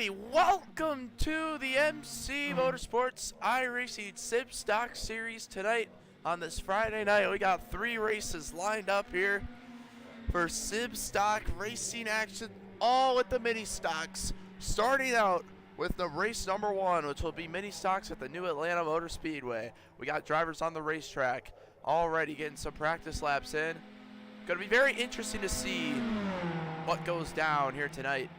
everybody, welcome to the MC Motorsports iRacing SimStock series tonight. On this Friday night, we got 3 races lined up here for SimStock racing action, all with the mini stocks. Starting out with the race number 1, which will be mini stocks at the new Atlanta Motor Speedway. We got drivers on the racetrack already getting some practice laps in. Going to be very interesting to see what goes down here tonight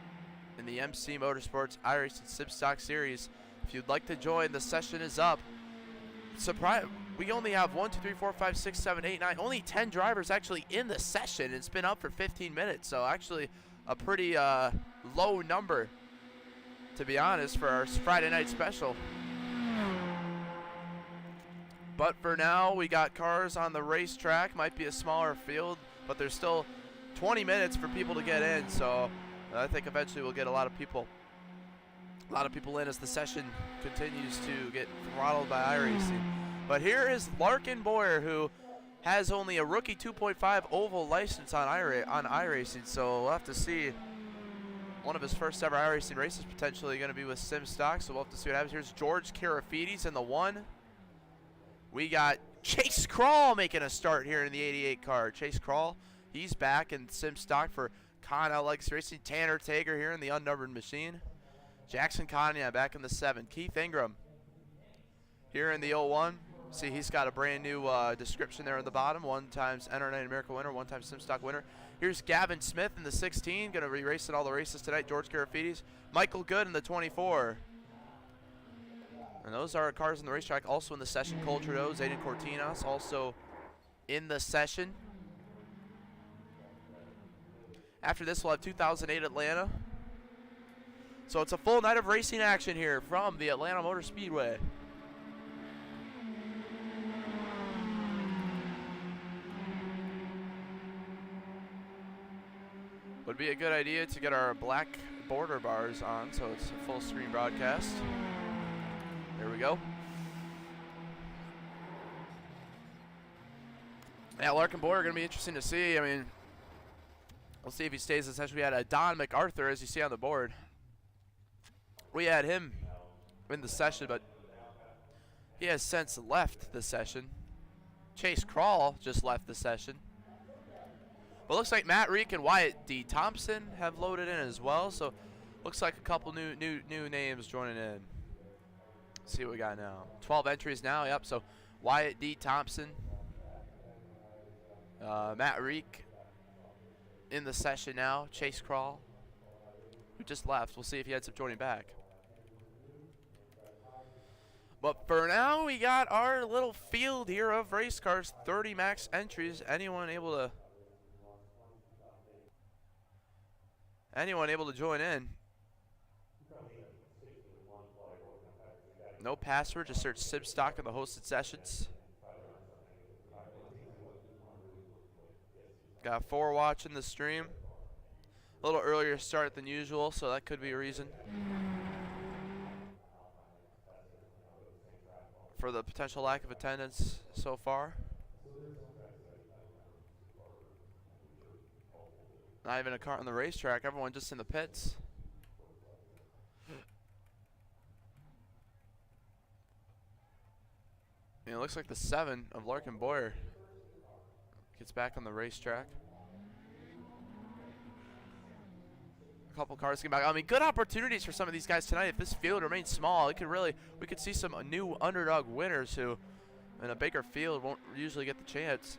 in the MC Motorsports iRacing SimStock series. If you'd like to join, the session is up. Surprise, we only have 1, 2, 3, 4, 5, 6, 7, 8, 9, only 10 drivers actually in the session. It's been up for 15 minutes, so actually a pretty low number, to be honest, for our Friday night special. But for now, we got cars on the racetrack. Might be a smaller field, but there's still 20 minutes for people to get in, so I think eventually we'll get a lot of people in as the session continues to get throttled by iRacing. But here is Larkin Boyer, who has only a rookie 2.5 oval license on iRacing, so we'll have to see. One of his first ever iRacing races potentially going to be with SimStock, so we'll have to see what happens. Here's George Karafides in the 1. We got Chase Crawl making a start here in the 88 car. Chase Crawl, he's back in SimStock for Con Legacy Racing. Tanner Tager here in the unnumbered machine. Jackson Kanya back in the 7. Keith Ingram here in the 01. See, he's got a brand new description there at the bottom. 1-time Night America winner, 1-time SimStock winner. Here's Gavin Smith in the 16, going to be racing all the races tonight. George Karafides. Michael Good in the 24. And those are cars in the racetrack. Also in the session, Cole Trudeau, Zayden Cortinas also in the session. After this, we'll have 2008 Atlanta. So it's a full night of racing action here from the Atlanta Motor Speedway. Would be a good idea to get our black border bars on so it's a full screen broadcast. There we go. Yeah, Larkin Boyer going to be interesting to see. I mean, we'll see if he stays in the session. We had Don MacArthur, as you see on the board. We had him in the session, but he has since left the session. Chase Crawl just left the session. But looks like Matt Reek and Wyatt D. Thompson have loaded in as well. So looks like a couple new names joining in. Let's see what we got now. 12 entries now. Yep. So Wyatt D. Thompson, Matt Reek in the session now. Chase Crawl, who just left. We'll see if he ends up joining back. But for now, we got our little field here of race cars. 30 max entries. Anyone able to join in. No password, just search SimStock in the hosted sessions. Got 4 watching the stream. A little earlier start than usual, so that could be a reason for the potential lack of attendance so far. Not even a car on the racetrack, everyone just in the pits. And it looks like the 7 of Larkin Boyer gets back on the racetrack. A couple cars get back. I mean, good opportunities for some of these guys tonight. If this field remains small, it could we could see some new underdog winners who, in a bigger field, won't usually get the chance.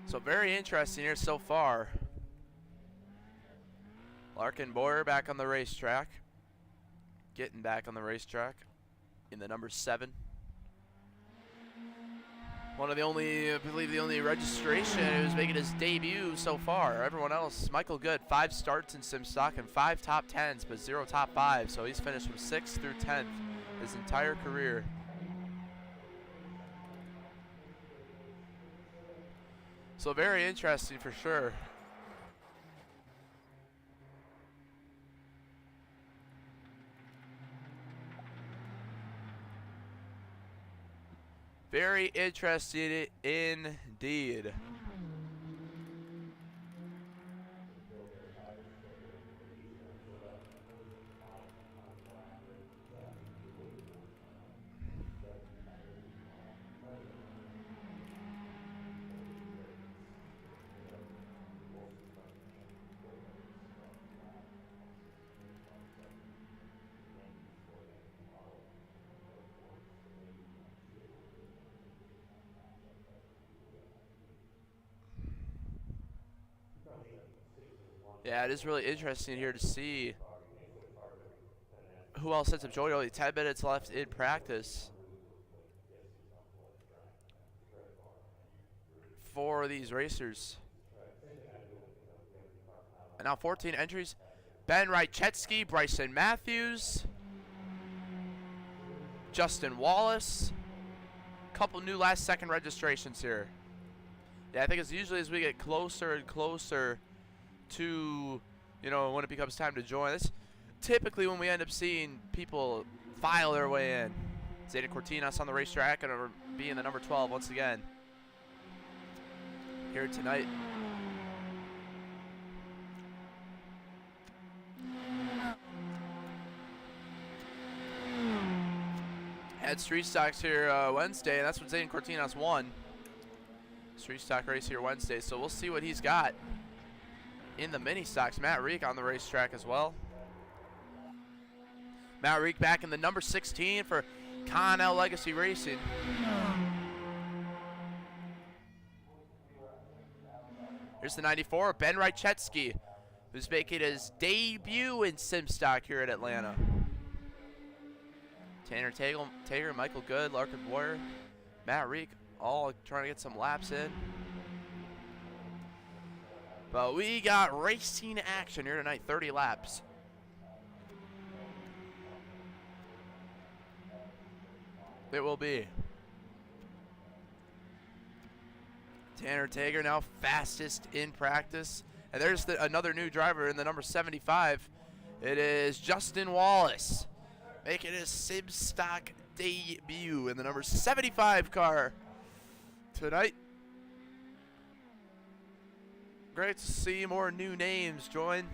So very interesting here so far. Larkin Boyer back on the racetrack. Getting back on the racetrack in the number 7. One of the only, I believe the only registration who's making his debut so far. Everyone else, Michael Good, 5 starts in SimStock and 5 top 10s, but 0 top 5. So he's finished from 6th through 10th his entire career. So very interesting for sure. Very interesting indeed. Yeah, it is really interesting here to see who else sets up Joey. Only 10 minutes left in practice for these racers. And now 14 entries. Ben Rychetsky, Bryson Matthews, Justin Wallace. Couple new last second registrations here. Yeah, I think it's usually as we get closer and closer to, you know, when it becomes time to join. That's typically when we end up seeing people file their way in. Zayden Cortinas on the racetrack and being the number 12 once again here tonight. Had street stocks here Wednesday, and that's what Zayden Cortinas won. Street stock race here Wednesday, so we'll see what he's got in the mini stocks. Matt Reek on the racetrack as well. Matt Reek back in the number 16 for Connell Legacy Racing. Here's the 94, Ben Rychetsky, who's making his debut in SimStock here at Atlanta. Tanner Tager, Michael Good, Larkin Boyer, Matt Reek, all trying to get some laps in. But we got racing action here tonight, 30 laps. It will be. Tanner Tager now fastest in practice. And there's another new driver in the number 75. It is Justin Wallace, making his SimStock debut in the number 75 car tonight. Great to see more new names join.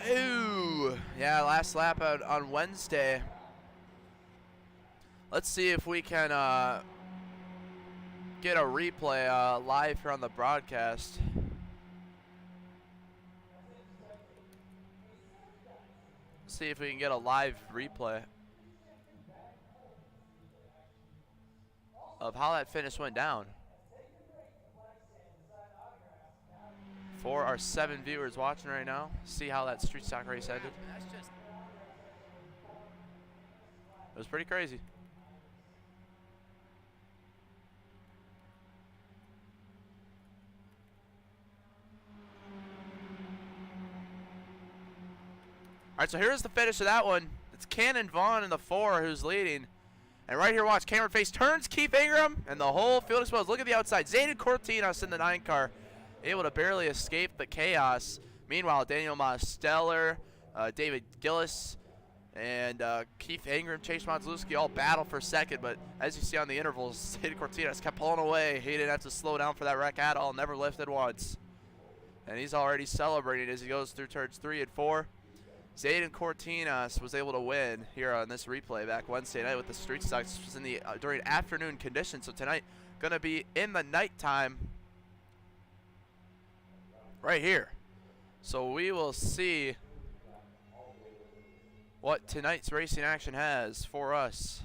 Ooh, yeah, last lap out on Wednesday. Let's see if we can get a replay live here on the broadcast. See if we can get a live replay of how that finish went down for our 7 viewers watching right now. See how that street stock race ended. It was pretty crazy. All right, so here's the finish of that one. It's Cannon Vaughn in the 4 who's leading. And right here, watch, Cameron Face turns Keith Ingram, and the whole field explodes. Look at the outside. Zayden Cortinas in the 9 car, able to barely escape the chaos. Meanwhile, Daniel Mosteller, David Gillis, and Keith Ingram, Chase Montzlewski all battle for second. But as you see on the intervals, Zayden Cortinas kept pulling away. He didn't have to slow down for that wreck at all. Never lifted once. And he's already celebrating as he goes through turns 3 and 4. Zayden Cortinas was able to win here on this replay back Wednesday night with the street stocks. This was in the during afternoon conditions, so tonight gonna be in the nighttime right here. So we will see what tonight's racing action has for us.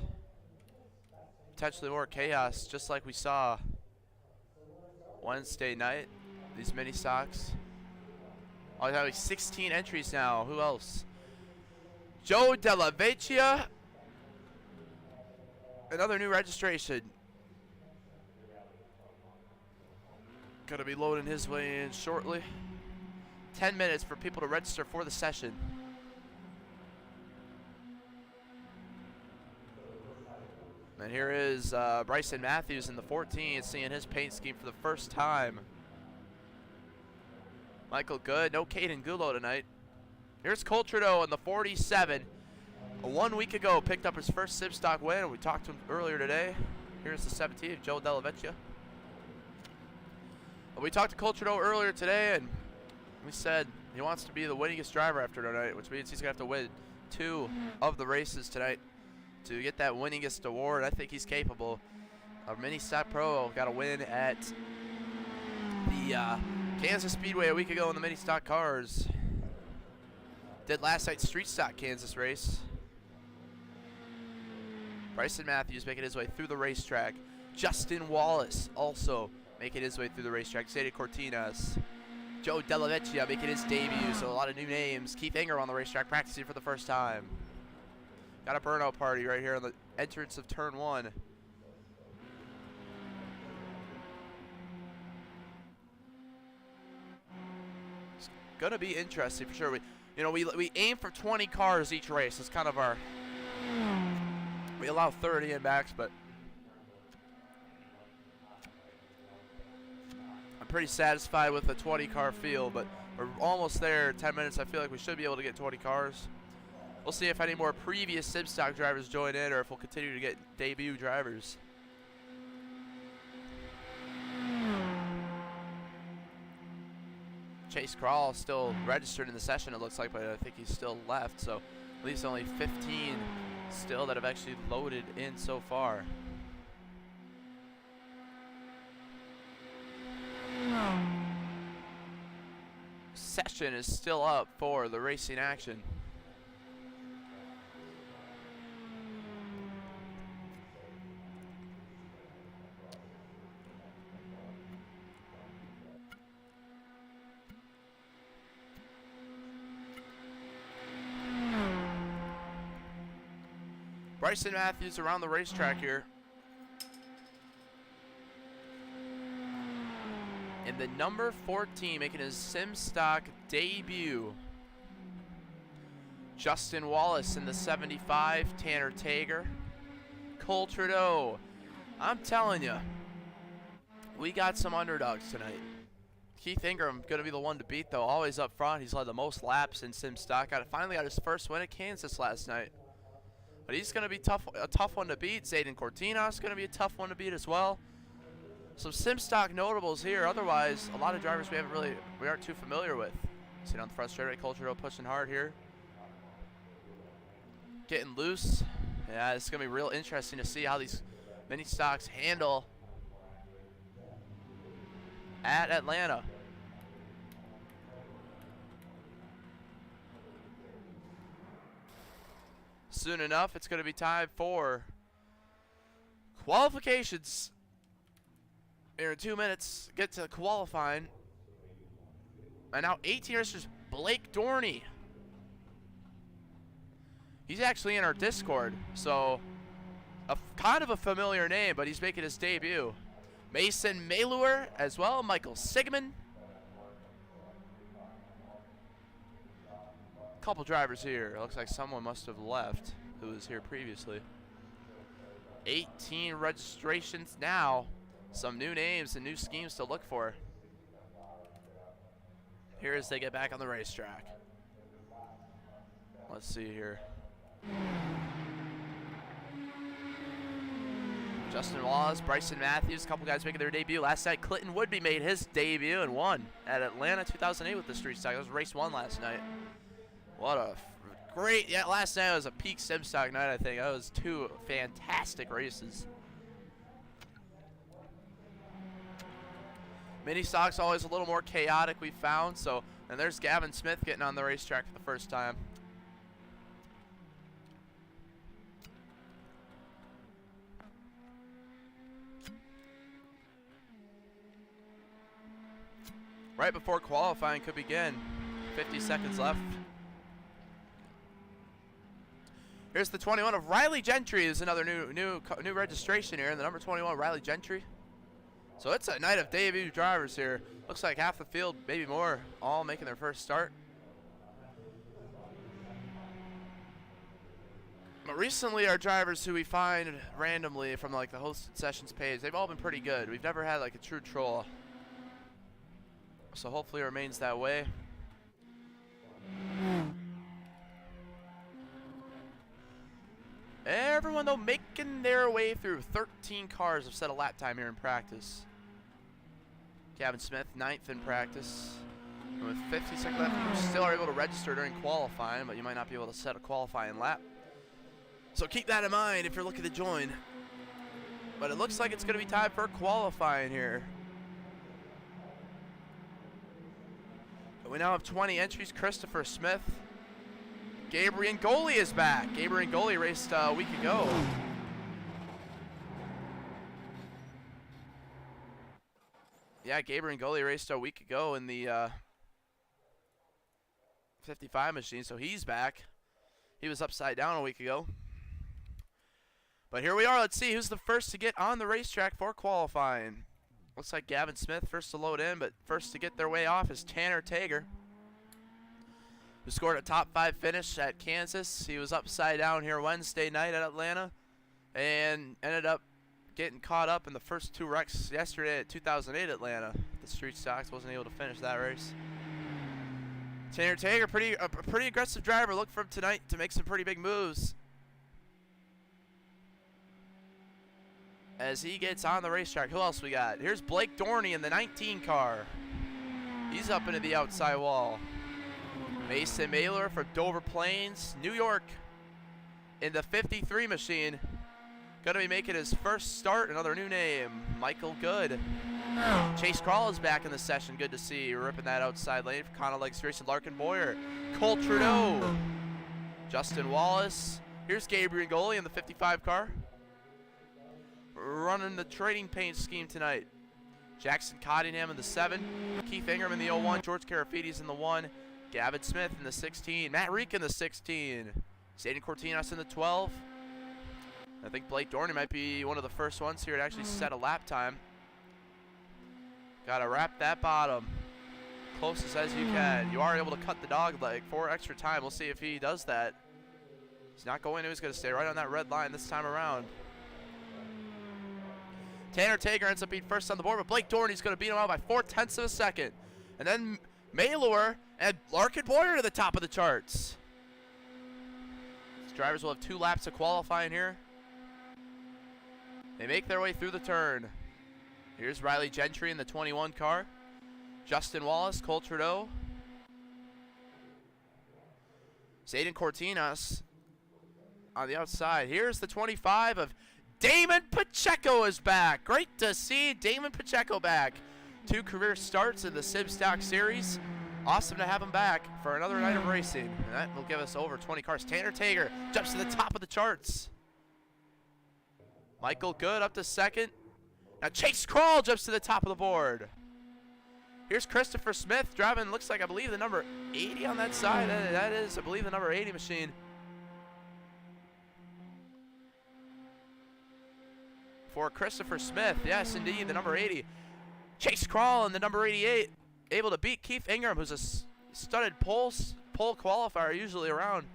Potentially more chaos, just like we saw Wednesday night. These mini stocks. Oh, we have 16 entries now. Who else? Joe Della Vecchia. Another new registration. Gonna be loading his way in shortly. 10 minutes for people to register for the session. And here is Bryson Matthews in the 14, seeing his paint scheme for the first time. Michael Good, no Caden Gulo tonight. Here's Cole Trudeau in the 47. 1 week ago picked up his first SimStock win. We talked to him earlier today. Here's the 17th, Joe Della. We talked to Coltrano earlier today, and we said he wants to be the winningest driver after tonight, which means he's going to have to win 2 of the races tonight to get that winningest award. I think he's capable. Our Mini Stock Pro got a win at the Kansas Speedway a week ago in the Mini Stock cars. Did last night's Street Stock Kansas race. Bryson Matthews making his way through the racetrack. Justin Wallace also making his way through the racetrack. Sadie Cortinas. Joe Della making his debut, so a lot of new names. Keith Enger on the racetrack practicing for the first time. Got a burnout party right here on the entrance of turn 1. It's gonna be interesting for sure. We aim for 20 cars each race. It's kind of our. We allow 30 in max, but I'm pretty satisfied with the 20 car field, but we're almost there. 10 minutes, I feel like we should be able to get 20 cars. We'll see if any more previous SimStock drivers join in or if we'll continue to get debut drivers. Chase Crawl still registered in the session, it looks like, but I think he's still left, so at least only 15 still that have actually loaded in so far. Session is still up for the racing action. Bryson Matthews around the racetrack here. And the number 14 making his SimStock debut. Justin Wallace in the 75, Tanner Tager. Cole Trudeau. I'm telling you, we got some underdogs tonight. Keith Ingram going to be the one to beat, though. Always up front. He's led the most laps in SimStock. Finally got his first win at Kansas last night. But he's going to be a tough one to beat. Zayden Cortinas is going to be a tough one to beat as well. Some SimStock notables here. Otherwise, a lot of drivers we aren't too familiar with. See it on the front straightaway. Coltrano pushing hard here. Getting loose. Yeah, it's going to be real interesting to see how these mini stocks handle at Atlanta. Soon enough, it's going to be time for qualifications. Here in 2 minutes, get to qualifying. And now 18 racers, Blake Dorney. He's actually in our Discord, so kind of a familiar name, but he's making his debut. Mason Maylor as well, Michael Sigmund. Couple drivers here. Looks like someone must have left who was here previously. 18 registrations now. Some new names and new schemes to look for. Here as they get back on the racetrack. Let's see here. Justin Wallace, Bryson Matthews, a couple guys making their debut. Last night, Clinton Woodby made his debut and won at Atlanta 2008 with the Street Stock. That was race 1 last night. What a great, yeah, last night was a peak SimStock night, I think. That was 2 fantastic races. Mini stock's always a little more chaotic, we found. So, and there's Gavin Smith getting on the racetrack for the first time. Right before qualifying could begin. 50 seconds left. Here's the 21 of Riley Gentry. Is another new registration here. And the number 21, Riley Gentry. So it's a night of debut drivers here. Looks like half the field, maybe more, all making their first start. But recently, our drivers who we find randomly from like the hosted sessions page, they've all been pretty good. We've never had like a true troll. So hopefully it remains that way. Everyone, though, making their way through. 13 cars have set a lap time here in practice. Gavin Smith, 9th in practice. And with 50 seconds left, you still are able to register during qualifying, but you might not be able to set a qualifying lap. So keep that in mind if you're looking to join. But it looks like it's going to be time for qualifying here. But we now have 20 entries. Christopher Smith. Gabriel Goli is back. Gabriel Goli raced a week ago. Yeah, Gabriel Goli raced a week ago in the 55 machine, so he's back. He was upside down a week ago. But here we are. Let's see who's the first to get on the racetrack for qualifying. Looks like Gavin Smith first to load in, but first to get their way off is Tanner Tager, who scored a top 5 finish at Kansas. He was upside down here Wednesday night at Atlanta and ended up getting caught up in the first 2 wrecks yesterday at 2008 Atlanta. The street stocks wasn't able to finish that race. Tanner Tager, a pretty aggressive driver. Look for him tonight to make some pretty big moves as he gets on the racetrack. Who else we got? Here's Blake Dorney in the 19 car. He's up into the outside wall. Mason Mailer from Dover Plains, New York, in the 53 machine. Going to be making his first start. Another new name, Michael Good. Chase Crawl is back in the session. Good to see. Ripping that outside lane for Connor Legs Racing. Larkin Boyer. Cole Trudeau. Justin Wallace. Here's Gabriel Goli in the 55 car. Running the trading paint scheme tonight. Jackson Cottingham in the 7. Keith Ingram in the 01. George Carafides in the 1. Gavin Smith in the 16. Matt Reek in the 16. Zayden Cortinas in the 12. I think Blake Dorney might be one of the first ones here to actually set a lap time. Gotta wrap that bottom closest as you can. You are able to cut the dog leg for extra time. We'll see if he does that. He's not going to. He's going to stay right on that red line this time around. Tanner Tager ends up being first on the board, but Blake Dorney's going to beat him out by 0.4 of a second. And then Maylor and Larkin Boyer to the top of the charts. These drivers will have 2 laps of qualifying here. They make their way through the turn. Here's Riley Gentry in the 21 car. Justin Wallace, Cole Trudeau. Zayden Cortinas on the outside. Here's the 25 of Damon Pacheco is back. Great to see Damon Pacheco back. 2 career starts in the SimStock series. Awesome to have him back for another night of racing. And that will give us over 20 cars. Tanner Tager jumps to the top of the charts. Michael Good up to second. Now Chase Crawl jumps to the top of the board. Here's Christopher Smith driving, looks like, I believe, the number 80 on that side. That is, I believe, the number 80 machine. For Christopher Smith, yes, indeed, the number 80. Chase Crawl in the number 88, able to beat Keith Ingram, who's a studded pole qualifier usually around.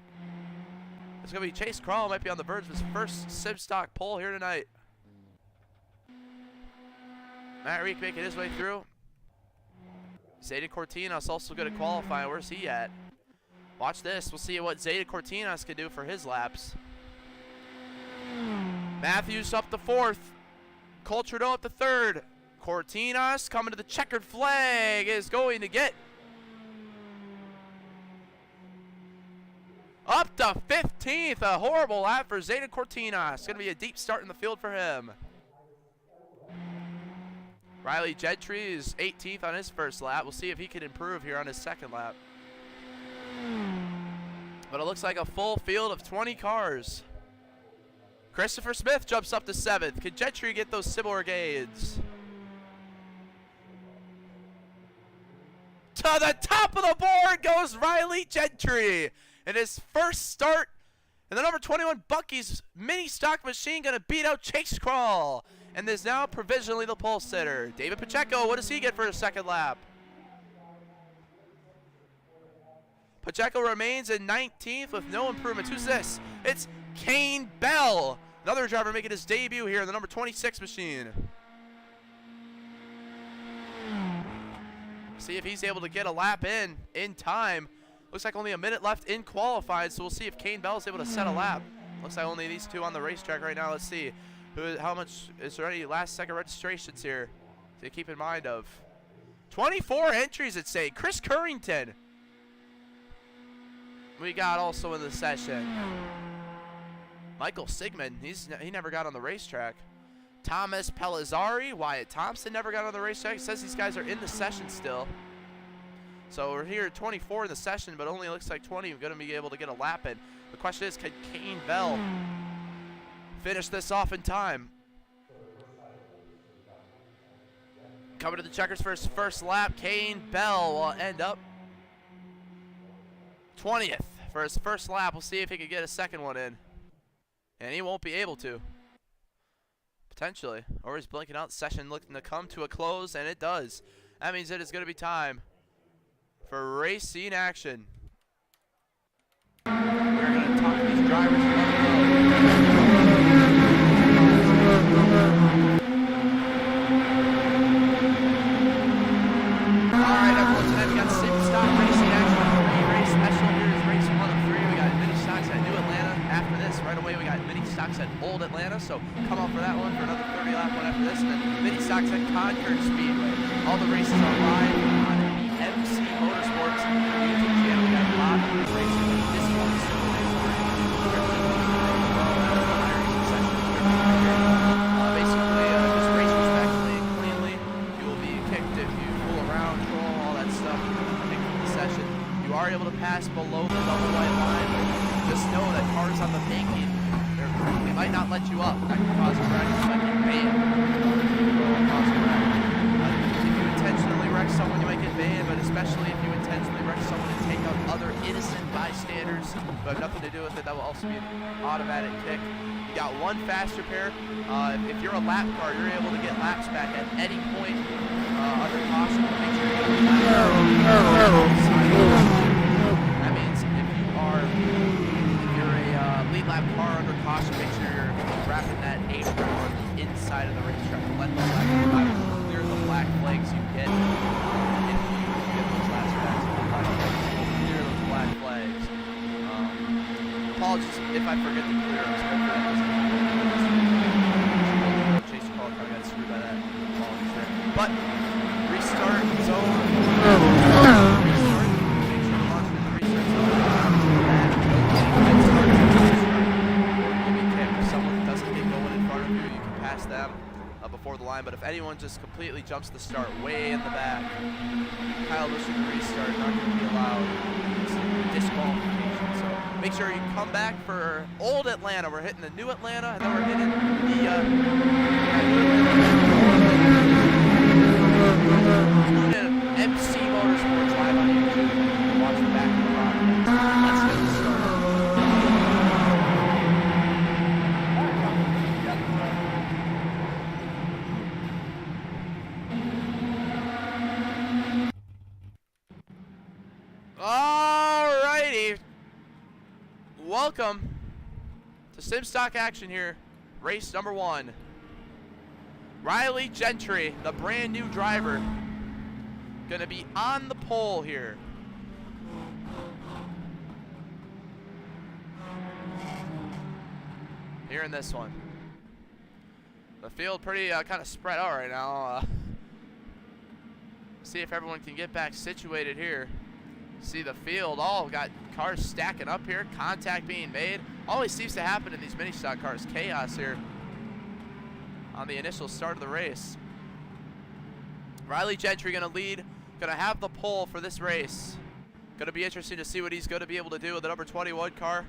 It's going to be Chase Crawl, might be on the verge of his first SimStock pole here tonight. Matt Reek making his way through. Zayden Cortinas also good at qualifying. Where's he at? Watch this. We'll see what Zayden Cortinas can do for his laps. Matthews up the 4th. Cole Trudeau up the 3rd. Cortinas coming to the checkered flag is going to get up to 15th. A horrible lap for Zayden Cortinas. Going to be a deep start in the field for him. Riley Gentry is 18th on his first lap. We'll see if he can improve here on his second lap. But it looks like a full field of 20 cars. Christopher Smith jumps up to 7th. Can Gentry get those similar gains? To the top of the board goes Riley Gentry. In his first start, and the number 21 Bucky's mini stock machine going to beat out Chase Crawl. And is now provisionally the pole sitter. David Pacheco, what does he get for his second lap? Pacheco remains in 19th with no improvements. Who's this? It's Kane Bell. Another driver making his debut here in the number 26 machine. See if he's able to get a lap in time. Looks like only a minute left in qualifying, so we'll see if Kane Bell is able to set a lap. Looks like only these two on the racetrack right now. Let's see. How much, is there any last second registrations here to keep in mind of? 24 entries at stake. Chris Currington. We got also in the session Michael Sigmund. He never got on the racetrack. Thomas Pellizzari, Wyatt Thompson never got on the racetrack. It says these guys are in the session still. So we're here at 24 in the session, but only looks like 20 are going to be able to get a lap in. The question is, can Kane Bell finish this off in time? Coming to the checkers for his first lap, Kane Bell will end up 20th for his first lap. We'll see if he can get a second one in. And he won't be able to. Potentially. Or he's blinking out. Session looking to come to a close, and it does. That means it is going to be time for racing action. We're going to talk to these drivers. Alright, everyone, tonight we got SimStock racing action. Race special. Here's race 1 of 3. We got mini stocks at New Atlanta. After this, right away, we got mini stocks at Old Atlanta. So come on for that one for another 30 lap one after this. And then mini stocks at Concord Speedway. All the races are live on the MC Motorsports YouTube channel. We got a lot of these races. This one's basically just race respectfully and cleanly. You will be kicked if you fool around, troll, all that stuff. Kicked from the session. You are able to pass below the double white line, but just know that cars on the banking, they might not let you up. That can cause a wreck. You might get banned. If you intentionally wreck someone, you might get banned, but especially if you intentionally wreck someone and take out other innocent bystanders who have nothing to do with it, that will also be an automatic kick. You got one faster pair. If you're a lap car, you're able to get laps back at any point under caution. Make sure you get that means if you're a lead lap car under caution, make sure you're wrapping that apron on the inside of the racetrack to let the lap clear the black flags you get. If you get those last tracks, clear those black flags. Apologies if I forget to clear them. Chase your call, I got screwed by that. Apologies there. But restart zone. Restart. Make sure to launch in the restart zone. You'll be kicked. If someone doesn't get going in front of you, you can pass them before the line. But if anyone just completely jumps the start way in the back, Kyle Busch in the restart, not going to be allowed. It's disqualification. So make sure you come back for Old Atlanta. We're hitting the New Atlanta, and then we're hitting the tune in MC Motorsports live on YouTube. Watch the back of the broadcast. Let's get this started. Alrighty. Welcome to SimStock action here. Race number 1. Riley Gentry, the brand new driver, gonna be on the pole here. Here in this one. The field pretty kind of spread out right now. See if everyone can get back situated here. See the field, all got cars stacking up here, contact being made. Always seems to happen in these mini stock cars. Chaos here on the initial start of the race. Riley Gentry gonna lead, gonna have the pole for this race. Gonna be interesting to see what he's gonna be able to do with the number 21 car.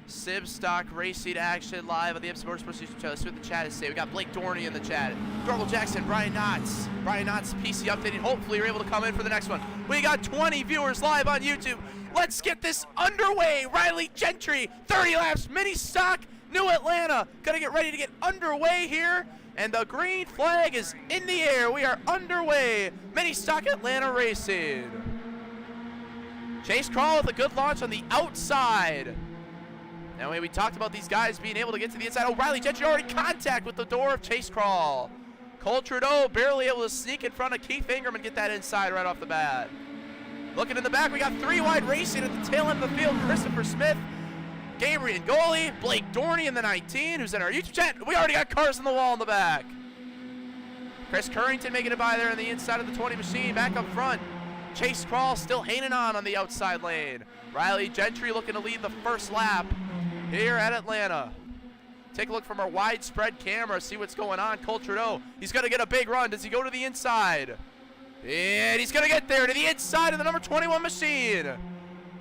SimStock racing action live on the MC Motorsports YouTube channel. Let's see what the chat is saying. We got Blake Dorney in the chat. Grumble Jackson, Brian Knotts. Brian Knotts, PC updating. Hopefully you're able to come in for the next one. We got 20 viewers live on YouTube. Let's get this underway. Riley Gentry, 30 laps, mini stock, New Atlanta. Gonna get ready to get underway here. And the green flag is in the air. We are underway. Mini stock Atlanta racing. Chase Crawl with a good launch on the outside. Now, we talked about these guys being able to get to the inside. Oh, Riley Gentry already contact with the door of Chase Crawl. Cole Trudeau barely able to sneak in front of Keith Ingram and get that inside right off the bat. Looking in the back, we got 3 wide racing at the tail end of the field. Christopher Smith Gabriel goalie, Blake Dorney in the 19, who's in our YouTube chat. We already got cars on the wall in the back. Chris Currington making it by there on the inside of the 20 machine, back up front. Chase Crawl still hanging on the outside lane. Riley Gentry looking to lead the first lap here at Atlanta. Take a look from our widespread camera, see what's going on. Cole Trudeau, he's going to get a big run. Does he go to the inside? And he's going to get there to the inside of the number 21 machine.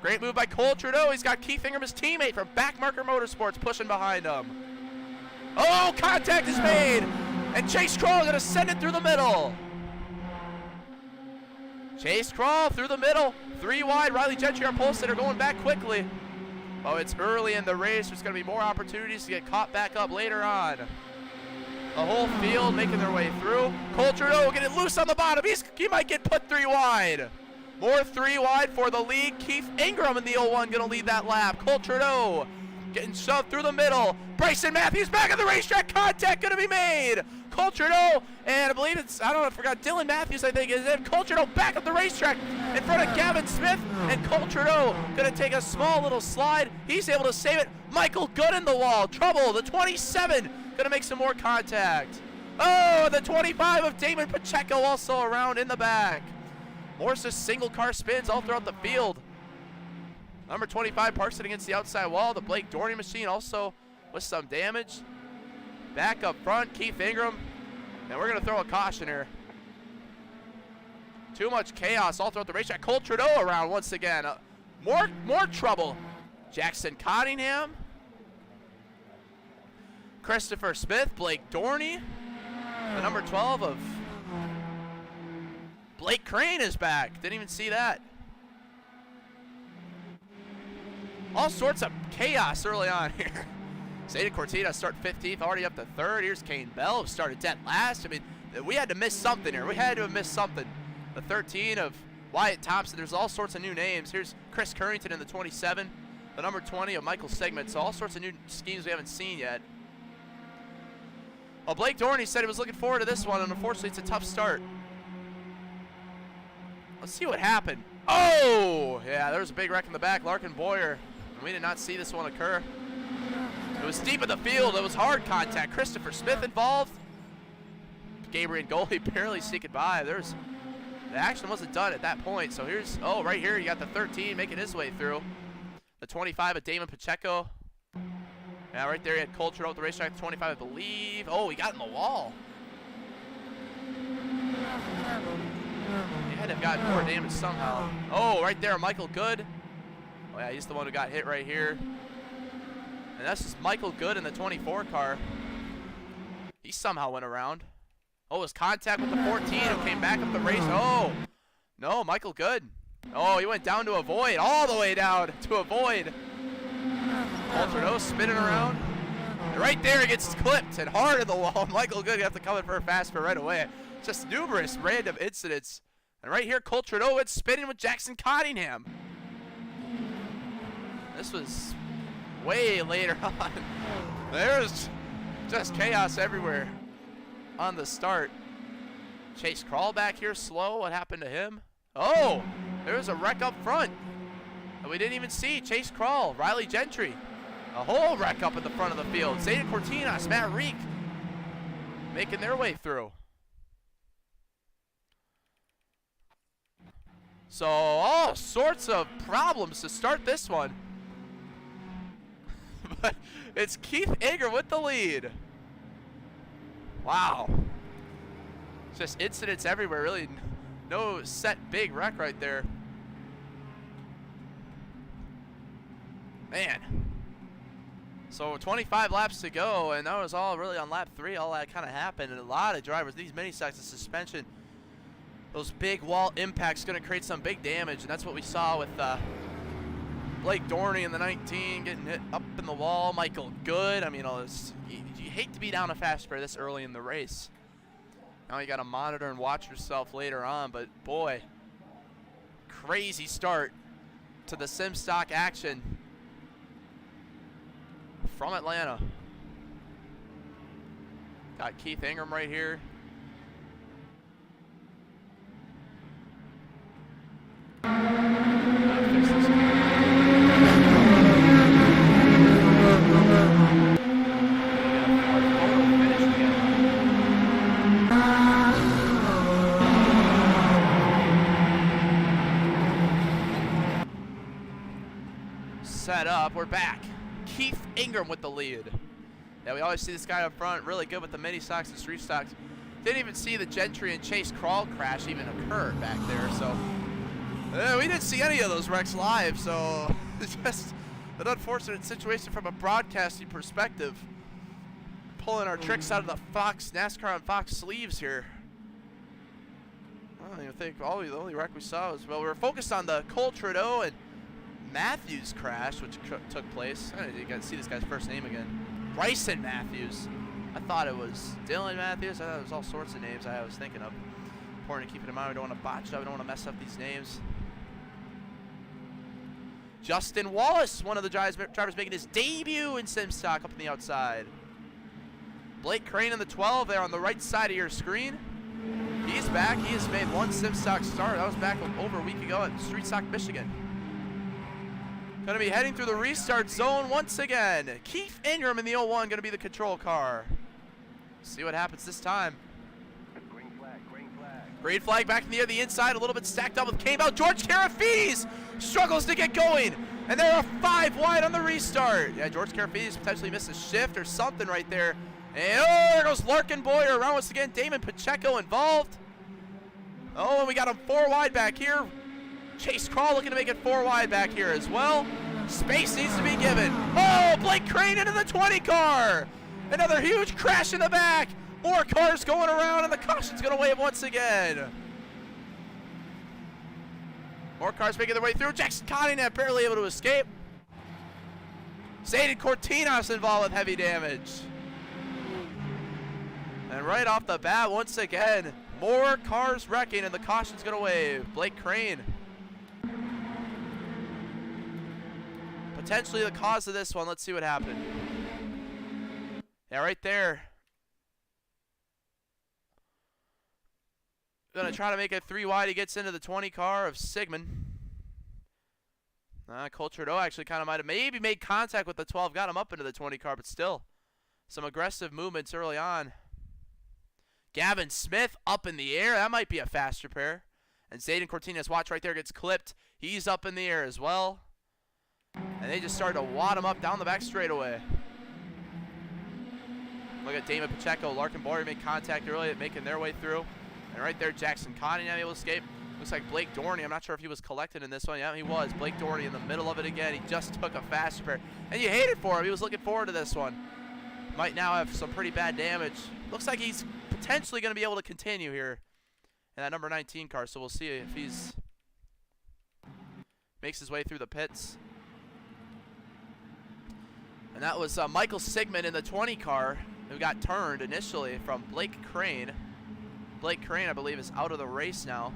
Great move by Cole Trudeau. He's got Keith Ingram, his teammate from Backmarker Motorsports, pushing behind him. Oh, contact is made. And Chase Crawl going to send it through the middle. Chase Crawl through the middle. 3 wide. Riley Gentry, our pole sitter, going back quickly. Oh, it's early in the race. There's going to be more opportunities to get caught back up later on. The whole field making their way through. Cole Trudeau getting loose on the bottom. He might get put 3 wide. More 3 wide for the lead. Keith Ingram in the 01 going to lead that lap. Cole Trudeau getting shoved through the middle. Bryson Matthews back at the racetrack. Contact going to be made. Cole Trudeau, and I believe it's, I don't know, I forgot, Dylan Matthews, I think, is in. Cole Trudeau back at the racetrack in front of Gavin Smith, and Cole Trudeau going to take a small little slide. He's able to save it. Michael Good in the wall. Trouble. The 27 going to make some more contact. Oh, the 25 of Damon Pacheco also around in the back. More just single car spins all throughout the field. Number 25 parks it against the outside wall. The Blake Dorney machine also with some damage. Back up front, Keith Ingram. And we're going to throw a caution here. Too much chaos all throughout the racetrack. Cole Trudeau around once again. More trouble. Jackson Cottingham. Christopher Smith, Blake Dorney. The number 12 of Blake Crane is back. Didn't even see that. All sorts of chaos early on here. Zeta Cortina start 15th, already up to 3rd. Here's Kane Bell, who started dead last. I mean, we had to miss something here. We had to have missed something. The 13 of Wyatt Thompson. There's all sorts of new names. Here's Chris Currington in the 27. The number 20 of Michael Segment. So all sorts of new schemes we haven't seen yet. Well, Blake Dorney said he was looking forward to this one, and unfortunately it's a tough start. Let's see what happened. Oh! Yeah, there was a big wreck in the back. Larkin Boyer. We did not see this one occur. It was deep in the field. It was hard contact. Christopher Smith involved. Gabriel goalie barely sneaking by. The action wasn't done at that point. So here's, oh, right here you got the 13 making his way through. The 25 of Damon Pacheco. Yeah, right there you had Cole Trudeau at the racetrack. The 25, I believe. Oh, he got in the wall. He had to have gotten more damage somehow. Oh, right there, Michael Good. Oh, yeah, he's the one who got hit right here. And that's just Michael Good in the 24 car. He somehow went around. Oh, it was contact with the 14 who came back up the race. Oh, no, Michael Good. Oh, he went down to avoid, all the way down to avoid. Cole Trudeau spinning around. And right there, he gets clipped and hard in the wall. Michael Good got to come in for a fast spur right away. Just numerous random incidents. And right here, Cole Trudeau is spinning with Jackson Cottingham. This was way later on. There's just chaos everywhere on the start. Chase Crawl back here slow. What happened to him? Oh, there was a wreck up front. And we didn't even see Chase Crawl, Riley Gentry. A whole wreck up in the front of the field. Zayden Cortinas, Matt Reek making their way through. So all sorts of problems to start this one. But it's Keith Ingram with the lead. Wow. Just incidents everywhere, really. No set big wreck right there. Man. So 25 laps to go, and that was all really on lap 3. All that kind of happened, and a lot of drivers, these mini stacks of suspension, those big wall impacts going to create some big damage, and that's what we saw with Blake Dorney in the 19 getting hit up in the wall. Michael Good. I mean, you hate to be down a fast spur this early in the race. Now you got to monitor and watch yourself later on, but boy, crazy start to the SimStock action from Atlanta. Got Keith Ingram right here. set up. We're back. Keith Ingram with the lead. Yeah, we always see this guy up front, really good with the mini stocks and street stocks. Didn't even see the Gentry and Chase Crawl crash even occur back there, so we didn't see any of those wrecks live, so it's just an unfortunate situation from a broadcasting perspective. Pulling our tricks out of the Fox, NASCAR on Fox sleeves here. I don't even think the only wreck we saw was, well, we were focused on the Cole Trudeau and Matthews crash, which took place. I don't know, you guys see this guy's first name again. Bryson Matthews. I thought it was Dylan Matthews. I thought it was all sorts of names I was thinking of. Important to keep it in mind. We don't want to botch it up. We don't want to mess up these names. Justin Wallace, one of the drivers making his debut in SimStock up on the outside. Blake Crane in the 12 there on the right side of your screen. He's back. He has made one SimStock start. That was back over a week ago at Street Stock, Michigan. Going to be heading through the restart zone once again. Keith Ingram in the 01 going to be the control car. See what happens this time. Green flag, green flag. Green flag back in the air, the inside, a little bit stacked up with Cmejla. George Karafides struggles to get going. And there are 5 wide on the restart. Yeah, George Karafides potentially missed a shift or something right there. And oh, there goes Larkin Boyer around once again. Damon Pacheco involved. Oh, and we got him 4 wide back here. Chase Crawl looking to make it 4 wide back here as well. Space needs to be given. Oh, Blake Crane into the 20 car. Another huge crash in the back. More cars going around, and the caution's going to wave once again. More cars making their way through. Jackson Cottingham barely able to escape. Zayden Cortinas involved with heavy damage. And right off the bat, once again, more cars wrecking, and the caution's going to wave. Blake Crane. Potentially the cause of this one. Let's see what happened. Yeah, right there. Gonna try to make it 3 wide. He gets into the 20 car of Sigmund. Cole Trudeau actually kind of might have maybe made contact with the 12. Got him up into the 20 car, but still. Some aggressive movements early on. Gavin Smith up in the air. That might be a fast repair. And Zayden Cortinas, watch right there, gets clipped. He's up in the air as well. And they just started to wad him up down the back straightaway. Look at Damon Pacheco. Larkin Boyer made contact early, making their way through. And right there, Jackson Cottingham able to escape. Looks like Blake Dorney. I'm not sure if he was collected in this one. Yeah, he was. Blake Dorney in the middle of it again. He just took a fast repair. And you hate it for him. He was looking forward to this one. Might now have some pretty bad damage. Looks like he's potentially going to be able to continue here in that number 19 car. So we'll see if he's makes his way through the pits. And that was Michael Sigmund in the 20 car who got turned initially from Blake Crane. Blake Crane, I believe, is out of the race now.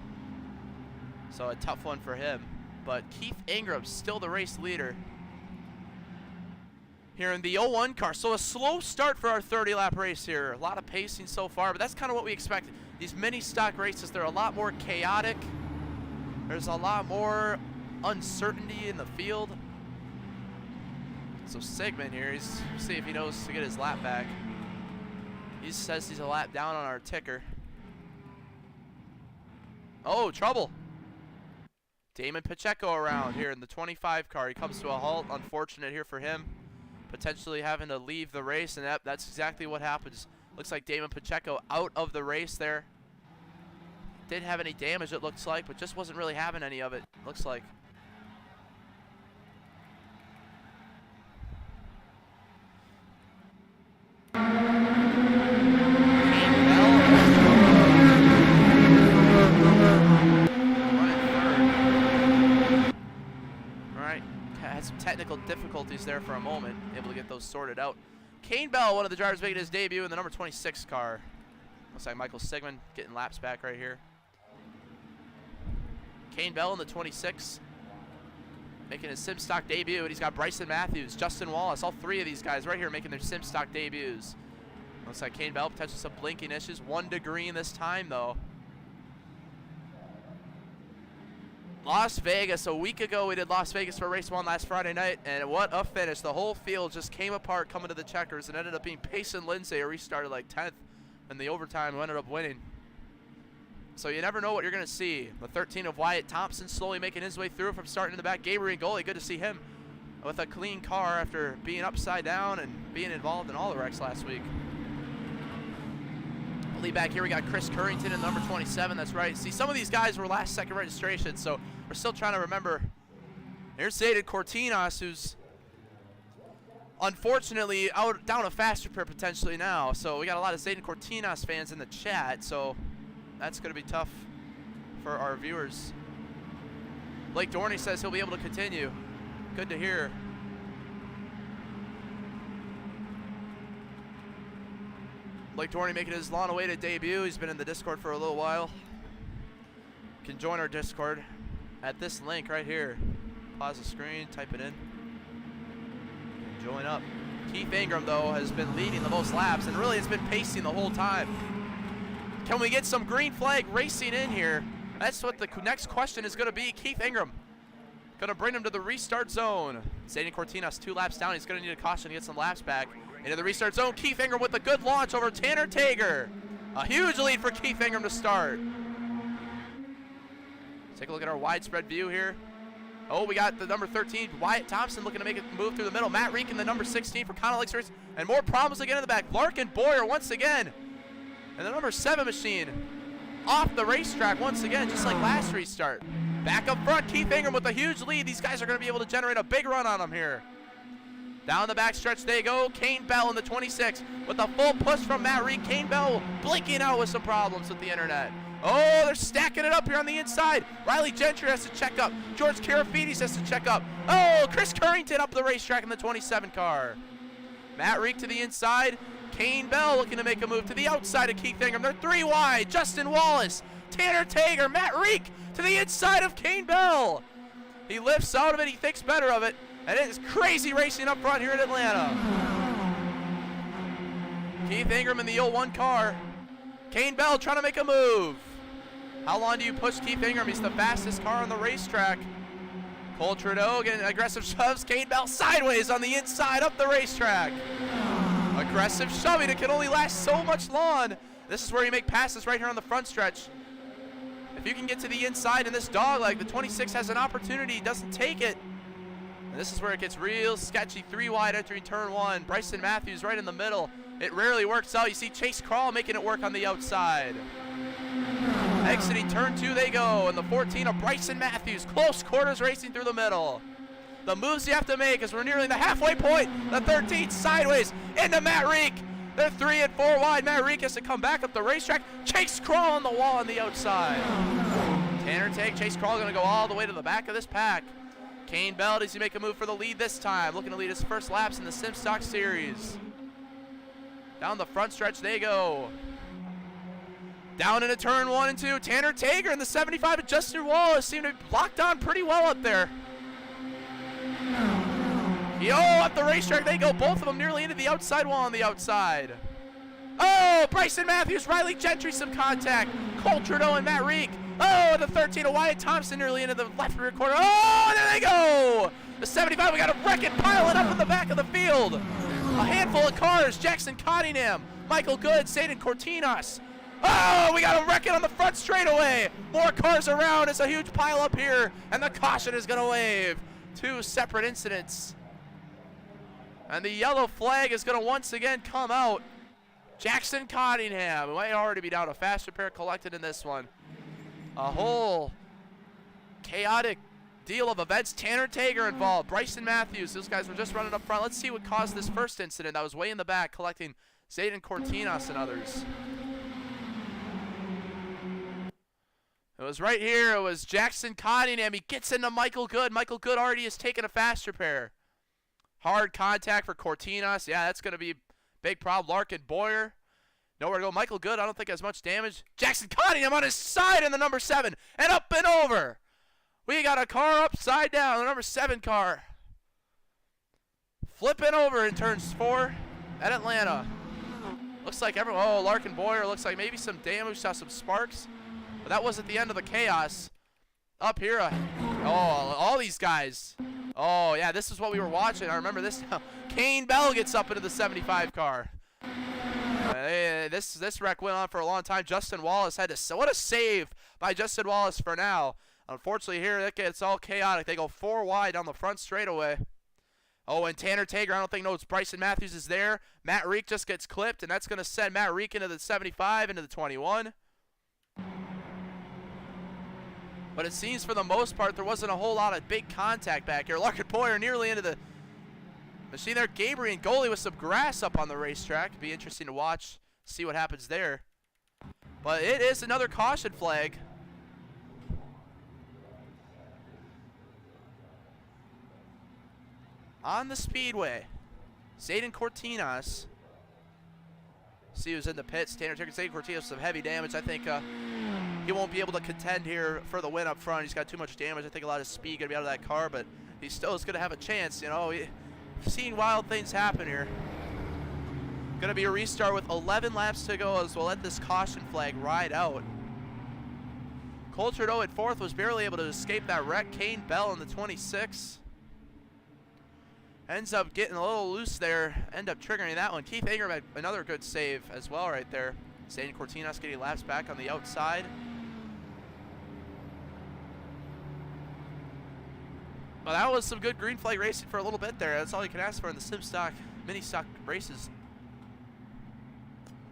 So a tough one for him. But Keith Ingram still the race leader here in the 01 car. So a slow start for our 30-lap race here. A lot of pacing so far, but that's kind of what we expected. These mini stock races, they're a lot more chaotic. There's a lot more uncertainty in the field. So Sigmund here, he's see if he knows to get his lap back. He says he's a lap down on our ticker. Oh, trouble. Damon Pacheco around here in the 25 car. He comes to a halt. Unfortunate here for him. Potentially having to leave the race, and that's exactly what happens. Looks like Damon Pacheco out of the race there. Didn't have any damage, it looks like, but just wasn't really having any of it, looks like. Had some technical difficulties there for a moment, able to get those sorted out. Kane Bell, one of the drivers making his debut in the number 26 car. Looks like Michael Sigmund getting laps back right here. Kane Bell in the 26, making his SimStock debut, and he's got Bryson Matthews, Justin Wallace, all 3 of these guys right here making their SimStock debuts. Looks like Kane Bell, potentially some blinking issues. 1 degree this time, though. Las Vegas, a week ago we did Las Vegas for race 1 last Friday night, and what a finish. The whole field just came apart coming to the checkers and ended up being Payson Lindsay, who restarted like 10th in the overtime, who ended up winning. So you never know what you're going to see. The 13 of Wyatt Thompson slowly making his way through from starting in the back. Gabriel Goli, good to see him with a clean car after being upside down and being involved in all the wrecks last week. Lead back here, we got Chris Currington in number 27. That's right. See, some of these guys were last second registration, so we're still trying to remember. There's Zayden Cortinas, who's unfortunately down a faster pair potentially now. So we got a lot of Zayden Cortinas fans in the chat, so that's going to be tough for our viewers. Blake Dorney says he'll be able to continue. Good to hear. Blake Dorney making his long-awaited debut. He's been in the Discord for a little while. You can join our Discord at this link right here. Pause the screen, type it in, and join up. Keith Ingram, though, has been leading the most laps and really has been pacing the whole time. Can we get some green flag racing in here? That's what the next question is going to be. Keith Ingram going to bring him to the restart zone. Zayden Cortinas 2 laps down. He's going to need a caution to get some laps back. Into the restart zone, Keith Ingram with a good launch over Tanner Tager. A huge lead for Keith Ingram to start. Take a look at our widespread view here. Oh, we got the number 13, Wyatt Thompson, looking to make a move through the middle. Matt Reek in the number 16 for Connell Lakes Race. And more problems again in the back. Larkin Boyer once again. And the number 7 machine off the racetrack once again, just like last restart. Back up front, Keith Ingram with a huge lead. These guys are going to be able to generate a big run on him here. Down the back stretch they go. Kane Bell in the 26 with a full push from Matt Reed. Kane Bell blinking out with some problems with the internet. Oh, they're stacking it up here on the inside. Riley Gentry has to check up. George Karafides has to check up. Oh, Chris Currington up the racetrack in the 27 car. Matt Reek to the inside. Kane Bell looking to make a move to the outside of Keith Ingram. They're 3 wide. Justin Wallace, Tanner Tager, Matt Reek to the inside of Kane Bell. He lifts out of it. He thinks better of it. And it is crazy racing up front here in Atlanta. Keith Ingram in the 01 car. Kane Bell trying to make a move. How long do you push Keith Ingram? He's the fastest car on the racetrack. Cole Trudeau getting aggressive shoves. Kane Bell sideways on the inside up the racetrack. Aggressive shoving. It can only last so much long. This is where you make passes right here on the front stretch. If you can get to the inside in this dogleg, the 26 has an opportunity, doesn't take it. And this is where it gets real sketchy. 3 wide entering turn 1. Bryson Matthews right in the middle. It rarely works out. You see Chase Crawl making it work on the outside. Exiting turn 2 they go. And the 14 of Bryson Matthews. Close quarters racing through the middle. The moves you have to make as we're nearing the halfway point. The 13 sideways into Matt Reek. They're 3 and 4 wide. Matt Reek has to come back up the racetrack. Chase Crawl on the wall on the outside. Tanner Take. Chase Crawl going to go all the way to the back of this pack. Kane Bell, does he make a move for the lead this time? Looking to lead his first laps in the SimStock series. Down the front stretch they go. Down into turn 1 and 2. Tanner Tager in the 75 and Justin Wallace seem to be locked on pretty well up there. Yo, up the racetrack they go. Both of them nearly into the outside wall on the outside. Oh, Bryson Matthews, Riley Gentry, some contact. Cole Trudeau and Matt Reek. Oh, the 13 of Wyatt Thompson nearly into the left rear corner. Oh, there they go. The 75, we got a wreck and pile it up in the back of the field. A handful of cars. Jackson Cottingham, Michael Good, Zayden Cortinas. Oh, we got a wreck it on the front straightaway. More cars around. It's a huge pile up here. And the caution is going to wave. 2 separate incidents. And the yellow flag is going to once again come out. Jackson Cottingham, who might already be down. A fast repair collected in this one. A whole chaotic deal of events. Tanner Tager involved. Bryson Matthews. Those guys were just running up front. Let's see what caused this first incident. That was way in the back, collecting Zayden Cortinas and others. It was right here. It was Jackson Cottingham. He gets into Michael Good. Michael Good already has taken a fast repair. Hard contact for Cortinas. Yeah, that's going to be a big problem. Larkin Boyer. Nowhere to go. Michael Good, I don't think has much damage. Jackson Cottingham on his side in the number 7. And up and over. We got a car upside down. The number 7 car. Flipping over in turns 4 at Atlanta. Looks like everyone. Oh, Larkin Boyer. Looks like maybe some damage. Saw some sparks. But that wasn't the end of the chaos. Up here. Oh, all these guys. Oh, yeah, this is what we were watching. I remember this now. Kane Bell gets up into the 75 car. This wreck went on for a long time. Justin Wallace had to. What a save by Justin Wallace for now. Unfortunately, here it gets all chaotic. They go 4 wide down the front straightaway. Oh, and Tanner Tager, I don't think knows Bryson Matthews is there. Matt Reek just gets clipped, and that's going to send Matt Reek into the 75, into the 21. But it seems for the most part there wasn't a whole lot of big contact back here. Larkin Boyer nearly into the machine there. Gabriel Goalie with some grass up on the racetrack. It'd be interesting to watch, see what happens there. But it is another caution flag. On the speedway, Zayden Cortinas. See who's in the pits. Tanner Tager, Zayden Cortinas with some heavy damage. I think he won't be able to contend here for the win up front. He's got too much damage. I think a lot of speed going to be out of that car, but he still is going to have a chance. You know, seeing wild things happen here. Going to be a restart with 11 laps to go as we'll let this caution flag ride out. Cole Trudeau at 4th was barely able to escape that wreck. Kane Bell in the 26. Ends up getting a little loose there. End up triggering that one. Keith Ingram had another good save as well right there. Zayden Cortinas getting laps back on the outside. Well, that was some good green flag racing for a little bit there. That's all you can ask for in the SimStock mini stock races.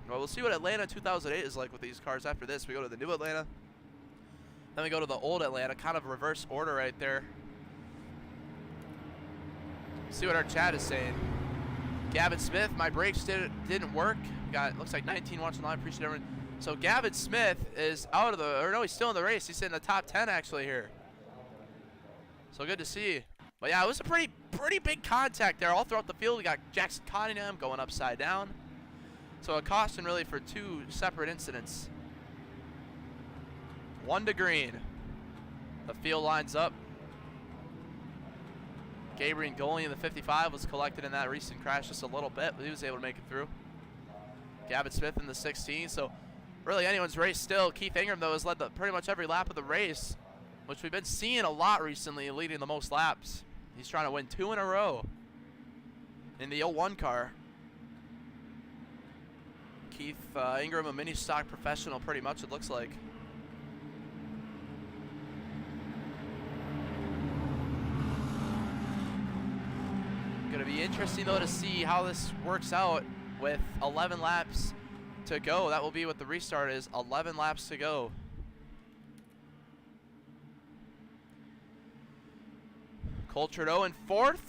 Well, we'll see what Atlanta 2008 is like with these cars after this. We go to the new Atlanta. Then we go to the old Atlanta. Kind of reverse order right there. See what our chat is saying. Gavin Smith, my brakes didn't work. Got, looks like 19 watching live. Appreciate everyone. So Gavin Smith is out of the, or no, he's still in the race. He's in the top 10 actually here. So good to see. But yeah, it was a pretty big contact there all throughout the field. We got Jackson Cottingham going upside down. So a caution really for 2 separate incidents. 1 to green. The field lines up. Gabriel Goalie in the 55 was collected in that recent crash just a little bit, but he was able to make it through. Gavin Smith in the 16. So really anyone's race still. Keith Ingram, though, has led pretty much every lap of the race, which we've been seeing a lot recently, leading the most laps. He's trying to win 2 in a row in the 01 car. Keith Ingram, a mini stock professional pretty much, it looks like. Going to be interesting, though, to see how this works out with 11 laps to go. That will be what the restart is, 11 laps to go. Cole Trudeau in 4th.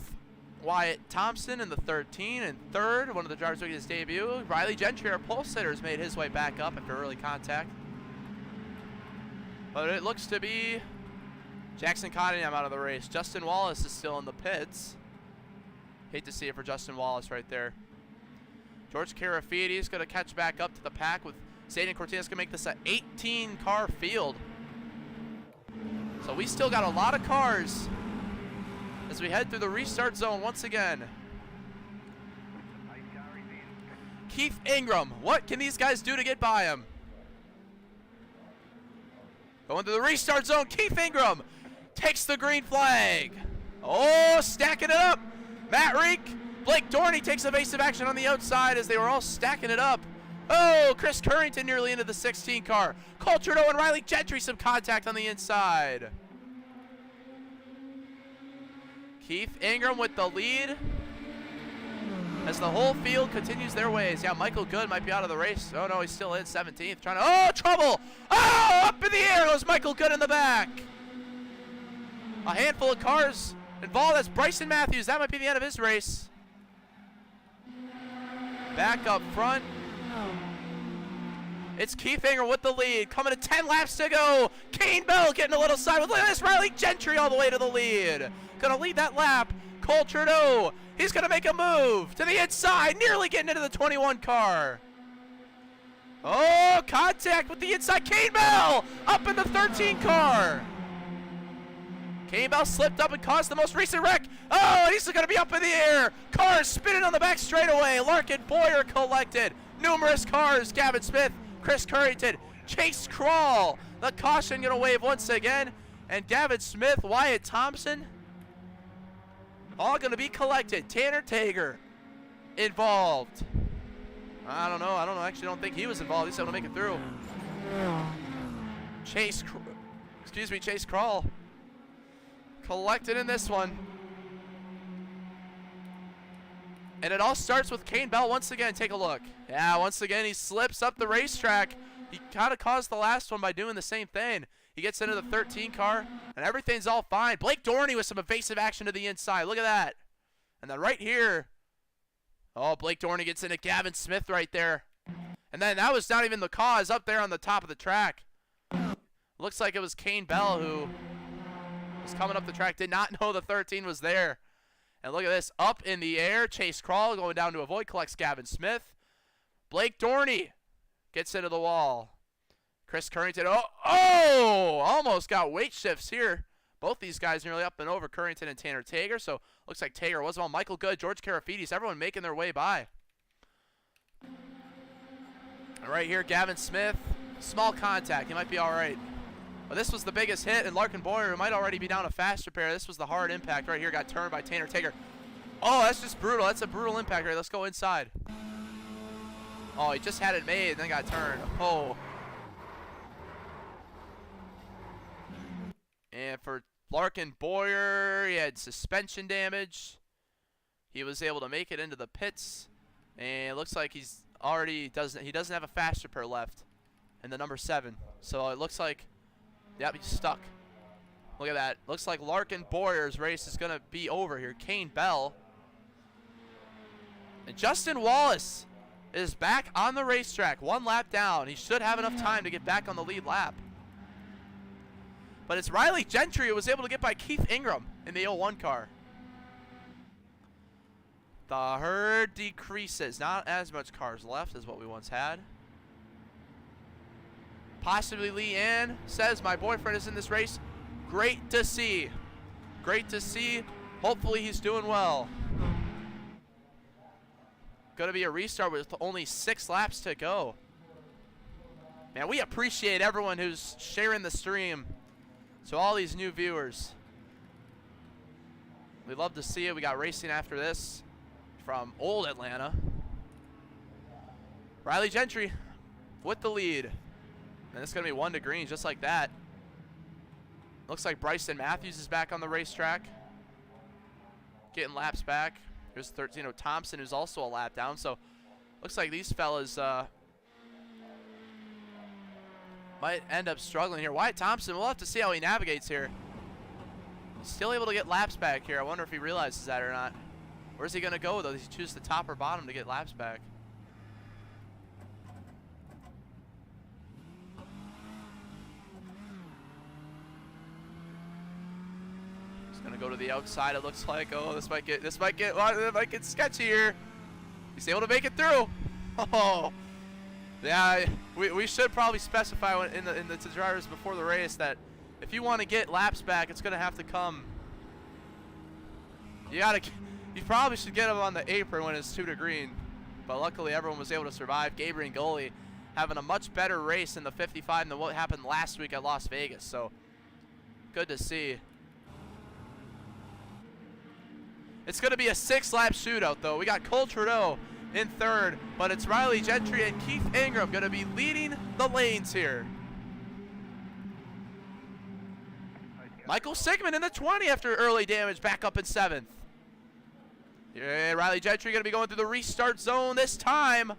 Wyatt Thompson in the 13 and 3rd. One of the drivers making his debut. Riley Gentry, our pole sitter, has made his way back up after early contact. But it looks to be Jackson Cottingham out of the race. Justin Wallace is still in the pits. Hate to see it for Justin Wallace right there. George Carafiti is going to catch back up to the pack with Zayden Cortinas. Going to make this an 18-car field. So we still got a lot of cars as we head through the restart zone once again. Keith Ingram, what can these guys do to get by him? Going to the restart zone, Keith Ingram takes the green flag. Oh, stacking it up. Matt Reek, Blake Dorney takes evasive action on the outside as they were all stacking it up. Oh, Chris Currington nearly into the 16 car. Cole Trudeau and Riley Gentry some contact on the inside. Keith Ingram with the lead as the whole field continues their ways. Yeah, Michael Good might be out of the race. Oh no, he's still in 17th. Trying to, oh, trouble! Oh, up in the air goes Michael Good in the back. A handful of cars involved. That's Bryson Matthews. That might be the end of his race. Back up front. It's Keith Ingram with the lead. Coming to 10 laps to go. Kane Bell getting a little side with this. Riley Gentry all the way to the lead. Gonna lead that lap. Cole Trudeau. He's gonna make a move to the inside. Nearly getting into the 21 car. Oh, contact with the inside. Kane Bell up in the 13 car. Kane Bell slipped up and caused the most recent wreck. Oh, he's going to be up in the air. Cars spinning on the back straightaway. Larkin Boyer collected. Numerous cars. Gavin Smith, Chris Currington, Chase Crawl. The caution going to wave once again. And Gavin Smith, Wyatt Thompson, all going to be collected. Tanner Tager involved. I don't know. Actually, don't think he was involved. He's able to make it through. Chase Crawl collected in this one. And it all starts with Kane Bell once again. Take a look. Yeah, once again, he slips up the racetrack. He kind of caused the last one by doing the same thing. He gets into the 13 car, and everything's all fine. Blake Dorney with some evasive action to the inside. Look at that. And then right here, oh, Blake Dorney gets into Gavin Smith right there. And then that was not even the cause up there on the top of the track. Looks like it was Kane Bell who was coming up the track, did not know the 13 was there. And look at this, up in the air, Chase Crawl going down to avoid, collects Gavin Smith. Blake Dorney gets into the wall. Chris Currington, almost got weight shifts here. Both these guys nearly up and over Currington and Tanner Tager, so looks like Tager was well. Michael Good, George Karafides, everyone making their way by. And right here, Gavin Smith, small contact, he might be all right. But this was the biggest hit, and Larkin Boyer might already be down a fast repair. This was the hard impact right here, got turned by Tanner Tager. Oh, that's just brutal. That's a brutal impact right. Let's go inside. Oh, he just had it made and then got turned. Oh. And for Larkin Boyer, he had suspension damage. He was able to make it into the pits, and it looks like he's already he doesn't have a fast repair left in the number 7. So it looks like, yep, he's stuck. Look at that. Looks like Larkin Boyer's race is gonna be over here. Kane Bell and Justin Wallace is back on the racetrack, 1 lap down. He should have enough time to get back on the lead lap. But it's Riley Gentry who was able to get by Keith Ingram in the 01 car. The herd decreases. Not as much cars left as what we once had. Possibly Lee Ann says, my boyfriend is in this race. Great to see. Great to see. Hopefully he's doing well. Going to be a restart with only 6 laps to go. Man, we appreciate everyone who's sharing the stream. So all these new viewers, we love to see it. We got racing after this from old Atlanta. Riley Gentry with the lead. And it's going to be 1 to green just like that. Looks like Bryson Matthews is back on the racetrack, getting laps back. Here's 13 Thompson, who's also a lap down. So looks like these fellas might end up struggling here. Wyatt Thompson, we'll have to see how he navigates here. He's still able to get laps back here. I wonder if he realizes that or not. Where's he going to go, though? Does he choose the top or bottom to get laps back? He's going to go to the outside, it looks like. Oh, this might get sketchy here. He's able to make it through. Oh. Yeah, we should probably specify in the drivers before the race that if you want to get laps back, it's going to have to come. You probably should get them on the apron when it's 2 to green. But luckily, everyone was able to survive. Gabriel Goli having a much better race in the 55 than what happened last week at Las Vegas. So good to see. It's going to be a 6-lap shootout, though. We got Cole Trudeau in 3rd, but it's Riley Gentry and Keith Ingram going to be leading the lanes here. Michael Sigmund in the 20 after early damage, back up in 7th. Yeah, Riley Gentry going to be going through the restart zone this time.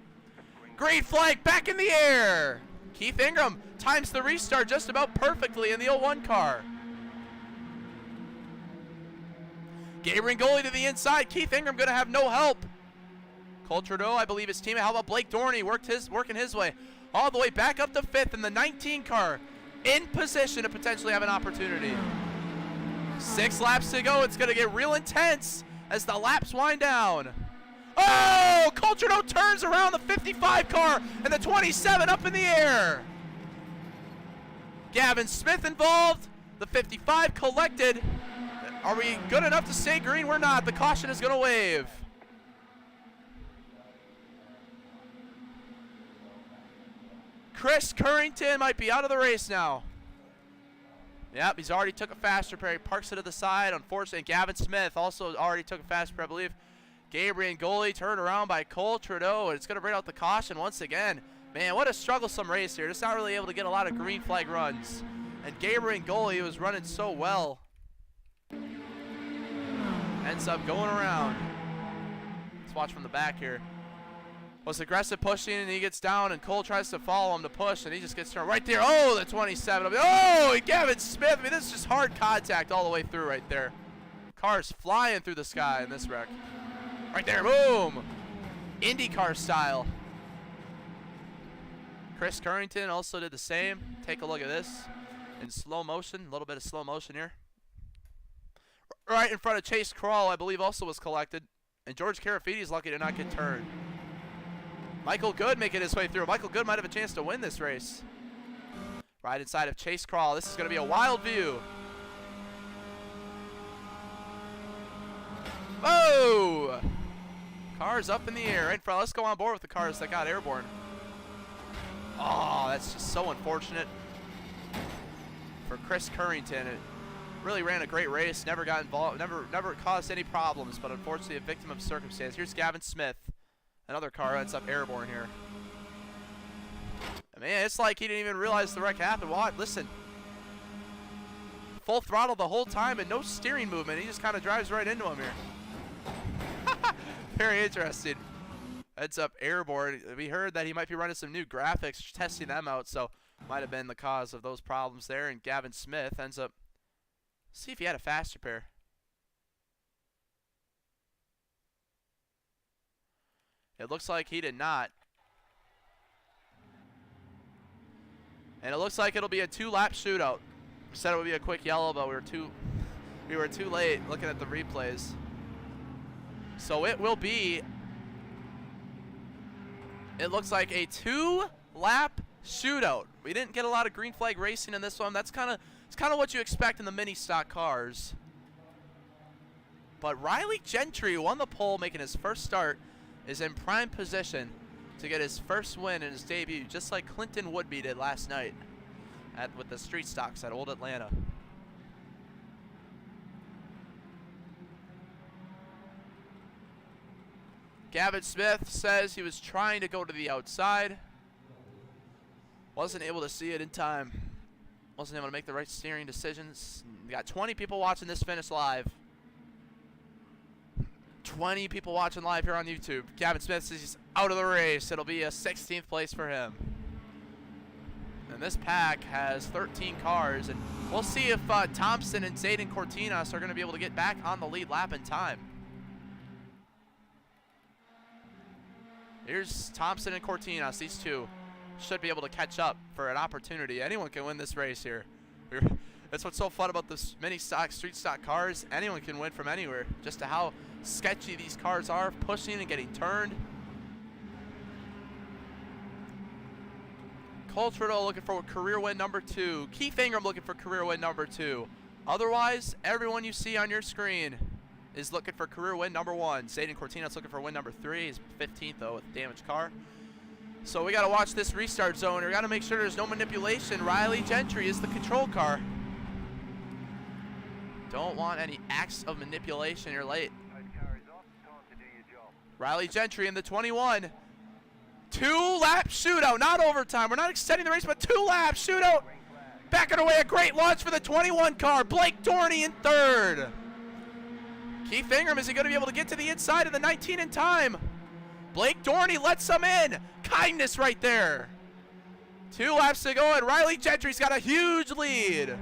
Green flag back in the air. Keith Ingram times the restart just about perfectly in the 01 car. Gabriel Goli to the inside. Keith Ingram going to have no help. Cole Trudeau, I believe his teammate. How about Blake Dorney working his way all the way back up to 5th in the 19 car, in position to potentially have an opportunity. 6 laps to go. It's going to get real intense as the laps wind down. Oh, Cole Trudeau turns around the 55 car and the 27 up in the air. Gavin Smith involved. The 55 collected. Are we good enough to stay green? We're not. The caution is going to wave. Chris Currington might be out of the race now. Yep, he's already took a fast repair. He parks it to the side, unfortunately. Gavin Smith also already took a fast repair, I believe. Gabriel Goli turned around by Cole Trudeau, and it's going to bring out the caution once again. Man, what a strugglesome race here. Just not really able to get a lot of green flag runs. And Gabriel Goli was running so well. Ends up going around. That's watch from the back here. Was aggressive pushing, and he gets down, and Cole tries to follow him to push, and he just gets turned right there. Oh, the 27. Oh, and Gavin Smith. I mean, this is just hard contact all the way through right there. Cars flying through the sky in this wreck. Right there, boom. IndyCar style. Chris Currington also did the same. Take a look at this in slow motion. A little bit of slow motion here. Right in front of Chase Kroll, I believe, also was collected. And George Carafiti's lucky to not get turned. Michael Good making his way through. Michael Good might have a chance to win this race. Right inside of Chase Kroll. This is going to be a wild view. Oh! Cars up in the air. Right in front. Let's go on board with the cars that got airborne. Oh, that's just so unfortunate for Chris Currington. It really ran a great race. Never got involved. Never caused any problems, but unfortunately a victim of circumstance. Here's Gavin Smith. Another car ends up airborne here. Man, it's like he didn't even realize the wreck happened. What? Listen. Full throttle the whole time and no steering movement. He just kind of drives right into him here. Very interesting. Ends up airborne. We heard that he might be running some new graphics, testing them out, so might have been the cause of those problems there. And Gavin Smith ends up, see if he had a faster pair. It looks like he did not. And it looks like it'll be a 2-lap shootout. We said it would be a quick yellow, but we were too late looking at the replays. So it will be, it looks like a 2-lap shootout. We didn't get a lot of green flag racing in this one. It's kind of what you expect in the mini stock cars. But Riley Gentry won the pole, making his first start, is in prime position to get his first win in his debut, just like Clinton Woodby did last night with the street stocks at Old Atlanta. Gavin Smith says he was trying to go to the outside. Wasn't able to see it in time. Wasn't able to make the right steering decisions. We got 20 people watching this finish live. 20 people watching live here on YouTube. Gavin Smith says he's out of the race. It'll be a 16th place for him. And this pack has 13 cars, and we'll see if Thompson and Zayden Cortinas are going to be able to get back on the lead lap in time. Here's Thompson and Cortinas. These two should be able to catch up for an opportunity. Anyone can win this race here. That's what's so fun about this mini stock, street stock cars. Anyone can win from anywhere, just to how sketchy these cars are, pushing and getting turned. Cole Trudeau looking for career win number 2. Keith Ingram looking for career win number 2. Otherwise, everyone you see on your screen is looking for career win number 1. Zayden Cortinas looking for win number 3. He's 15th though with a damaged car. So we got to watch this restart zone. We got to make sure there's no manipulation. Riley Gentry is the control car. Don't want any acts of manipulation. You're late. Riley Gentry in the 21. 2-lap shootout, not overtime. We're not extending the race, but 2-lap shootout. Backing away, a great launch for the 21 car. Blake Dorney in 3rd. Keith Ingram, is he going to be able to get to the inside of the 19 in time? Blake Dorney lets him in. Kindness right there. 2 laps to go, and Riley Gentry's got a huge lead.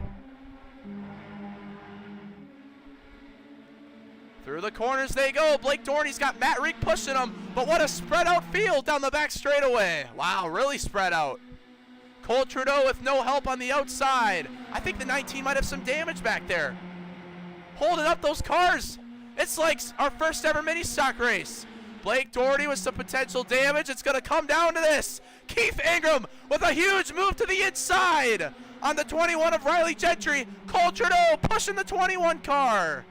Through the corners they go. Blake Dorney's got Matt Reek pushing him, but what a spread out field down the back straightaway. Wow, really spread out. Cole Trudeau with no help on the outside. I think the 19 might have some damage back there. Holding up those cars. It's like our first ever mini stock race. Blake Doherty with some potential damage. It's going to come down to this. Keith Ingram with a huge move to the inside on the 21 of Riley Gentry. Cole Trudeau pushing the 21 car.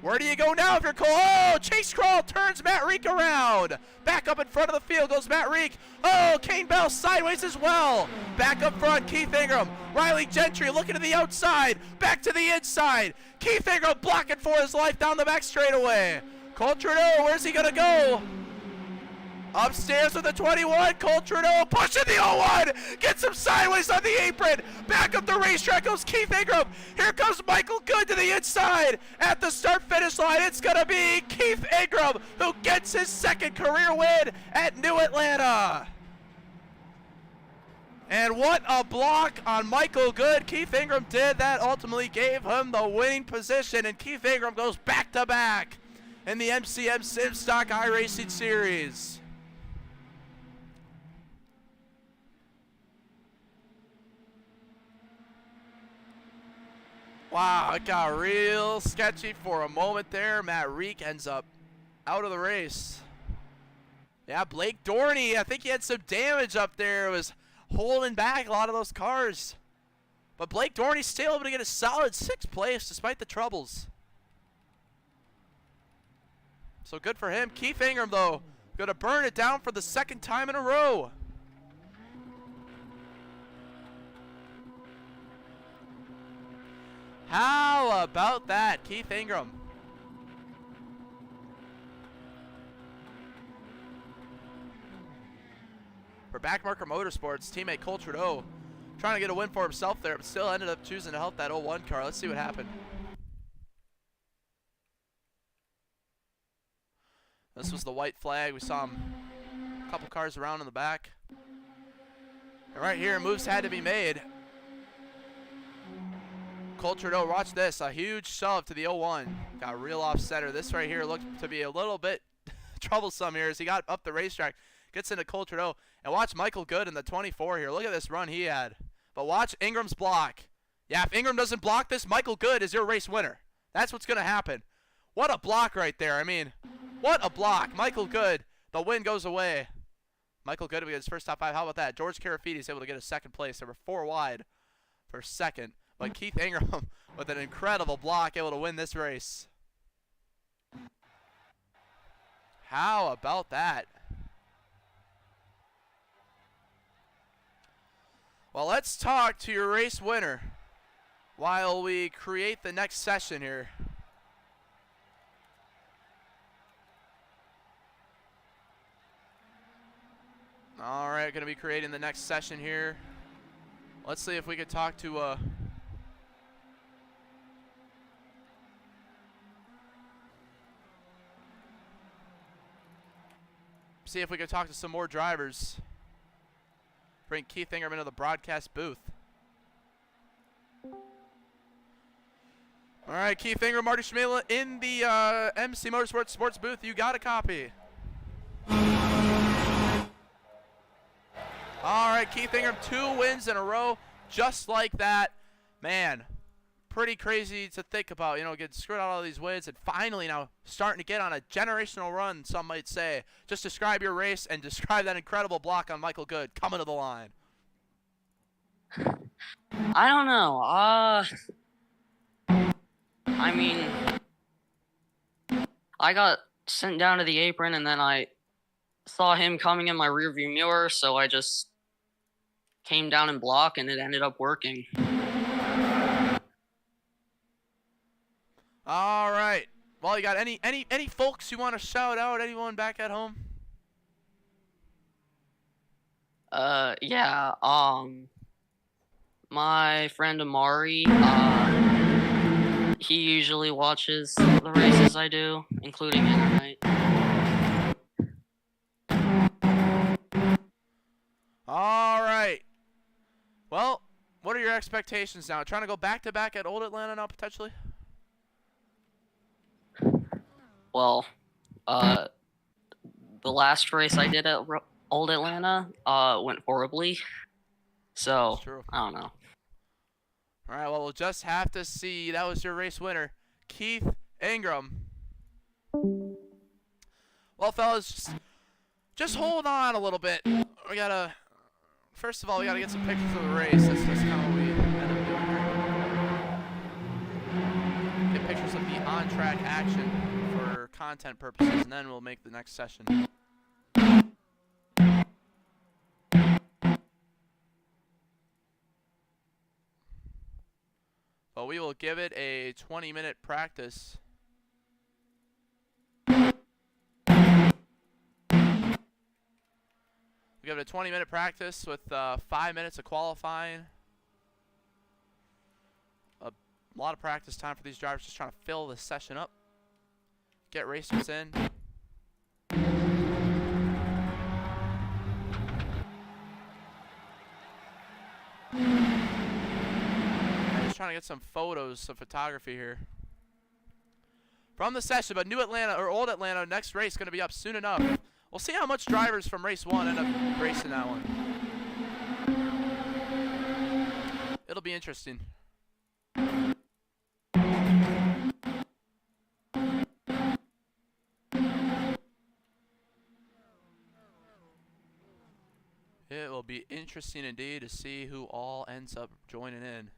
Where do you go now if you're Cole? Oh, Chase Kroll turns Matt Reek around. Back up in front of the field goes Matt Reek. Oh, Kane Bell sideways as well. Back up front, Keith Ingram. Riley Gentry looking to the outside. Back to the inside. Keith Ingram blocking for his life down the back straightaway. Cole Trudeau, where's he going to go? Upstairs with the 21, Cole Trudeau pushing the 01, gets him sideways on the apron. Back up the racetrack goes Keith Ingram. Here comes Michael Good to the inside. At the start-finish line, it's going to be Keith Ingram who gets his second career win at New Atlanta. And what a block on Michael Good Keith Ingram did. That ultimately gave him the winning position, and Keith Ingram goes back-to-back in the MCM SimStock iRacing Series. Wow, it got real sketchy for a moment there. Matt Reek ends up out of the race. Yeah, Blake Dorney, I think he had some damage up there. It was holding back a lot of those cars. But Blake Dorney's still able to get a solid 6th place despite the troubles. So good for him. Keith Ingram, though, going to burn it down for the 2nd time in a row. How about that, Keith Ingram? For Backmarker Motorsports, teammate Cole Trudeau trying to get a win for himself there, but still ended up choosing to help that 01 car. Let's see what happened. This was the white flag. We saw him a couple cars around in the back. And right here, moves had to be made. Cole Trudeau, watch this. A huge shove to the 01. Got real off center. This right here looked to be a little bit troublesome here as he got up the racetrack. Gets into Cole Trudeau. And watch Michael Good in the 24 here. Look at this run he had. But watch Ingram's block. Yeah, if Ingram doesn't block this, Michael Good is your race winner. That's what's going to happen. What a block right there. I mean, what a block. Michael Good, the win goes away. Michael Good will get his first top 5. How about that? George Carafiti is able to get a 2nd place. They were 4 wide for 2nd. But Keith Ingram with an incredible block able to win this race. How about that? Well, let's talk to your race winner while we create the next session here. All right, going to be creating the next session here. Let's see if we could talk to some more drivers. Bring Keith Ingram into the broadcast booth. All right, Keith Ingram, Marty Cmejla in the MC Motorsports Sports booth. You got a copy. All right, Keith Ingram, 2 wins in a row, just like that. Man, pretty crazy to think about, you know, getting screwed out of all these wins and finally now starting to get on a generational run, some might say. Just describe your race and describe that incredible block on Michael Good coming to the line. I don't know. I mean, I got sent down to the apron and then I saw him coming in my rearview mirror, so I just came down and blocked and it ended up working. All right. Well, you got any folks you want to shout out? Anyone back at home? Yeah. My friend Amari, he usually watches the races I do, including tonight. All right. Well, what are your expectations now? Trying to go back-to-back at Old Atlanta now, potentially? Well, the last race I did at Old Atlanta went horribly, so I don't know. All right, well, we'll just have to see. That was your race winner, Keith Ingram. Well, fellas, just hold on a little bit. We gotta, first of all, we gotta get some pictures of the race. That's just kind of what we end up doing here. Get pictures of the on-track action for content purposes, and then we'll make the next session. But we will give it a 20-minute practice. We give it a 20-minute practice with 5 minutes of qualifying. A lot of practice time for these drivers, just trying to fill this session up. Get racers in. Just trying to get some photos, some photography here from the session. But New Atlanta or Old Atlanta, next race going to be up soon enough. We'll see how much drivers from race 1 end up racing that one. It'll be interesting. It will be interesting indeed to see who all ends up joining in.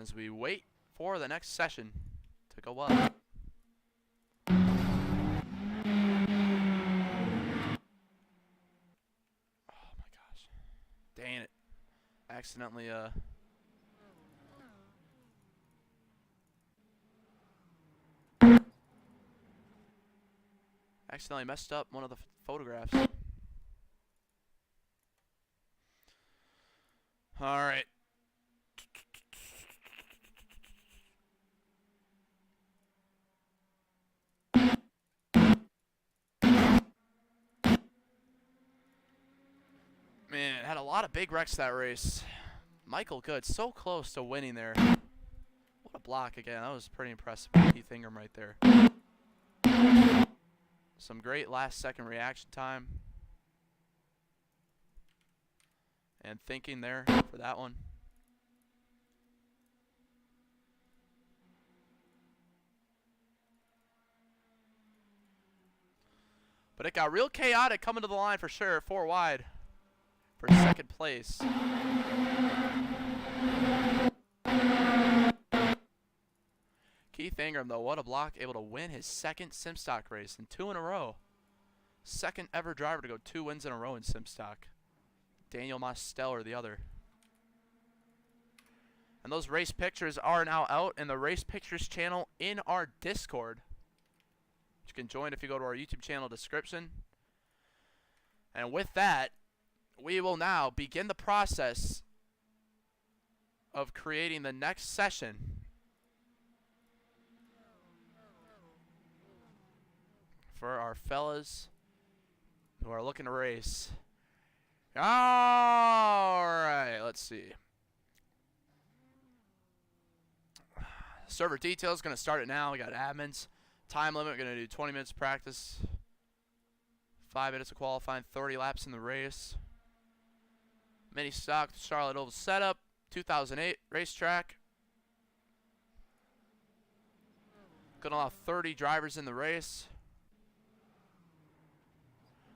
As we wait for the next session to go up. Oh my gosh. Dang it. Accidentally messed up one of the photographs. All right. Man, had a lot of big wrecks that race. Michael Good, so close to winning there. What a block again. That was pretty impressive. Keith Ingram right there. Some great last second reaction time. And thinking there for that one. But it got real chaotic coming to the line for sure. 4 wide. For second place. Keith Ingram, though, what a block, able to win his second SimStock race in 2 in a row. Second ever driver to go 2 wins in a row in SimStock. Daniel Mosteller, the other. And those race pictures are now out in the Race Pictures channel in our Discord. You can join if you go to our YouTube channel description. And with that, we will now begin the process of creating the next session for our fellas who are looking to race. All right, let's see. Server details going to start it now. We got admins. Time limit, we're going to do 20 minutes of practice. 5 minutes of qualifying, 30 laps in the race. Mini stock, Charlotte Oval setup, 2008 racetrack. Gonna allow 30 drivers in the race.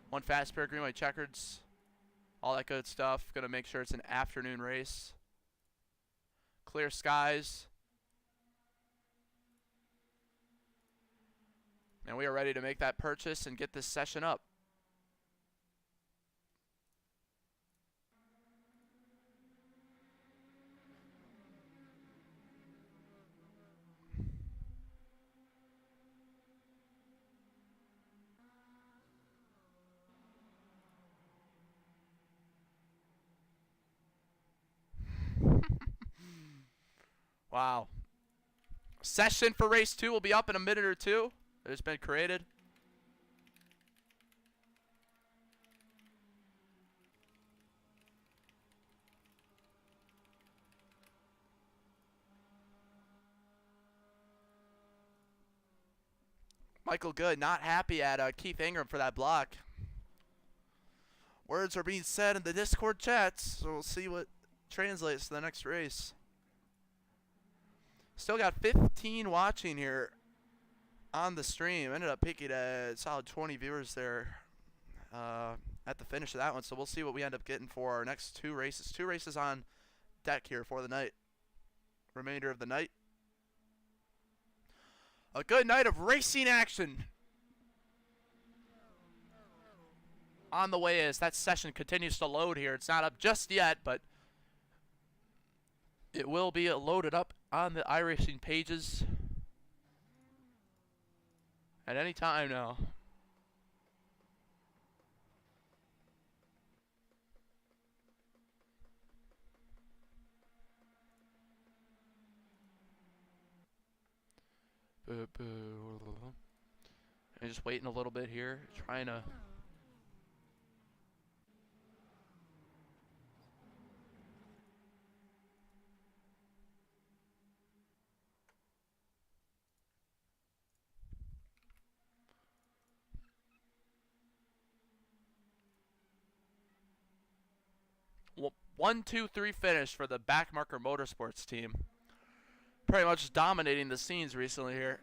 1 fast pair, green, white, checkers. All that good stuff. Gonna make sure it's an afternoon race. Clear skies. And we are ready to make that purchase and get this session up. Wow. Session for race 2 will be up in a minute or two. It has been created. Michael Good not happy at Keith Ingram for that block. Words are being said in the Discord chats, so we'll see what translates to the next race. Still got 15 watching here on the stream. Ended up picking a solid 20 viewers there at the finish of that one. So we'll see what we end up getting for our next 2 races. 2 races on deck here for the night. Remainder of the night. A good night of racing action on the way as that session continues to load here. It's not up just yet, but it will be loaded up on the iRacing pages at any time now. And just waiting a little bit here, trying to. Well, 1, 2, 3 finish for the Backmarker Motorsports team. Pretty much dominating the scenes recently here.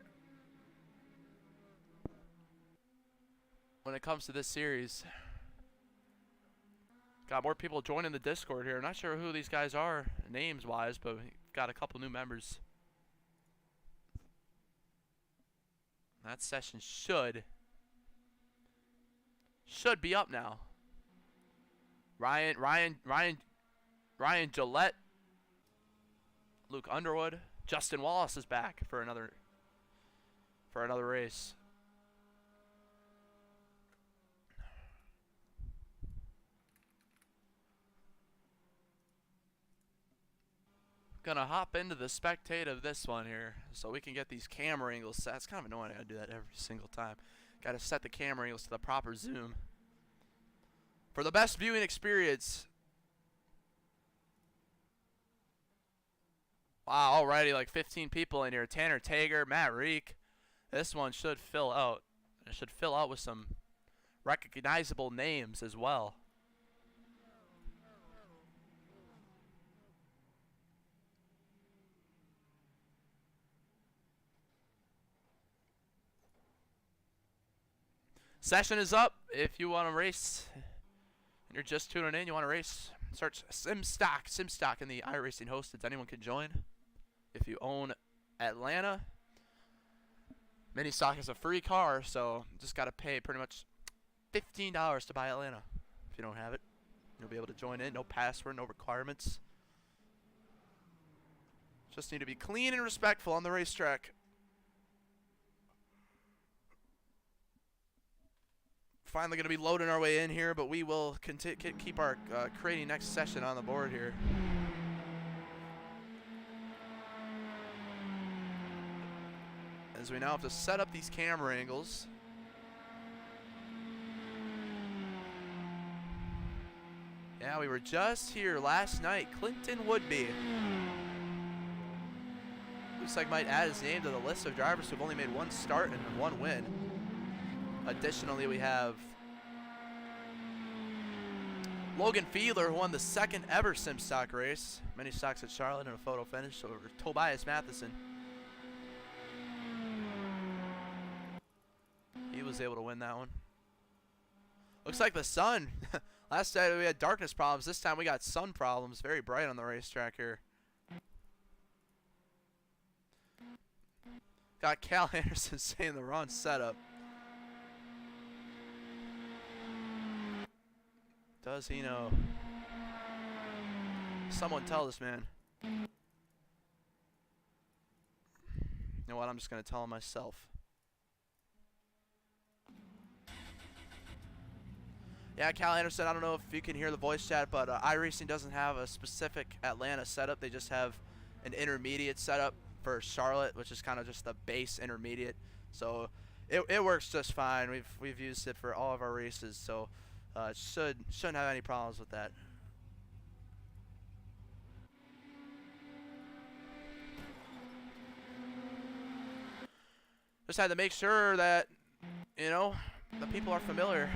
When it comes to this series. Got more people joining the Discord here. Not sure who these guys are names wise, but we got a couple new members. That session should be up now. Ryan Gillette, Luke Underwood, Justin Wallace is back for another race. Gonna hop into the spectate of this one here so we can get these camera angles set. It's kind of annoying. I gotta do that every single time. Gotta set the camera angles to the proper zoom for the best viewing experience. Wow, already like 15 people in here. Tanner Tager, Matt Reek. This one should fill out. It should fill out with some recognizable names as well. Session is up. If you want to race and you're just tuning in, you want to race, search SimStock in the iRacing hosted. Anyone can join. If you own Atlanta, Mini Stock is a free car, so just got to pay pretty much $15 to buy Atlanta. If you don't have it, you'll be able to join in. No password, no requirements. Just need to be clean and respectful on the racetrack. Finally going to be loading our way in here, but we will keep our creating next session on the board here. As we now have to set up these camera angles. Yeah, we were just here last night. Clinton Woodby. Looks like might add his name to the list of drivers who've only made one start and one win. Additionally, we have Logan Fiedler, who won the second ever SimStock race. Many stocks at Charlotte and a photo finish over Tobias Matheson. He was able to win that one. Looks like the sun. Last night we had darkness problems. This time we got sun problems. Very bright on the racetrack here. Got Cal Anderson saying the wrong setup. Does he know? Someone tell this man. You know what? I'm just going to tell him myself. Yeah, Cal Anderson, I don't know if you can hear the voice chat, but iRacing doesn't have a specific Atlanta setup. They just have an intermediate setup for Charlotte, which is kind of just the base intermediate. So it works just fine. We've used it for all of our races, so shouldn't have any problems with that. Just had to make sure that, you know, the people are familiar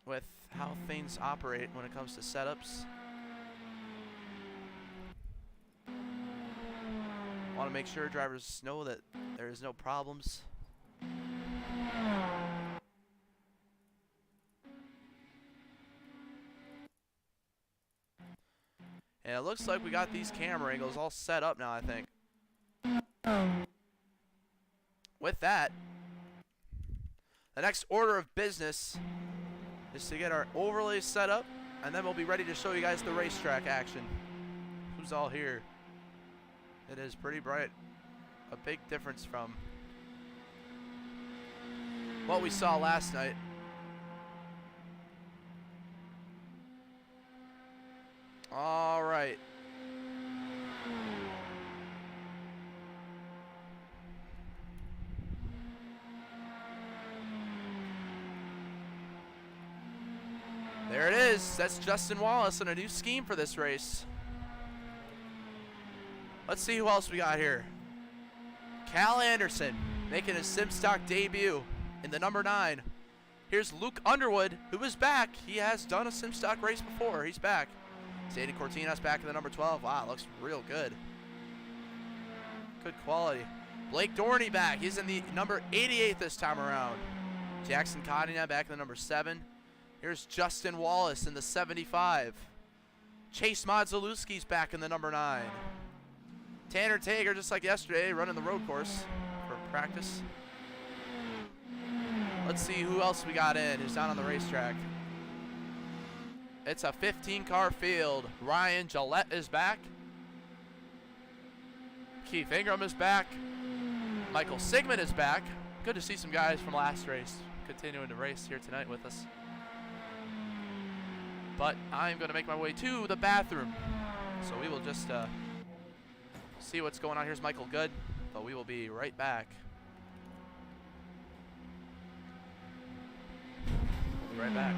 with how things operate when it comes to setups. Want to make sure drivers know that there's no problems. And it looks like we got these camera angles all set up now, I think. With that, the next order of business is to get our overlays set up, and then we'll be ready to show you guys the racetrack action. Who's all here? It is pretty bright. A big difference from what we saw last night. All right. There it is. That's Justin Wallace and a new scheme for this race. Let's see who else we got here. Cal Anderson making his SimStock debut in the number 9. Here's Luke Underwood, who is back. He has done a SimStock race before. He's back. Sadie Cortinas back in the number 12. Wow, looks real good. Good quality. Blake Dorney back. He's in the number 88 this time around. Jackson Codina back in the number 7. Here's Justin Wallace in the 75. Chase Modzelewski's back in the number 9. Tanner Tager, just like yesterday, running the road course for practice. Let's see who else we got in who's down on the racetrack. It's a 15-car field. Ryan Gillette is back. Keith Ingram is back. Michael Sigmund is back. Good to see some guys from last race continuing to race here tonight with us. But I'm going to make my way to the bathroom. So we will just see what's going on. Here's Michael Good. But we will be right back. We'll be right back.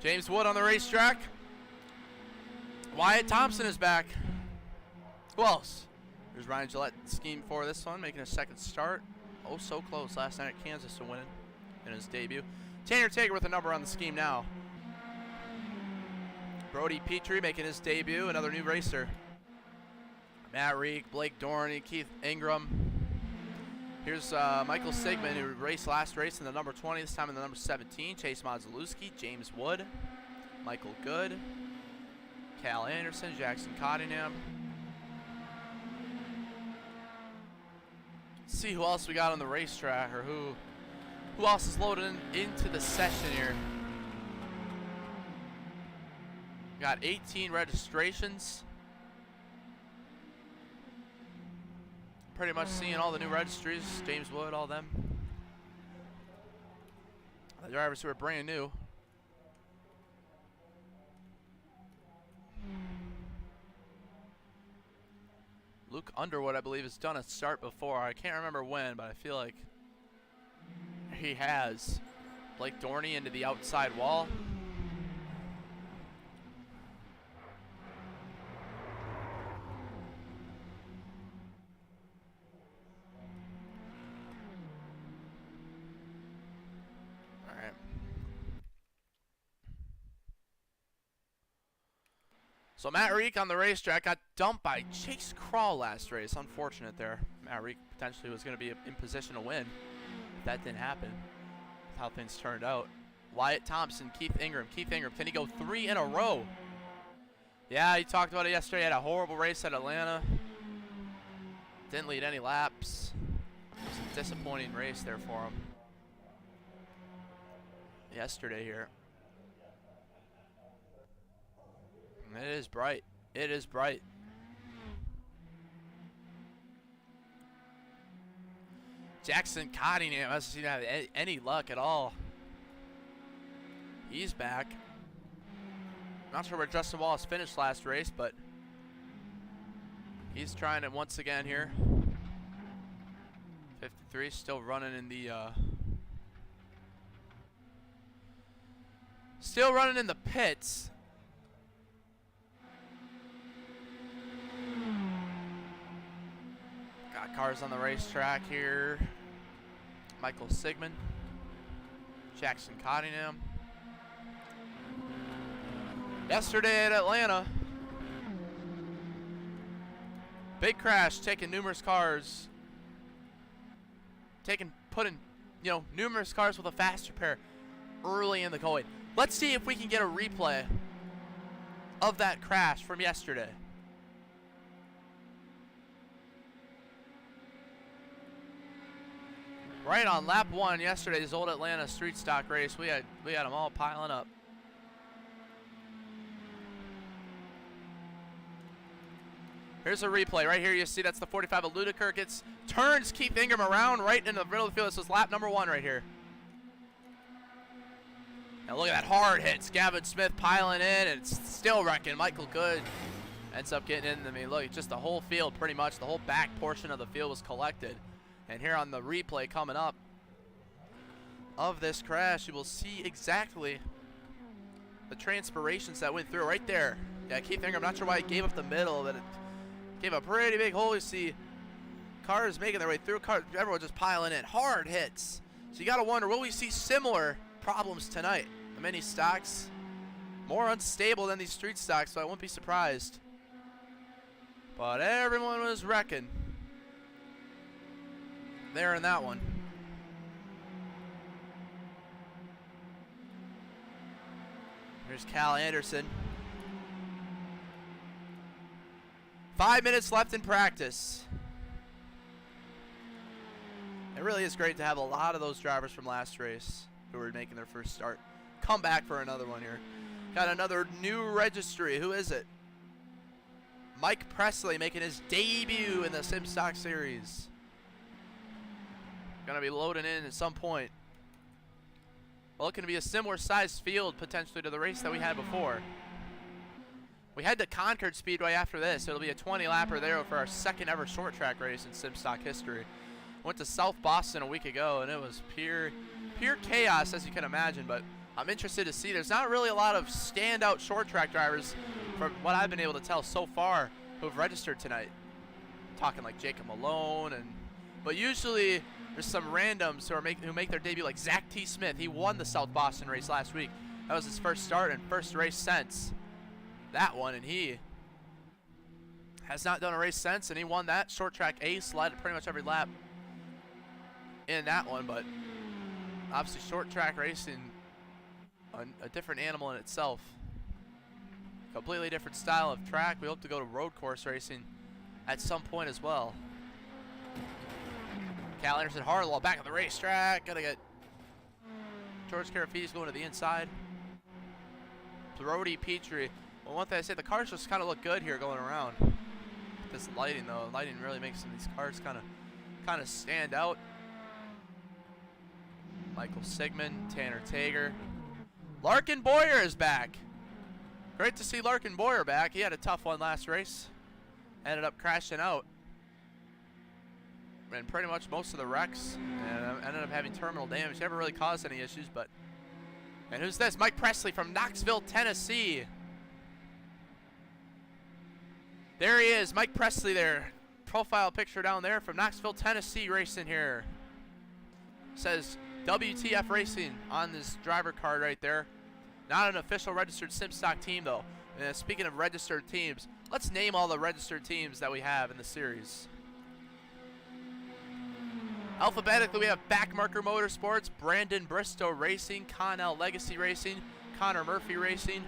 James Wood on the racetrack. Wyatt Thompson is back. Who else? There's Ryan Gillette scheme for this one, making a second start. Oh, so close last night at Kansas to winning in his debut. Tanner Tager with a number on the scheme now. Brody Petrie making his debut, another new racer. Matt Reek, Blake Dorney, Keith Ingram. Here's Michael Sigmund, who raced last race in the number 20, this time in the number 17. Chase Modzelewski, James Wood, Michael Good, Cal Anderson, Jackson Cottingham. See who else we got on the racetrack, or who else is loaded into the session here. Got 18 registrations. Pretty much seeing all the new registries, James Wood, all them. The drivers who are brand new. Luke Underwood, I believe, has done a start before. I can't remember when, but I feel like he has. Blake Dorney into the outside wall. All right. So Matt Reek on the racetrack got dumped by Chase Crawl last race. Unfortunate there. Matt Reek potentially was going to be in position to win. If that didn't happen, that's how things turned out. Wyatt Thompson, Keith Ingram. Keith Ingram, can he go 3 in a row? Yeah, he talked about it yesterday. He had a horrible race at Atlanta. Didn't lead any laps. It was a disappointing race there for him yesterday here. It is bright. It is bright. Jackson Cottingham doesn't seem to have any luck at all. He's back. Not sure where Justin Wallace finished last race, but he's trying it once again here. 53 still running in the pits. Got cars on the racetrack here. Michael Sigmund, Jackson Cottingham. Yesterday at Atlanta, big crash, taking numerous cars, putting numerous cars with a fast repair early in the going. Let's see if we can get a replay of that crash from yesterday. Right on lap 1 yesterday's Old Atlanta street stock race, we had them all piling up. Here's a replay right here. You see that's the 45 of Ludiker, turns Keith Ingram around right into the middle of the field. This was lap number 1 right here. Now look at that hard hits. Gavin Smith piling in and still wrecking. Michael Good ends up getting in. I mean, look, just the whole field pretty much. The whole back portion of the field was collected. And here on the replay coming up of this crash, you will see exactly the transpirations that went through right there. Yeah, Keith Ingram, I'm not sure why he gave up the middle, but it gave a pretty big hole. You see cars making their way through, everyone just piling in. Hard hits. So you got to wonder, will we see similar problems tonight? The mini stocks, more unstable than these street stocks, so I wouldn't be surprised. But everyone was wrecking there in that one. Here's Cal Anderson. 5 minutes left in practice. It really is great to have a lot of those drivers from last race who were making their first start come back for another one here. Got another new registry. Who is it? Mike Presley making his debut in the SimStock series. Gonna be loading in at some point. Well, looking to be a similar sized field potentially to the race that we had before. We head to Concord Speedway after this. It'll be a 20 lapper there for our second ever short track race in SimStock history. Went to South Boston a week ago and it was pure chaos, as you can imagine, but I'm interested to see. There's not really a lot of standout short track drivers from what I've been able to tell so far who've registered tonight. talking like Jacob Malone, but usually there's some randoms who make their debut, like Zach T. Smith. He won the South Boston race last week. That was his first start and first race since that one, and he has not done a race since, and he won that short track ace, led pretty much every lap in that one. But obviously short track racing, a different animal in itself. Completely different style of track. We hope to go to road course racing at some point as well. Cal Anderson Harlow back at the racetrack. Gotta get George Carafides going to the inside. Brody Petrie. Well, one thing I say, the cars just kind of look good here going around. This lighting though, lighting really makes some of these cars kind of stand out. Michael Sigmund, Tanner Tager. Larkin Boyer is back. Great to see Larkin Boyer back. He had a tough one last race. Ended up crashing out. And pretty much most of the wrecks. And ended up having terminal damage. Never really caused any issues, but... And who's this? Mike Presley from Knoxville, Tennessee. There he is, Mike Presley there. Profile picture down there from Knoxville, Tennessee racing here. Says WTF Racing on this driver card right there. Not an official registered SimStock team though. And speaking of registered teams, let's name all the registered teams that we have in the series. Alphabetically, we have Backmarker Motorsports, Brandon Bristow Racing, Connell Legacy Racing, Connor Murphy Racing,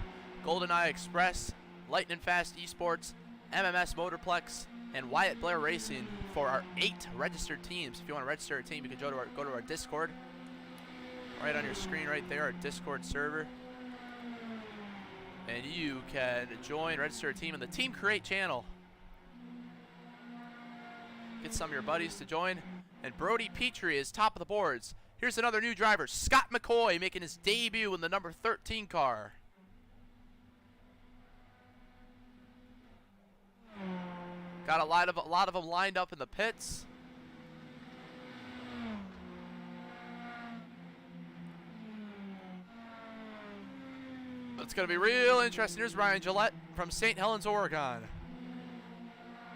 GoldenEye Express, Lightning Fast Esports, MMS Motorplex, and Wyatt Blair Racing for our 8 registered teams. If you want to register a team, you can go to our Discord. Right on your screen right there, our Discord server. And you can join, register a team in the Team Create channel. Get some of your buddies to join. And Brody Petrie is top of the boards. Here's another new driver, Scott McCoy, making his debut in the number 13 car. Got a lot of them lined up in the pits. It's going to be real interesting. Here's Ryan Gillette from St. Helens, Oregon.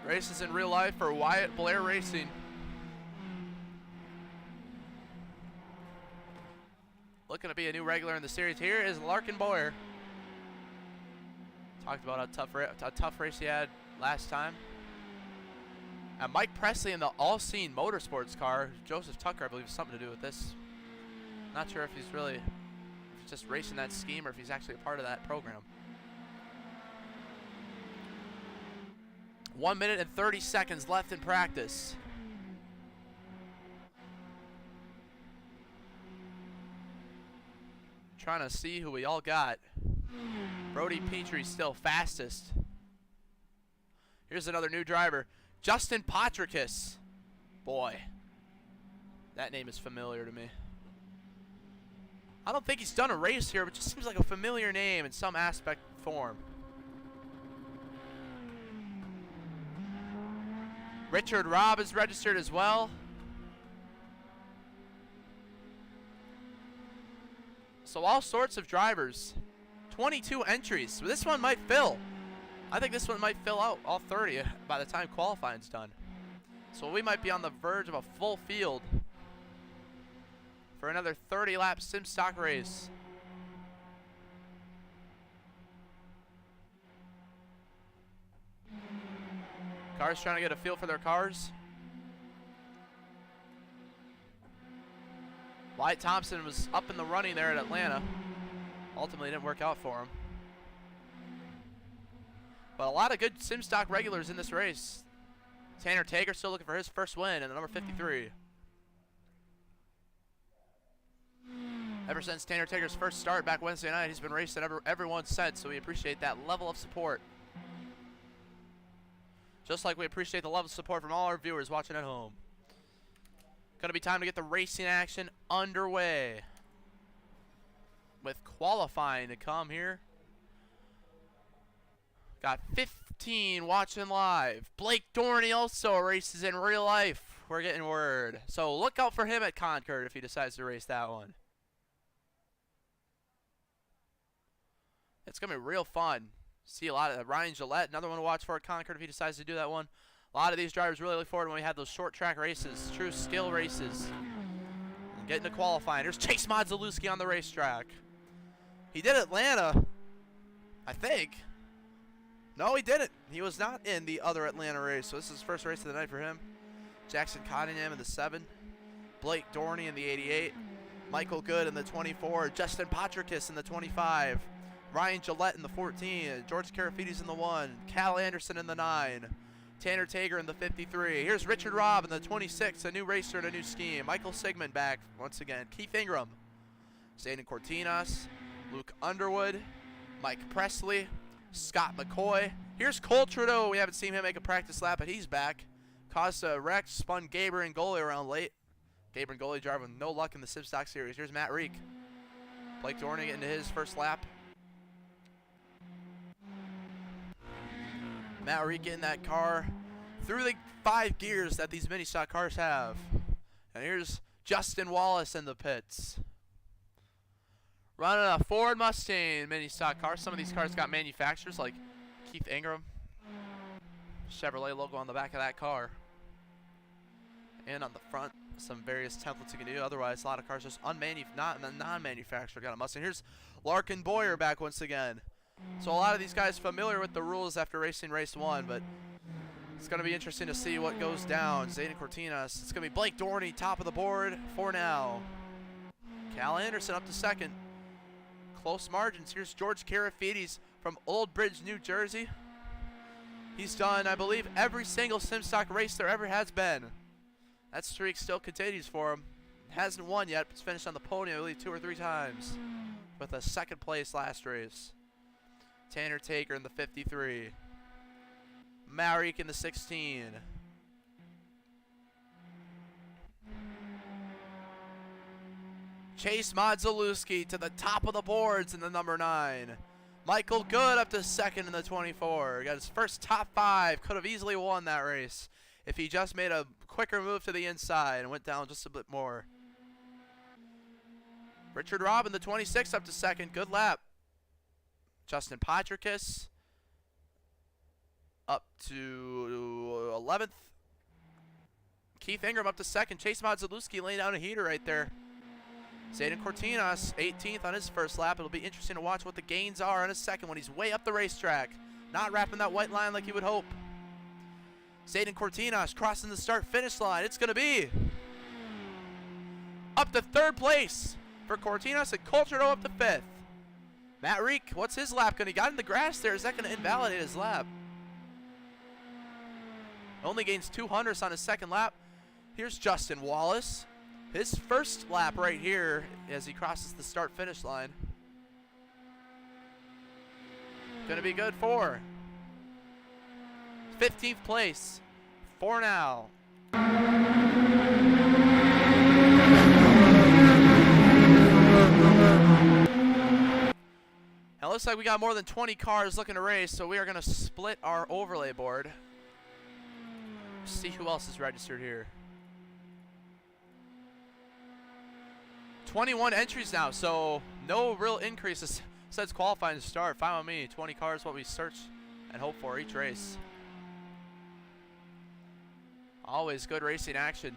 Races in real life for Wyatt Blair Racing. Looking to be a new regular in the series. Here is Larkin Boyer. Talked about how tough race he had last time. And Mike Presley in the All-Seen Motorsports car. Joseph Tucker, I believe, has something to do with this. Not sure if he's just racing that scheme or if he's actually a part of that program. 1 minute and 30 seconds left in practice. Trying to see who we all got. Brody Petrie still fastest. Here's another new driver, Justin Patricus. Boy, that name is familiar to me. I don't think he's done a race here, but just seems like a familiar name in some aspect form. Richard Robb is registered as well. So all sorts of drivers. 22 entries. So this one might fill. I think this one might fill out all 30 by the time qualifying's done. So we might be on the verge of a full field for another 30-lap SimStock race. Cars trying to get a feel for their cars. Wyatt Thompson was up in the running there at Atlanta. Ultimately didn't work out for him. But a lot of good SimStock regulars in this race. Tanner Tager still looking for his first win in the number 53. Ever since Tanner Tager's first start back Wednesday night, he's been racing everyone since, so we appreciate that level of support. Just like we appreciate the level of support from all our viewers watching at home. Gonna be time to get the racing action underway. With qualifying to come here. Got 15 watching live. Blake Dorney also races in real life. We're getting word. So look out for him at Concord if he decides to race that one. It's going to be real fun. See a lot of Ryan Gillette, another one to watch for at Concord if he decides to do that one. A lot of these drivers really look forward when we have those short track races, true skill races. And getting to qualifying. Here's Chase Modzalewski on the racetrack. He did Atlanta, I think. No, he didn't. He was not in the other Atlanta race, so this is his first race of the night for him. Jackson Cottingham in the 7. Blake Dorney in the 88. Michael Good in the 24. Justin Patrikis in the 25. Ryan Gillette in the 14. George Karafides in the 1. Cal Anderson in the 9. Tanner Tager in the 53. Here's Richard Robb in the 26. A new racer and a new scheme. Michael Sigmund back once again. Keith Ingram. Zayden Cortinas. Luke Underwood. Mike Presley. Scott McCoy. Here's Cole Trudeau. We haven't seen him make a practice lap, but he's back. Caused a wreck. Spun Gaber and Goli around late. Gaber and Goli driving no luck in the SimStock series. Here's Matt Reek. Blake Dorney into his first lap. Matt Reek getting that car through the 5 gears that these mini stock cars have. And here's Justin Wallace in the pits. Running a Ford Mustang mini stock car. Some of these cars got manufacturers like Keith Ingram. Chevrolet logo on the back of that car. And on the front, some various templates you can do. Otherwise, a lot of cars just non-manufactured got a Mustang. Here's Larkin Boyer back once again. So a lot of these guys familiar with the rules after racing race 1, but it's going to be interesting to see what goes down. Zayden Cortinas. It's going to be Blake Dorney top of the board for now. Cal Anderson up to 2nd. Close margins. Here's George Karafides from Old Bridge, New Jersey. He's done, I believe, every single SimStock race there ever has been. That streak still continues for him. Hasn't won yet, but he's finished on the podium, I believe, 2 or 3 times. With a 2nd place last race. Tanner Taker in the 53. Marik in the 16. Chase Modzalewski to the top of the boards in the number 9. Michael Good up to 2nd in the 24. Got his first top 5. Could have easily won that race if he just made a quicker move to the inside and went down just a bit more. Richard Robb in the 26 up to 2nd. Good lap. Justin Patrikis up to 11th. Keith Ingram up to 2nd. Chase Modzalewski laying down a heater right there. Zayden Cortinas 18th on his first lap. It'll be interesting to watch what the gains are on his 2nd when he's way up the racetrack. Not wrapping that white line like you would hope. Zayden Cortinas crossing the start-finish line. It's going to be up to 3rd place for Cortinas and Cole Trudeau up to 5th. Matt Reek, what's his lap going to? He got in the grass there. Is that going to invalidate his lap? Only gains 200ths on his 2nd lap. Here's Justin Wallace. His first lap right here as he crosses the start-finish line. Going to be good for 15th place for now. Now, it looks like we got more than 20 cars looking to race, so we are going to split our overlay board. See who else is registered here. 21 entries now, so no real increases since qualifying to start. Fine with me. 20 cars, what we search and hope for each race. Always good racing action.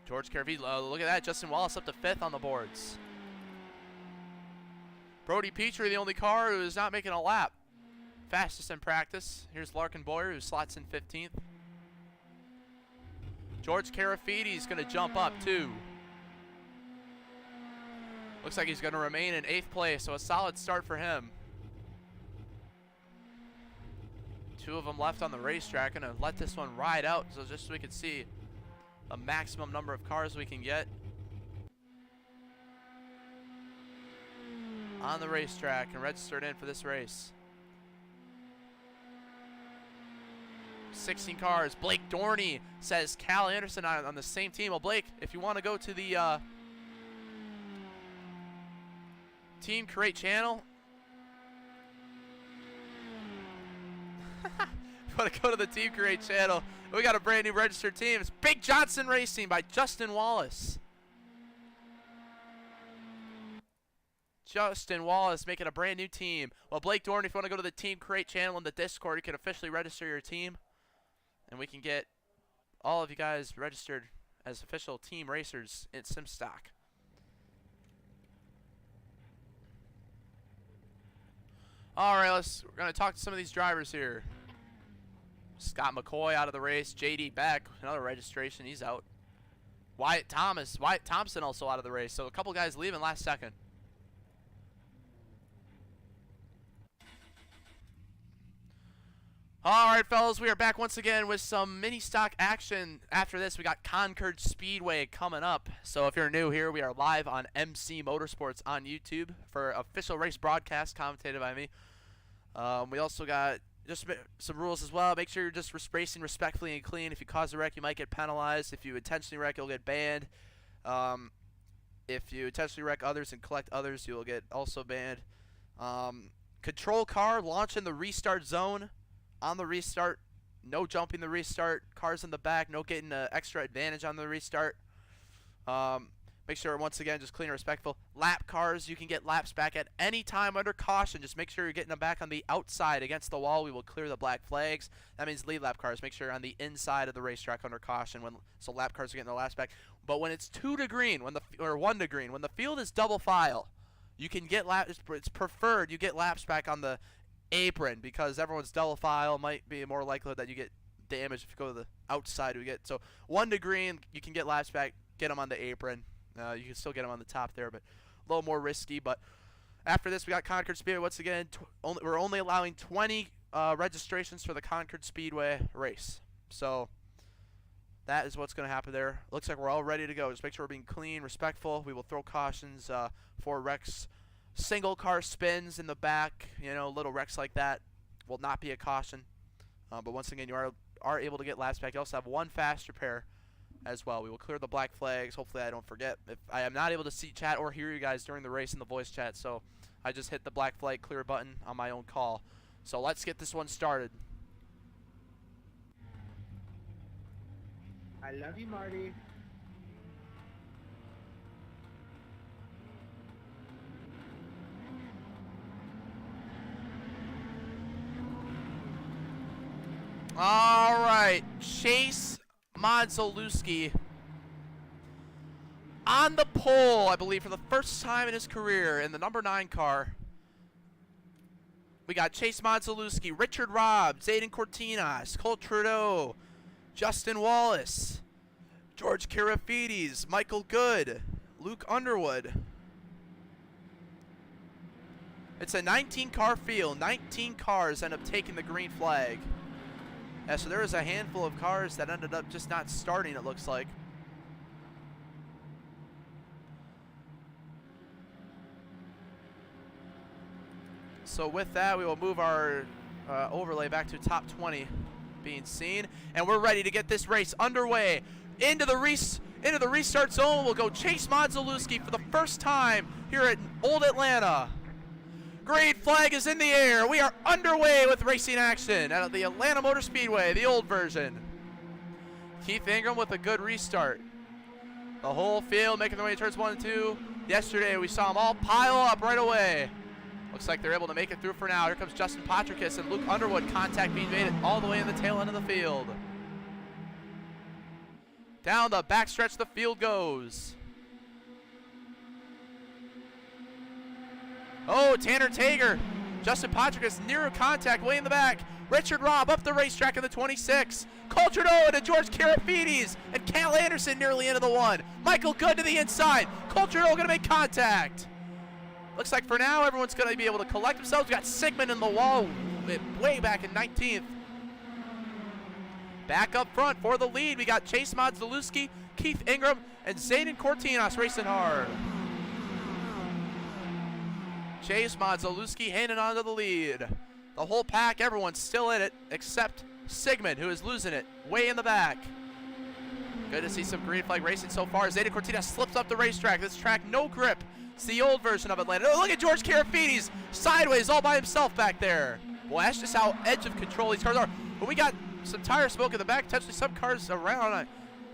George Karafides, look at that. Justin Wallace up to 5th on the boards. Brody Petrie, the only car who is not making a lap. Fastest in practice. Here's Larkin Boyer, who slots in 15th. George Karafides is going to jump up, too. Looks like he's going to remain in 8th place, so a solid start for him. 2 of them left on the racetrack. Going to let this one ride out so just so we can see a maximum number of cars we can get on the racetrack and registered in for this race. 16 cars. Blake Dorney says Cal Anderson on the same team. Well, Blake, if you want to go to the Team Create channel, you want to go to the Team Create channel, we got a brand new registered team. It's Big Johnson Racing by Justin Wallace. Justin Wallace making a brand new team. Well, Blake Dorn, if you want to go to the Team Create channel in the Discord, you can officially register your team. And we can get all of you guys registered as official team racers in SimStock. All right, we're going to talk to some of these drivers here. Scott McCoy out of the race. JD Beck, another registration, he's out. Wyatt Thompson also out of the race. So a couple guys leaving last second. All right, fellas, we are back once again with some mini stock action. After this, we got Concord Speedway coming up. So if you're new here, we are live on MC Motorsports on YouTube for official race broadcast commentated by me. We also got just some rules as well. Make sure you're just racing respectfully and clean. If you cause a wreck, you might get penalized. If you intentionally wreck, you'll get banned. If you intentionally wreck others and collect others, you'll get also banned. Control car, launch in the restart zone. On the restart, no jumping the restart. Cars in the back, no getting extra advantage on the restart. Make sure, once again, just clean and respectful. Lap cars, you can get laps back at any time under caution. Just make sure you're getting them back on the outside against the wall. We will clear the black flags. That means lead lap cars. Make sure you're on the inside of the racetrack under caution. So lap cars are getting their laps back. But when it's 2 to green, or 1 to green, when the field is double file, you can get laps. It's preferred you get laps back on the apron, because everyone's double file. Might be more likelihood that you get damage if you go to the outside. So 1 to green, you can get laps back, get them on the apron. You can still get them on the top there, but a little more risky. But after this, we got Concord Speedway once again. We're only allowing 20 registrations for the Concord Speedway race. So that is what's going to happen there. Looks like we're all ready to go. Just make sure we're being clean, respectful. We will throw cautions for wrecks. Single car spins in the back, little wrecks like that will not be a caution. But once again, you are able to get laps back. You also have 1 fast repair as well. We will clear the black flags. Hopefully I don't forget. If I am not able to see chat or hear you guys during the race in the voice chat, so I just hit the black flag clear button on my own call. So let's get this one started. I love you, Marty. All right, Chase Modzolewski on the pole, I believe, for the first time in his career in the number 9 car. We got Chase Modzolewski, Richard Robb, Zayden Cortinas, Colt Trudeau, Justin Wallace, George Karafides, Michael Good, Luke Underwood. It's a 19-car field. 19 cars end up taking the green flag. Yeah, so there was a handful of cars that ended up just not starting, it looks like. So with that, we will move our overlay back to top 20 being seen. And we're ready to get this race underway. Into the restart zone will go Chase Modzolewski for the first time here at Old Atlanta. Green flag is in the air. We are underway with racing action at the Atlanta Motor Speedway, the old version. Keith Ingram with a good restart. The whole field making their way to turns 1 and 2. Yesterday we saw them all pile up right away. Looks like they're able to make it through for now. Here comes Justin Patricus and Luke Underwood. Contact being made all the way in the tail end of the field. Down the backstretch the field goes. Oh, Tanner Tager. Justin Patricus near contact, way in the back. Richard Robb up the racetrack in the 26. Colt Trudeau to George Karafides. And Cal Anderson nearly into the 1. Michael Good to the inside. Colt Trudeau going to make contact. Looks like for now everyone's going to be able to collect themselves. We got Sigmund in the wall way back in 19th. Back up front for the lead, we got Chase Modzolewski, Keith Ingram, and Zayden Cortinas racing hard. Chase Modzolewski hanging on to the lead. The whole pack, everyone's still in it, except Sigmund, who is losing it way in the back. Good to see some green flag racing so far. Zayden Cortinas slips up the racetrack. This track, no grip. It's the old version of Atlanta. Oh, look at George Karafides sideways all by himself back there. Boy, that's just how edge of control these cars are. But we got some tire smoke in the back, potentially some cars around.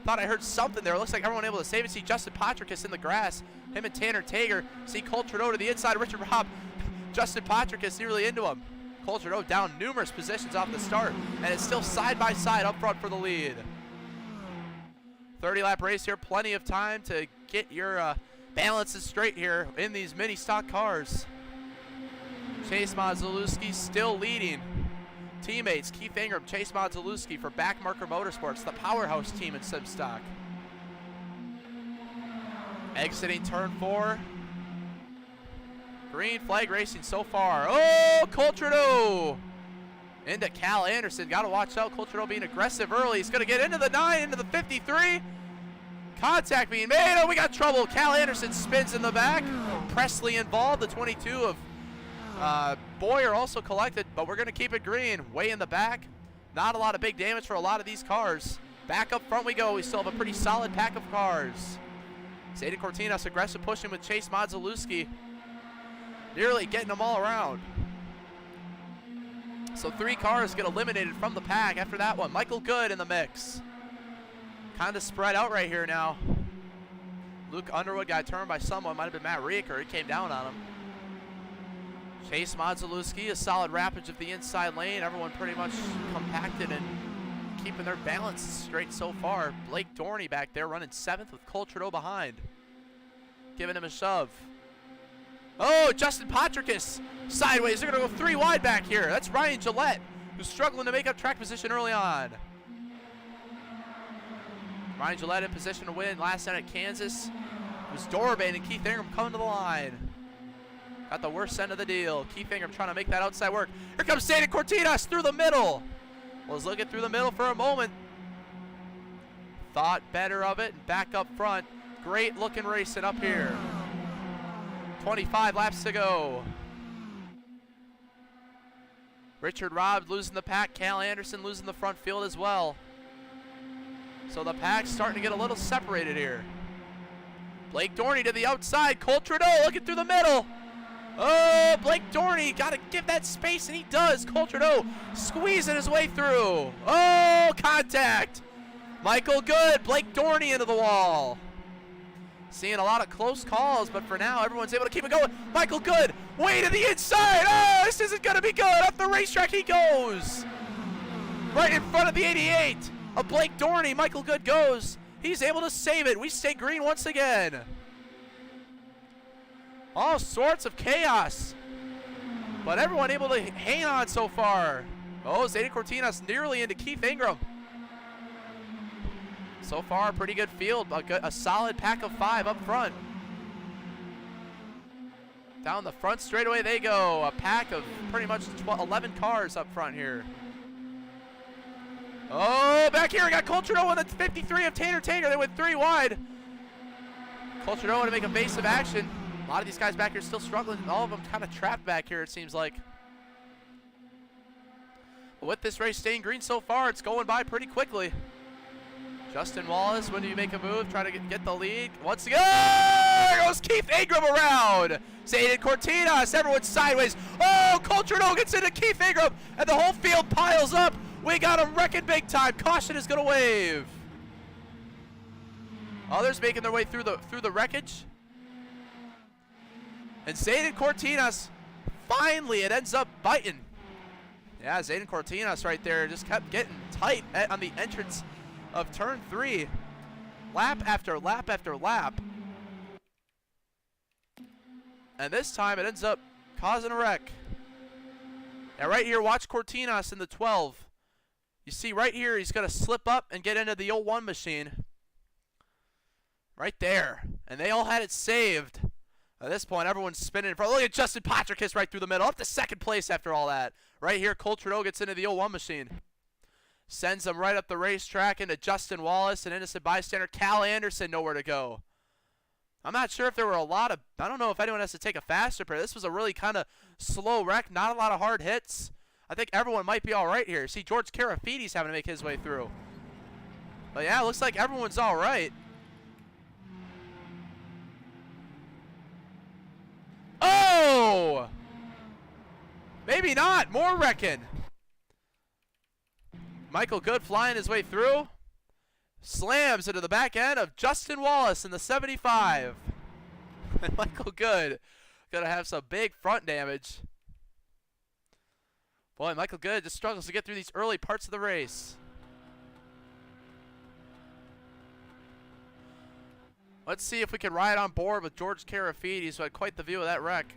Thought I heard something there. It looks like everyone able to save it. See Justin Patricus in the grass. Him and Tanner Tager. See Cole Trudeau to the inside. Richard Robb. Justin Patricus nearly into him. Cole Trudeau down numerous positions off the start. And it's still side by side up front for the lead. 30-lap race here. Plenty of time to get your balances straight here in these mini stock cars. Chase Mazalewski still leading. Teammates Keith Ingram, Chase Mazalewski for Backmarker Motorsports, the powerhouse team in SimStock. Exiting turn 4. Green flag racing so far. Oh, Cole Trudeau into Cal Anderson. Got to watch out. Cole Trudeau being aggressive early. He's going to get into the 9, into the 53. Contact being made. Oh, we got trouble. Cal Anderson spins in the back. Presley involved. The 22 of Boyer also collected, but we're going to keep it green. Way in the back. Not a lot of big damage for a lot of these cars. Back up front we go. We still have a pretty solid pack of cars. Zayden Cortinas aggressive pushing with Chase Mazalewski. Nearly getting them all around. So 3 cars get eliminated from the pack after that one. Michael Good in the mix. Kind of spread out right here now. Luke Underwood got turned by someone. Might have been Matt Rieker. He came down on him. Chase Mazalewski, a solid wrappage of the inside lane. Everyone pretty much compacted and keeping their balance straight so far. Blake Dorney back there running 7th with Cole Trudeau behind. Giving him a shove. Oh, Justin Patricus sideways. They're going to go 3 wide back here. That's Ryan Gillette, who's struggling to make up track position early on. Ryan Gillette in position to win last night at Kansas. It was Dorban and Keith Ingram coming to the line. Got the worst end of the deal. Keith Ingram trying to make that outside work. Here comes Zayden Cortinas through the middle. Was looking through the middle for a moment. Thought better of it and back up front. Great looking racing up here. 25 laps to go. Richard Robb losing the pack. Cal Anderson losing the front field as well. So the pack's starting to get a little separated here. Blake Dorney to the outside. Cole Trudeau looking through the middle. Oh, Blake Dorney got to give that space, and he does. Cole Trudeau squeezing his way through. Oh, contact. Michael Good, Blake Dorney into the wall. Seeing a lot of close calls, but for now, everyone's able to keep it going. Michael Good, way to the inside. Oh, this isn't going to be good. Up the racetrack he goes. Right in front of the 88 of Blake Dorney. Michael Good goes. He's able to save it. We stay green once again. All sorts of chaos, but everyone able to hang on so far. Oh, Zayden Cortinas nearly into Keith Ingram. So far, a pretty good field, a solid pack of 5 up front. Down the front straightaway they go. A pack of pretty much 11 cars up front here. Oh, back here we got Cole Trudeau with the 53 of Tanner Tager. They went 3 wide. Cole Trudeau to make evasive action. A lot of these guys back here still struggling. All of them kind of trapped back here, it seems like. But with this race staying green so far, it's going by pretty quickly. Justin Wallace, when do you make a move? Try to get the lead. Once again, there goes Keith Ingram around. Zayden Cortinas, everyone's sideways. Oh, Cole Trudeau gets into Keith Ingram, and the whole field piles up. We got him wrecking big time. Caution is going to wave. Others making their way through the wreckage. And Zayden Cortinas, finally, it ends up biting. Yeah, Zayden Cortinas right there just kept getting tight on the entrance of turn 3. Lap after lap after lap. And this time it ends up causing a wreck. Now right here, watch Cortinas in the 12. You see right here, he's going to slip up and get into the 01 machine. Right there. And they all had it saved. At this point, everyone's spinning in front. Look at Justin Patricus right through the middle. Up to 2nd place after all that. Right here, Cole Trudeau gets into the 01 machine. Sends them right up the racetrack into Justin Wallace, an innocent bystander. Cal Anderson, nowhere to go. I'm not sure if there were a lot of... I don't know if anyone has to take a faster pair. This was a really kind of slow wreck. Not a lot of hard hits. I think everyone might be all right here. See, George Carafiti's having to make his way through. But yeah, it looks like everyone's all right. Oh! Maybe not. More wrecking. Michael Good flying his way through. slams into the back end of Justin Wallace in the 75. And Michael Good gonna have some big front damage. Boy, Michael Good just struggles to get through these early parts of the race. Let's see if we can ride on board with George Carafidis, who had quite the view of that wreck.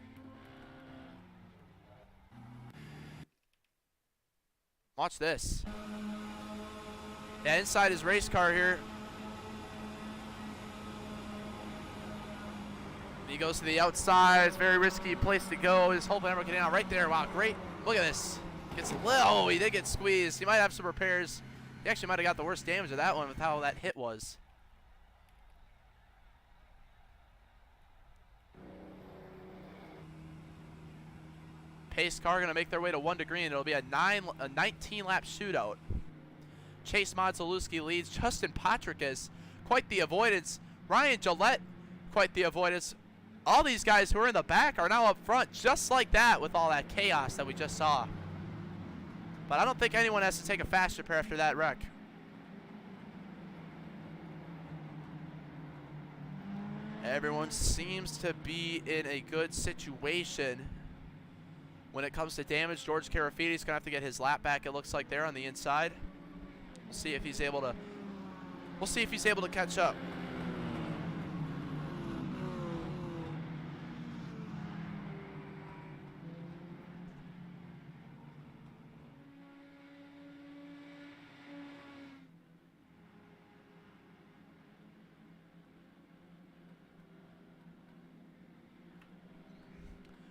Watch this. Yeah, inside his race car here. He goes to the outside. It's a very risky place to go. He's hoping everyone can get out right there. Wow, great. Look at this. Gets a little. Oh, he did get squeezed. He might have some repairs. He actually might have got the worst damage of that one with how that hit was. Pace car going to make their way to 1 to green. It'll be a 19-lap shootout. Chase Modzalewski leads. Justin Patrickis, quite the avoidance. Ryan Gillette, quite the avoidance. All these guys who are in the back are now up front, just like that, with all that chaos that we just saw. But I don't think anyone has to take a fast repair after that wreck. Everyone seems to be in a good situation. When it comes to damage, George Carafidis is going to have to get his lap back, it looks like, there on the inside. We'll see if he's able to catch up.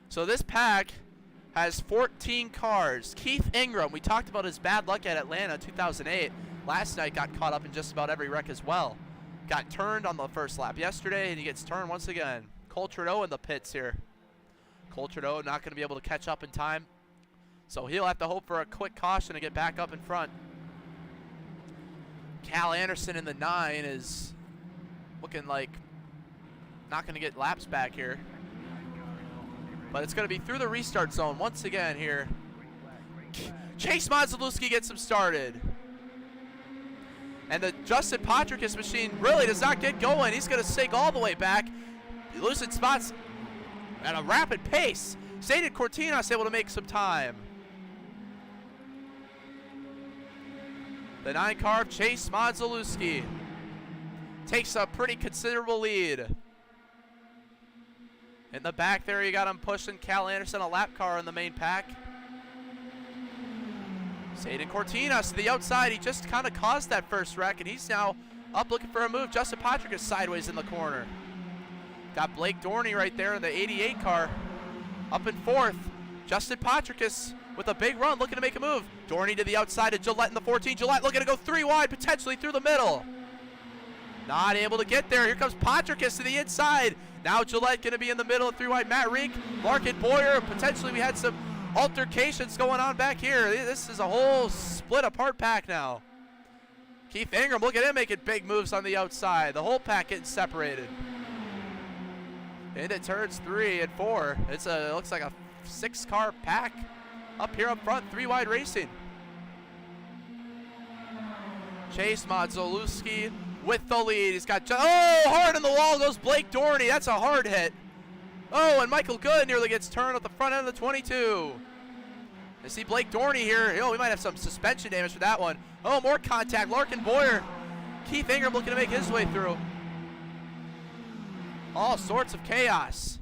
So this pack has 14 cars. Keith Ingram, we talked about his bad luck at Atlanta 2008. Last night got caught up in just about every wreck as well. Got turned on the first lap yesterday, and he gets turned once again. Cole Trudeau in the pits here. Cole Trudeau not going to be able to catch up in time, so he'll have to hope for a quick caution to get back up in front. Cal Anderson in the 9 is looking like not going to get laps back here. But it's going to be through the restart zone once again here. Chase Modzalewski gets him started. And the Justin Patrickis machine really does not get going. He's going to sink all the way back. Losing spots at a rapid pace. Zayden Cortinas able to make some time. The 9 car of Chase Modzalewski takes a pretty considerable lead. In the back there, you got him pushing Cal Anderson, a lap car in the main pack. Zayden Cortinas to the outside. He just kind of caused that first wreck, and he's now up looking for a move. Justin Patrick is sideways in the corner. Got Blake Dorney right there in the 88 car. Up in 4th. Justin Patrickis with a big run, looking to make a move. Dorney to the outside of Gillette in the 14. Gillette looking to go 3 wide, potentially through the middle. Not able to get there. Here comes Patrickis to the inside. Now Gillette going to be in the middle of 3 wide. Matt Reek, Larkin Boyer. Potentially we had some altercations going on back here. This is a whole split apart pack now. Keith Ingram, look at him making big moves on the outside. The whole pack getting separated. Into turns 3 and 4. It looks like a 6-car pack up here up front. 3 wide racing. Chase Modzalewski with the lead. He's got, hard in the wall goes Blake Dorney. That's a hard hit. Oh, and Michael Good nearly gets turned at the front end of the 22. You see Blake Dorney here. We might have some suspension damage for that one. Oh, more contact. Larkin Boyer. Keith Ingram looking to make his way through. All sorts of chaos.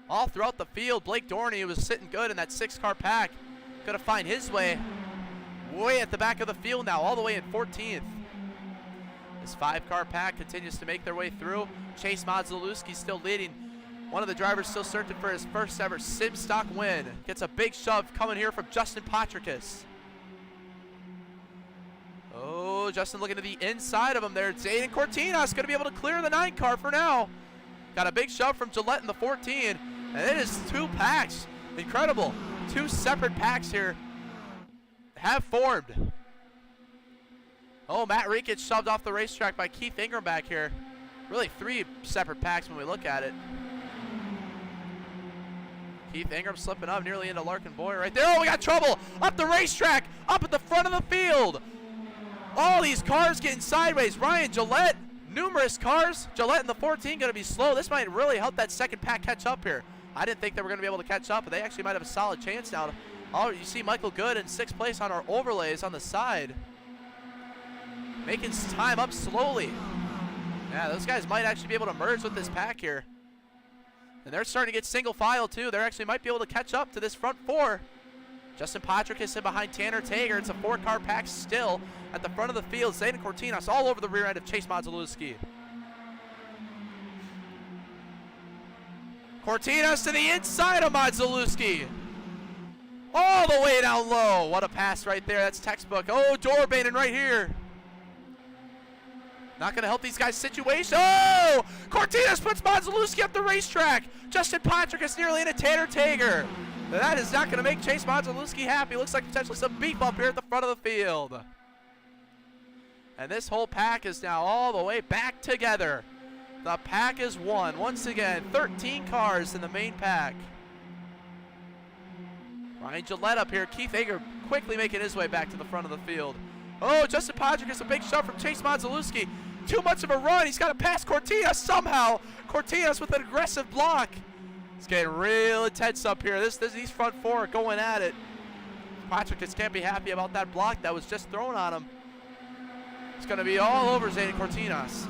All throughout the field. Blake Dorney was sitting good in that 6-car pack. Going to find his way at the back of the field now, all the way in 14th. This 5-car pack continues to make their way through. Chase Modzalewski still leading. One of the drivers still searching for his first ever SimStock win. Gets a big shove coming here from Justin Patrickis. Oh, Justin looking to the inside of him there. Zayden Cortinas going to be able to clear the 9-car for now. Got a big shove from Gillette in the 14. And it is 2 packs. Incredible. 2 separate packs here have formed. Oh, Matt Reek gets shoved off the racetrack by Keith Ingram back here. Really 3 separate packs when we look at it. Keith Ingram slipping up nearly into Larkin Boyer right there. Oh, we got trouble up the racetrack, up at the front of the field. All these cars getting sideways. Ryan Gillette, numerous cars. Gillette in the 14 going to be slow. This might really help that second pack catch up here. I didn't think they were going to be able to catch up, but they actually might have a solid chance now. Oh, you see Michael Good in 6th place on our overlays on the side. Making time up slowly. Yeah, those guys might actually be able to merge with this pack here. And they're starting to get single file too. They actually might be able to catch up to this front 4. Justin Patrick is in behind Tanner Tager. It's a 4-car pack still at the front of the field. Zayden Cortinas all over the rear end of Chase Modzelewski. Cortinas to the inside of Modzelewski. All the way down low. What a pass right there. That's textbook. Oh, Dorbanen right here. Not going to help these guys' situation. Oh! Cortinas puts Modzelewski up the racetrack. Justin Patrick is nearly in a Tanner Tager. That is not going to make Chase Modzelewski happy. Looks like potentially some beef up here at the front of the field. And this whole pack is now all the way back together. The pack is one. Once again, 13 cars in the main pack. Ryan Gillette up here. Keith Hager quickly making his way back to the front of the field. Oh, Justin Patrick gets a big shot from Chase Modzelewski. Too much of a run. He's got to pass Cortinas somehow. Cortinas with an aggressive block. It's getting real intense up here. These front 4 are going at it. Patrick just can't be happy about that block that was just thrown on him. It's going to be all over Zayden Cortinas.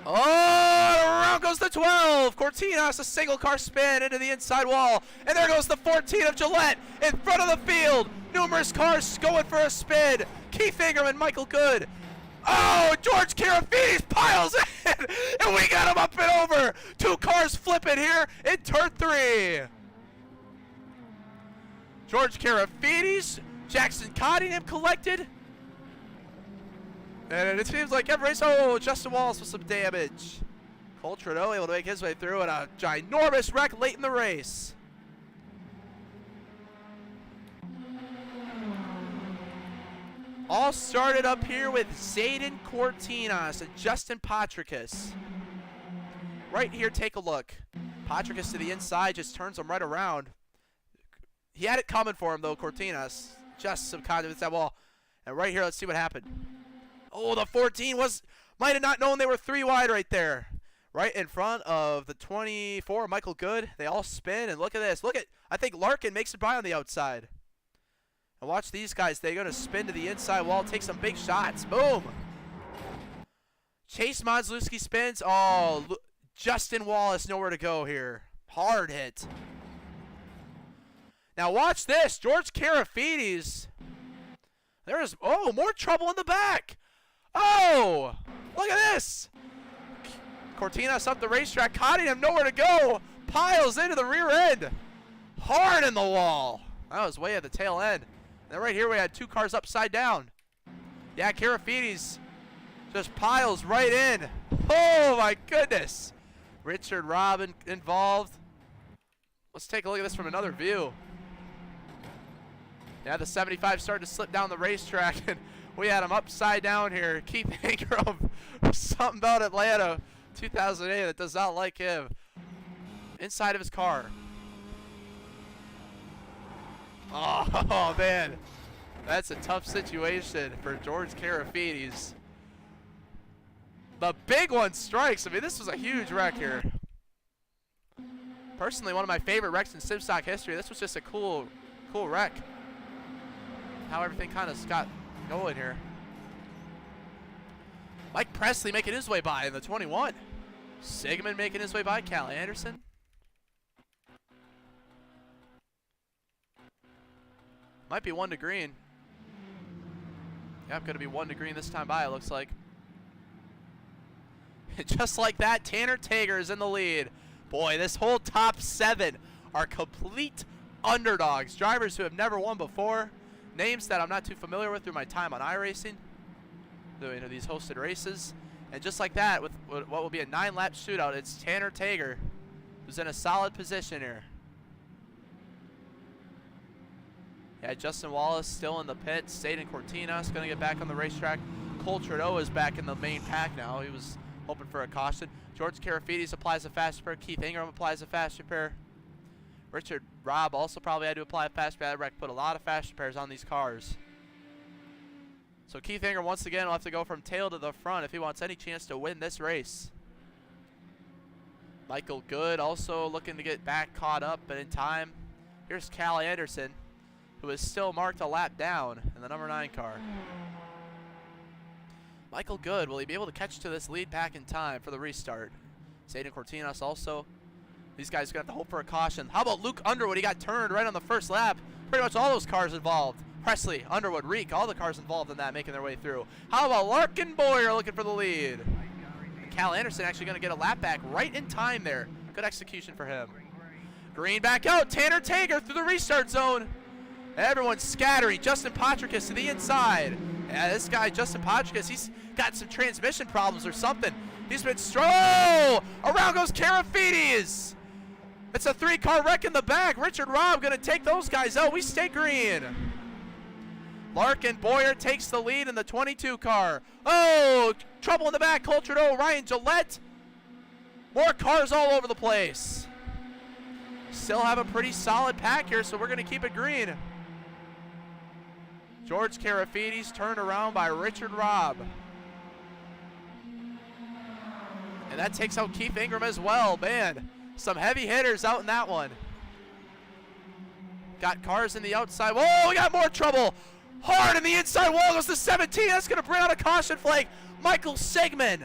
Oh, around goes the 12. Cortinas, a single car spin into the inside wall. And there goes the 14 of Gillette in front of the field. Numerous cars going for a spin. Keith Ingram, Michael Good. Oh, George Karafides piles in. And we got him up and over. 2 cars flipping here in turn 3. George Karafides, Jackson Cottingham collected. And it seems like every race, oh, Justin Wallace with some damage. Cole Trudeau able to make his way through, and a ginormous wreck late in the race. All started up here with Zayden Cortinas and Justin Patricus. Right here, take a look. Patricus to the inside, just turns him right around. He had it coming for him, though, Cortinas. Just some contact with that wall. And right here, let's see what happened. Oh, the 14 might have not known they were 3 wide right there. Right in front of the 24, Michael Good. They all spin, and look at this. I think Larkin makes it by on the outside. And watch these guys. They're going to spin to the inside wall, take some big shots. Boom. Chase Modzelewski spins. Oh, Justin Wallace nowhere to go here. Hard hit. Now watch this. George Karafides. There's, oh, more trouble in the back. Oh, look at this. Cortinas up the racetrack. Cottingham nowhere to go. Piles into the rear end. Hard in the wall. That was way at the tail end. And right here we had 2 cars upside down. Yeah, Karafides just piles right in. Oh my goodness. Richard Robin involved. Let's take a look at this from another view. Yeah, the 75 started to slip down the racetrack, and we had him upside down here. Keith Ingram, something about Atlanta 2008 that does not like him. Inside of his car. Oh, man. That's a tough situation for George Karafides. The big one strikes. I mean, this was a huge wreck here. Personally, one of my favorite wrecks in SimStock history. This was just a cool wreck. How everything kind of got going here. Mike Presley making his way by in the 21. Sigmund making his way by. Cal Anderson. Might be 1 to green. Yep, going to be 1 to green this time by, it looks like. Just like that, Tanner Tager is in the lead. Boy, this whole top 7 are complete underdogs. Drivers who have never won before. Names that I'm not too familiar with through my time on iRacing. Doing these hosted races. And just like that, with what will be a 9-lap shootout, it's Tanner Tager who's in a solid position here. Yeah, Justin Wallace still in the pits. Zayden Cortinas going to get back on the racetrack. Cole Trudeau is back in the main pack now. He was hoping for a caution. George Karafides applies a fast repair. Keith Ingram applies a fast repair. Richard Robb also probably had to apply a fast repair. That wreck put a lot of fast repairs on these cars. So Keith Ingram once again will have to go from tail to the front if he wants any chance to win this race. Michael Good also looking to get back caught up and in time. Here's Cal Anderson, who is still marked a lap down in the number 9 car. Michael Good, will he be able to catch to this lead back in time for the restart? Zayden Cortinas also. These guys are going to have to hope for a caution. How about Luke Underwood? He got turned right on the first lap. Pretty much all those cars involved. Presley, Underwood, Reek, all the cars involved in that making their way through. How about Larkin Boyer looking for the lead? And Cal Anderson actually going to get a lap back right in time there. Good execution for him. Green back out. Tanner Tager through the restart zone. Everyone's scattering. Justin Patrickis to the inside. Yeah, this guy, Justin Patrickis, he's got some transmission problems or something. He's been around goes Karafides. It's a 3-car wreck in the back. Richard Robb going to take those guys out. We stay green. Larkin Boyer takes the lead in the 22 car. Oh, trouble in the back. Cole Trudeau, Ryan Gillette. More cars all over the place. Still have a pretty solid pack here, so we're going to keep it green. George Karafides turned around by Richard Robb. And that takes out Keith Ingram as well. Man, some heavy hitters out in that one. Got cars in the outside. Whoa, we got more trouble. Hard in the inside wall goes to 17. That's going to bring out a caution flag. Michael Sigmund.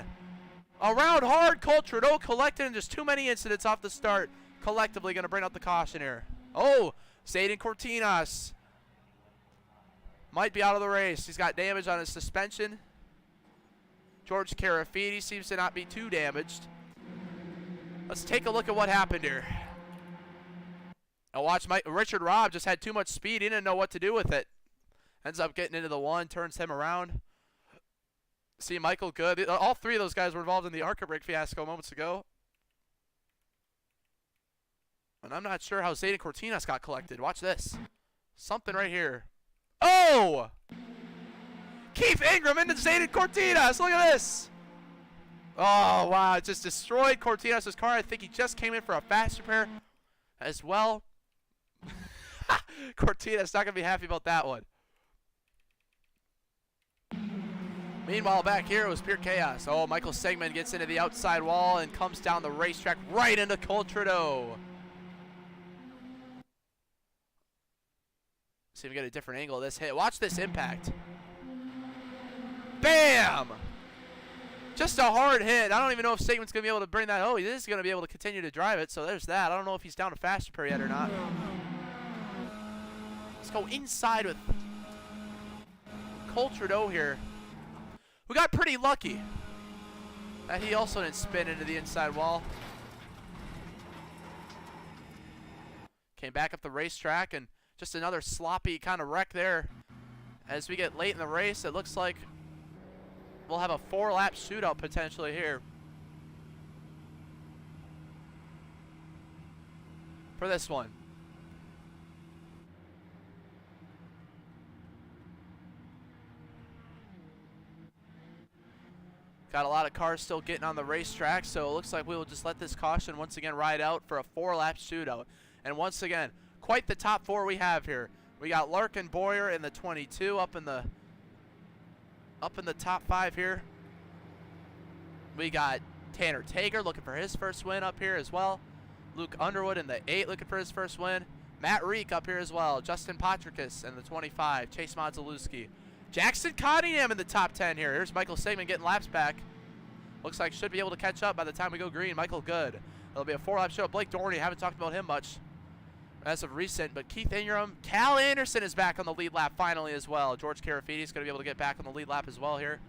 Around hard. Cole Trudeau collected, and just too many incidents off the start. Collectively going to bring out the caution here. Oh, Zayden Cortinas might be out of the race. He's got damage on his suspension. George Karafides seems to not be too damaged. Let's take a look at what happened here. Now watch, Richard Robb just had too much speed. He didn't know what to do with it. Ends up getting into the one, turns him around. See Michael Good. All 3 of those guys were involved in the ARCA brake fiasco moments ago. And I'm not sure how Zayden Cortinas got collected. Watch this. Something right here. Oh! Keith Ingram into Zayden Cortinas. Look at this. Oh, wow. It just destroyed Cortinas' car. I think he just came in for a fast repair as well. Cortinas not going to be happy about that one. Meanwhile, back here, it was pure chaos. Oh, Michael Sigmund gets into the outside wall and comes down the racetrack right into Cole Trudeau. See if we get a different angle of this hit. Watch this impact. Bam! Just a hard hit. I don't even know if Sigmund's going to be able to bring that. Oh, he is going to be able to continue to drive it, so there's that. I don't know if he's down to fast repair yet or not. Let's go inside with Cole Trudeau here. We got pretty lucky that he also didn't spin into the inside wall. Came back up the racetrack, and just another sloppy kind of wreck there. As we get late in the race, it looks like we'll have a 4-lap shootout potentially here. For this one. Got a lot of cars still getting on the racetrack, so it looks like we will just let this caution once again ride out for a 4-lap shootout. And once again, quite the top 4 we have here. We got Larkin Boyer in the 22 up in the top 5 here. We got Tanner Tager looking for his first win up here as well. Luke Underwood in the 8 looking for his first win. Matt Reek up here as well. Justin Patrickis in the 25. Chase Modzalewski. Jackson Cottingham in the top 10 here. Here's Michael Sigmund getting laps back. Looks like should be able to catch up by the time we go green. Michael Good. It'll be a 4-lap show. Blake Dorney, haven't talked about him much as of recent, but Keith Ingram. Cal Anderson is back on the lead lap finally as well. George Karafides is going to be able to get back on the lead lap as well here.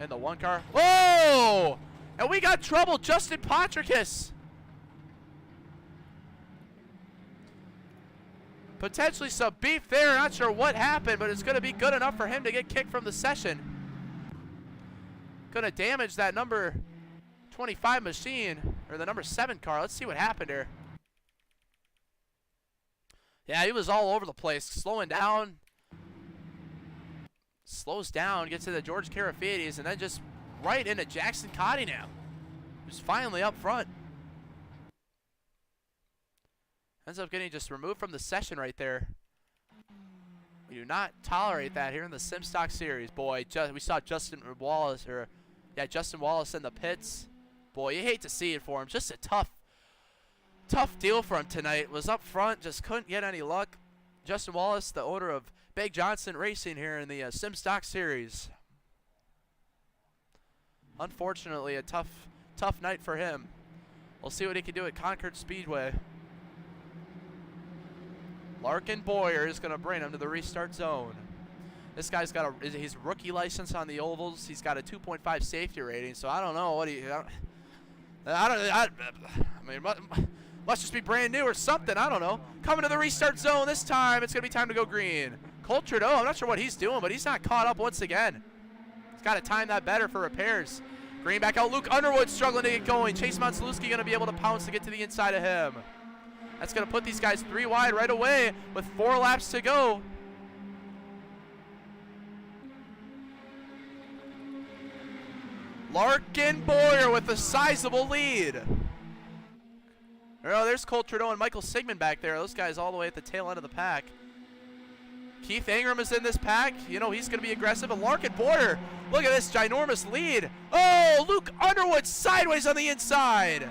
And the 1 car. Whoa! And we got trouble. Justin Patrickis. Potentially some beef there. Not sure what happened, but it's going to be good enough for him to get kicked from the session. Going to damage that number 25 machine, or the number 7 car. Let's see what happened here. Yeah, he was all over the place. Slowing down. Slows down, gets into George Karafides, and then just right into Jackson Cottingham, who's finally up front. Ends up getting just removed from the session right there. We do not tolerate that here in the SimStock series. Boy, we saw Justin Wallace in the pits. Boy, you hate to see it for him. Just a tough deal for him tonight. Was up front, just couldn't get any luck. Justin Wallace, the owner of Big Johnson Racing here in the SimStock series. Unfortunately, a tough night for him. We'll see what he can do at Concord Speedway. Larkin Boyer is going to bring him to the restart zone. This guy's got his rookie license on the ovals. He's got a 2.5 safety rating, so I don't know what he. I mean, must just be brand new or something. I don't know. Coming to the restart zone this time. It's going to be time to go green. Cole Trudeau, I'm not sure what he's doing, but he's not caught up once again. He's got to time that better for repairs. Green back out. Luke Underwood struggling to get going. Chase Monsalewski going to be able to pounce to get to the inside of him. That's going to put these guys 3 wide right away with 4 laps to go. Larkin Boyer with a sizable lead. Oh, there's Cole Trudeau and Michael Sigmund back there. Those guys all the way at the tail end of the pack. Keith Ingram is in this pack. You know, he's going to be aggressive. And Larkin Boyer, look at this ginormous lead. Oh, Luke Underwood sideways on the inside.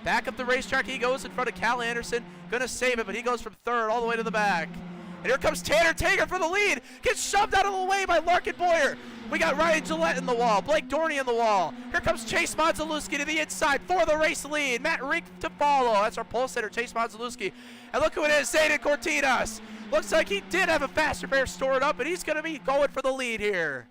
Back up the racetrack he goes in front of Cal Anderson. Going to save it, but he goes from 3rd all the way to the back. And here comes Tanner Tager for the lead. Gets shoved out of the way by Larkin Boyer. We got Ryan Gillette in the wall. Blake Dorney in the wall. Here comes Chase Monsalewski to the inside for the race lead. Matt Rink to follow. That's our pole sitter, Chase Monsalewski. And look who it is, Zayden Cortinas. Looks like he did have a faster pair stored up, and he's going to be going for the lead here.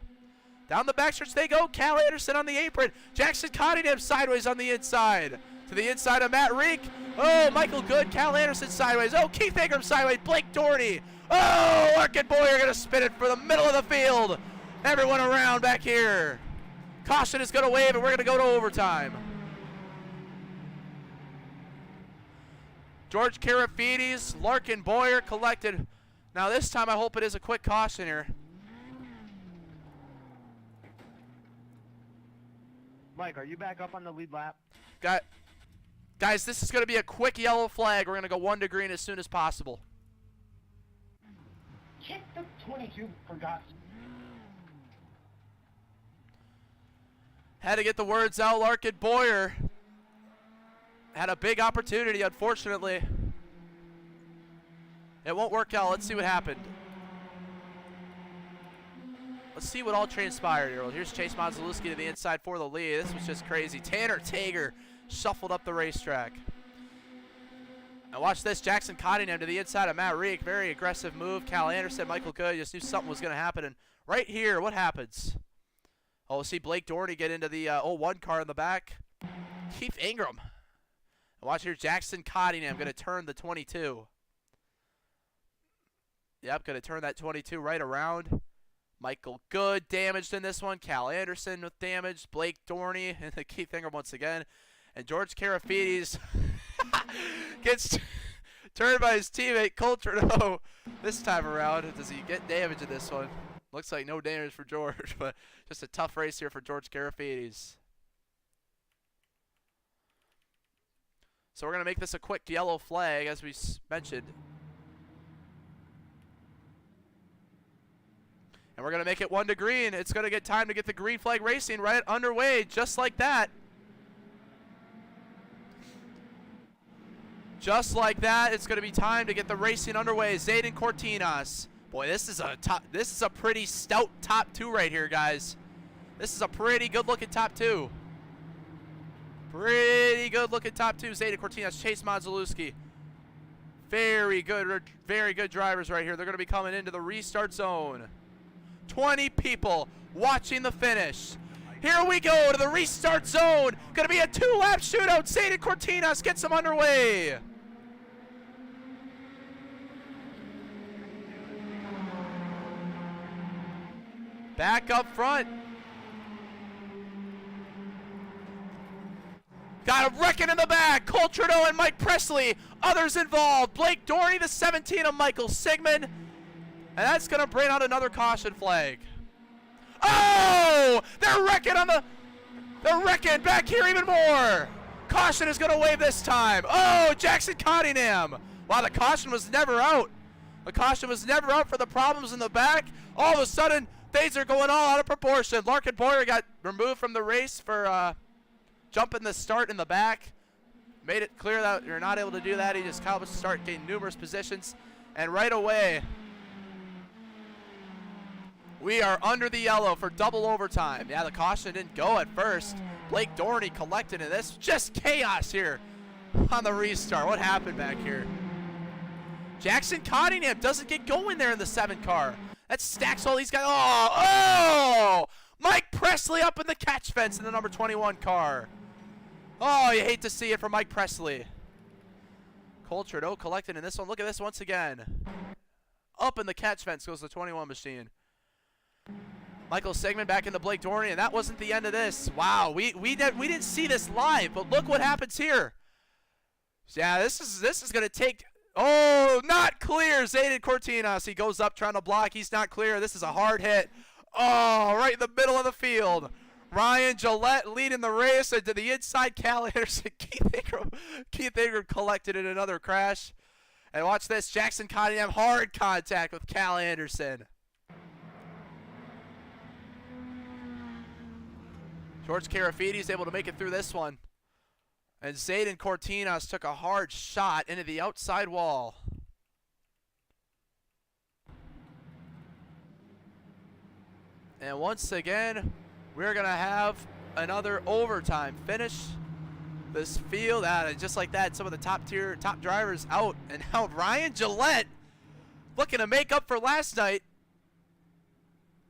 Down the backstretch they go. Cal Anderson on the apron. Jackson Cottingham sideways on the inside. To the inside of Matt Rink. Oh, Michael Good. Cal Anderson sideways. Oh, Keith Ingram sideways. Blake Dorney. Oh, Larkin Boyer going to spin it for the middle of the field. Everyone around back here. Caution is going to wave, and we're going to go to overtime. George Karafides, Larkin Boyer collected. Now this time I hope it is a quick caution here. Mike, are you back up on the lead lap? Guys, this is going to be a quick yellow flag. We're going to go 1 to green as soon as possible. Check the 22 for God's sake. Had to get the words out. Larkin Boyer had a big opportunity, unfortunately. It won't work out. Let's see what happened. Let's see what all transpired here. Well, here's Chase Monsalewski to the inside for the lead. This was just crazy. Tanner Tager shuffled up the racetrack. Now watch this. Jackson Cottingham to the inside of Matt Reek. Very aggressive move. Cal Anderson, Michael Good. Just knew something was going to happen. And right here, what happens? Oh, we'll see Blake Dorney get into the 01 car in the back. Keith Ingram. And watch here, Jackson Cottingham going to turn the 22. Yep, going to turn that 22 right around. Michael Good damaged in this one. Cal Anderson with damage. Blake Dorney and Keith Ingram once again. And George Karafides gets turned by his teammate Cole Trudeau this time around. Does he get damage in this one? Looks like no damage for George, but just a tough race here for George Karafides. So we're going to make this a quick yellow flag, as we mentioned. And we're going to make it 1 to green. It's going to get time to get the green flag racing right underway, just like that. Just like that, it's going to be time to get the racing underway. Zayden Cortinas. Boy, this is a pretty stout top 2 right here, guys. This is a pretty good-looking top 2. Pretty good-looking top 2. Zayden Cortinas, Chase Monsalewski. Very good drivers right here. They're going to be coming into the restart zone. 20 people watching the finish. Here we go to the restart zone. Going to be a 2-lap shootout. Zayden Cortinas gets them underway. Back up front. Got a wrecking in the back. Cole Trudeau and Mike Presley. Others involved. Blake Dorney, the 17 of Michael Sigmund. And that's going to bring out another caution flag. Oh! They're wrecking on the... They're wrecking back here even more. Caution is going to wave this time. Oh, Jackson Cottingham. Wow, the caution was never out. The caution was never up for the problems in the back. All of a sudden, things are going all out of proportion. Larkin Boyer got removed from the race for jumping the start in the back. Made it clear that you're not able to do that. He just helped us start getting numerous positions. And right away, we are under the yellow for double overtime. Yeah, the caution didn't go at first. Blake Dorney collected in this. Just chaos here on the restart. What happened back here? Jackson Cottingham doesn't get going there in the 7 car. That stacks all these guys. Oh! Mike Presley up in the catch fence in the number 21 car. Oh, you hate to see it from Mike Presley. Cole Trudeau collected in this one. Look at this once again. Up in the catch fence goes the 21 machine. Michael Sigmund back into Blake Dorney, and that wasn't the end of this. Wow, we didn't see this live, but look what happens here. Yeah, this is gonna take. Oh, not clear. Zayden Cortinas. He goes up trying to block. He's not clear. This is a hard hit. Oh, right in the middle of the field. Ryan Gillette leading the race into the inside. Cal Anderson. Keith Ingram collected in another crash. And watch this. Jackson Cottingham, hard contact with Cal Anderson. George Carafiti is able to make it through this one. And Zayden Cortinas took a hard shot into the outside wall. And once again, we're going to have another overtime finish. This field, just like that, some of the top drivers out. And now Ryan Gillette looking to make up for last night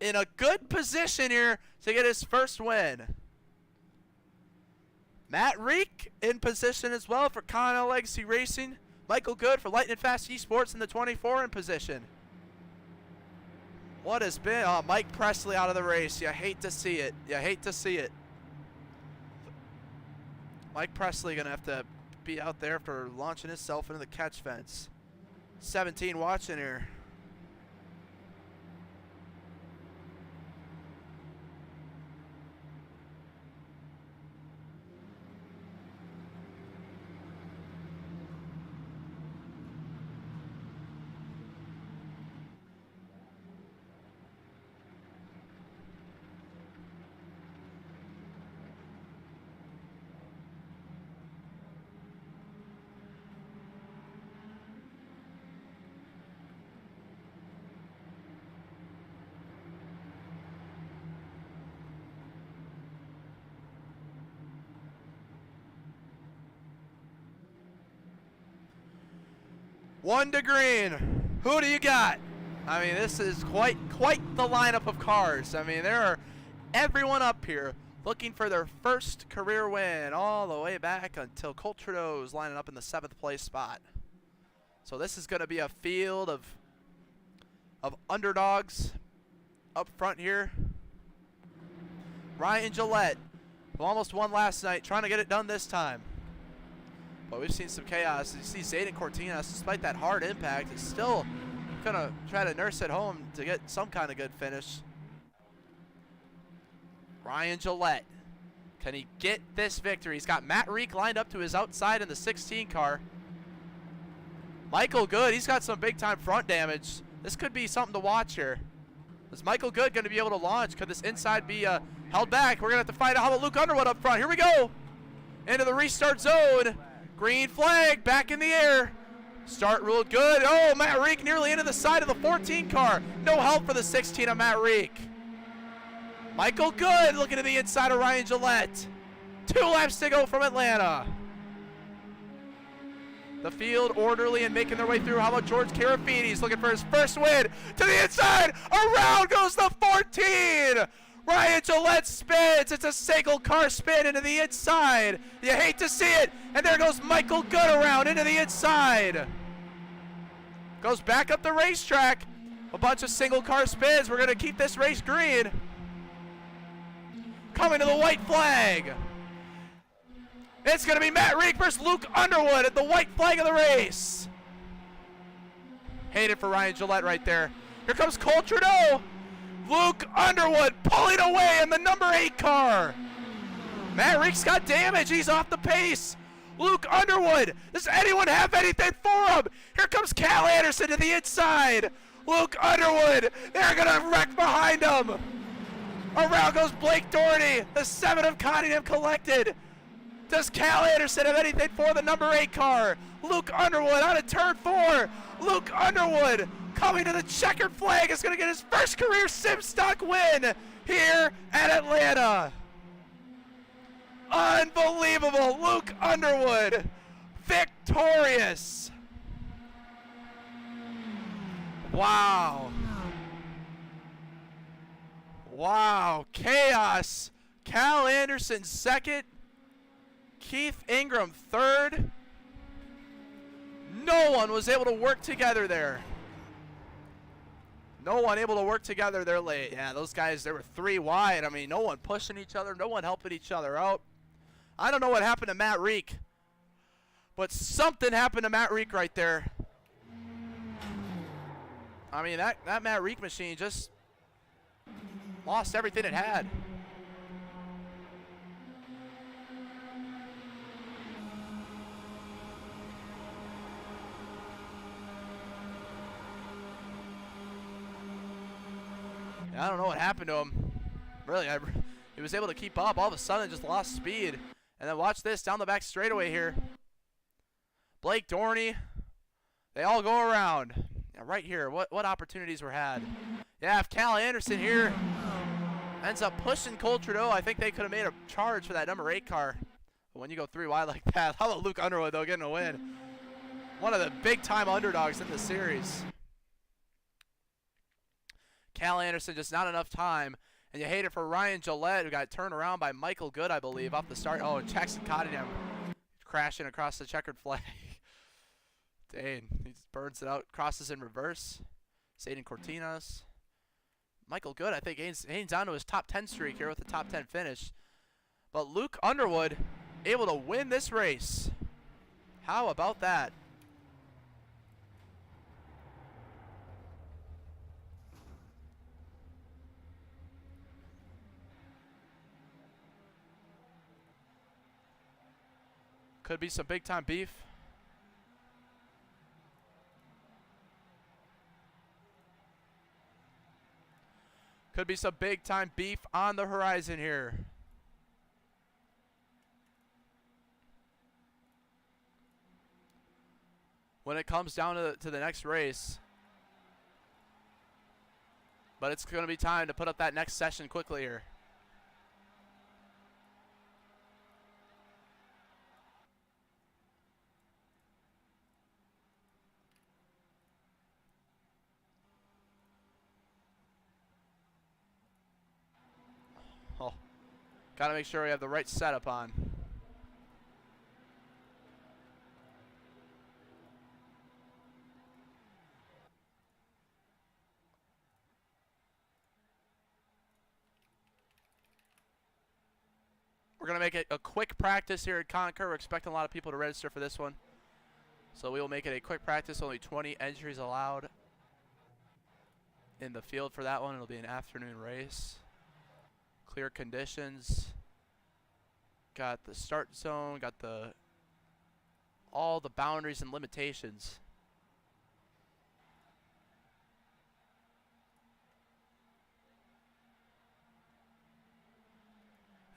in a good position here to get his first win. Matt Reek in position as well for Continental Legacy Racing. Michael Good for Lightning Fast Esports in the 24 in position. What has been? Oh, Mike Presley out of the race. You hate to see it. You hate to see it. Mike Presley going to have to be out there after launching himself into the catch fence. 17 watching here. One to green. Who do you got? I mean, this is quite the lineup of cars. I mean, there are everyone up here looking for their first career win all the way back until Cole Trudeau is lining up in the 7th place spot. So this is going to be a field of underdogs up front here. Ryan Gillette, who almost won last night, trying to get it done this time. But we've seen some chaos. You see Zayden Cortinas, despite that hard impact, is still going to try to nurse it home to get some kind of good finish. Ryan Gillette, can he get this victory? He's got Matt Reek lined up to his outside in the 16 car. Michael Good, he's got some big-time front damage. This could be something to watch here. Is Michael Good going to be able to launch? Could this inside be held back? We're going to have to find out. How about Luke Underwood up front? Here we go. Into the restart zone. Green flag back in the air. Start ruled good. Oh, Matt Reek nearly into the side of the 14 car. No help for the 16 of Matt Reek. Michael Good looking to the inside of Ryan Gillette. 2 laps to go from Atlanta. The field orderly and making their way through. How about George Carafiti? He's looking for his first win. To the inside. Around goes the 14. Ryan Gillette spins. It's a single car spin into the inside. You hate to see it. And there goes Michael Good around into the inside. Goes back up the racetrack. A bunch of single car spins. We're going to keep this race green. Coming to the white flag. It's going to be Matt Reek versus Luke Underwood at the white flag of the race. Hated for Ryan Gillette right there. Here comes Cole Trudeau. Luke Underwood pulling away in the number 8 car. Matt Reek's got damage. He's off the pace. Luke Underwood. Does anyone have anything for him? Here comes Cal Anderson to the inside. Luke Underwood. They're going to wreck behind him. Around goes Blake Doherty. The 7 of Cottingham collected. Does Cal Anderson have anything for the number 8 car? Luke Underwood on a turn 4. Luke Underwood coming to the checkered flag is going to get his first career SimStock win here at Atlanta. Unbelievable. Luke Underwood victorious. Wow. Wow. Chaos. Cal Anderson second. Keith Ingram third. No one was able to work together there. No one able to work together there late. Yeah, those guys, they were 3 wide. I mean, no one pushing each other. No one helping each other out. I don't know what happened to Matt Reek, but something happened to Matt Reek right there. I mean, that Matt Reek machine just lost everything it had. I don't know what happened to him. Really, he was able to keep up. All of a sudden, just lost speed. And then watch this down the back straightaway here. Blake Dorney. They all go around. Yeah, right here. What opportunities were had? Yeah, if Cal Anderson here ends up pushing Cole Trudeau, I think they could have made a charge for that number 8 car. But when you go 3 wide like that, how about Luke Underwood, though, getting a win? One of the big-time underdogs in the series. Cal Anderson, just not enough time. And you hate it for Ryan Gillette, who got turned around by Michael Good, I believe, off the start. Oh, and Jackson Cottingham crashing across the checkered flag. Dang, he just burns it out, crosses in reverse. Zayden Cortinas. Michael Good, I think, hangs on to his top 10 streak here with the top 10 finish. But Luke Underwood able to win this race. How about that? Could be some big-time beef. Could be some big-time beef on the horizon here. When it comes down to the next race. But it's going to be time to put up that next session quickly here. Oh, gotta make sure we have the right setup on. We're gonna make it a quick practice here at Concord. We're expecting a lot of people to register for this one. So we will make it a quick practice, only 20 entries allowed in the field for that one. It'll be an afternoon race. Clear conditions. Got the start zone, got all the boundaries and limitations.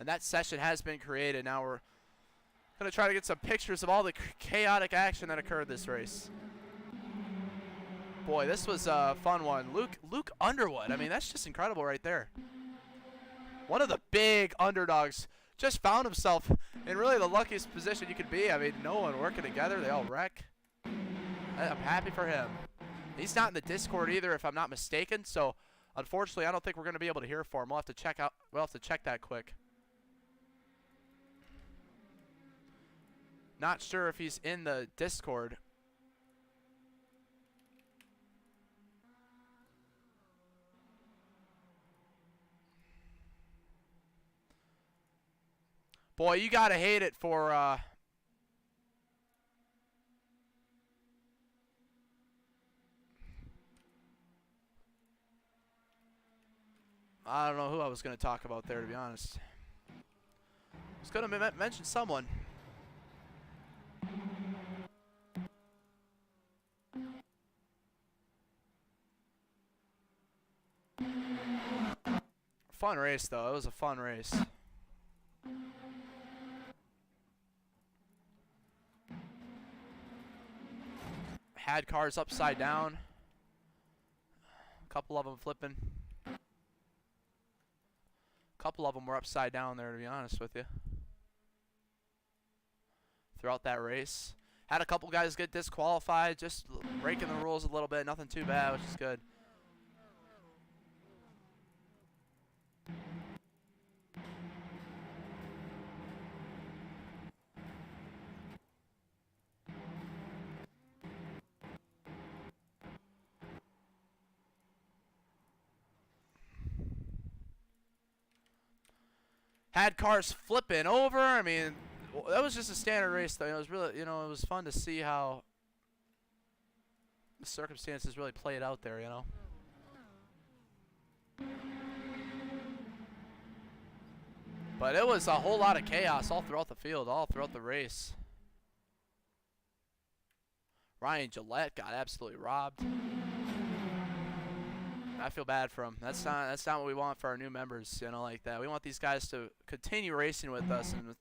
And that session has been created. Now we're going to try to get some pictures of all the chaotic action that occurred this race. Boy, this was a fun one. Luke Underwood, I mean, that's just incredible right there. One of the big underdogs just found himself in really the luckiest position you could be. I mean, no one working together. They all wreck. I'm happy for him. He's not in the Discord either, if I'm not mistaken. So, unfortunately, I don't think we're going to be able to hear for him. We'll have to check out. We'll have to check that quick. Not sure if he's in the Discord. Boy, you gotta hate it for I don't know who I was gonna talk about there, to be honest. I was gonna mention someone. fun race, though. It was a fun race. Had cars upside down. A couple of them flipping. A couple of them were upside down there, to be honest with you. Throughout that race. Had a couple guys get disqualified, just breaking the rules a little bit. Nothing too bad, which is good. Had cars flipping over. I mean, that was just a standard race, though. It was really, it was fun to see how the circumstances really played out there, But it was a whole lot of chaos all throughout the field, all throughout the race. Ryan Gillette got absolutely robbed. I feel bad for him. That's not what we want for our new members, like that. We want these guys to continue racing with us, and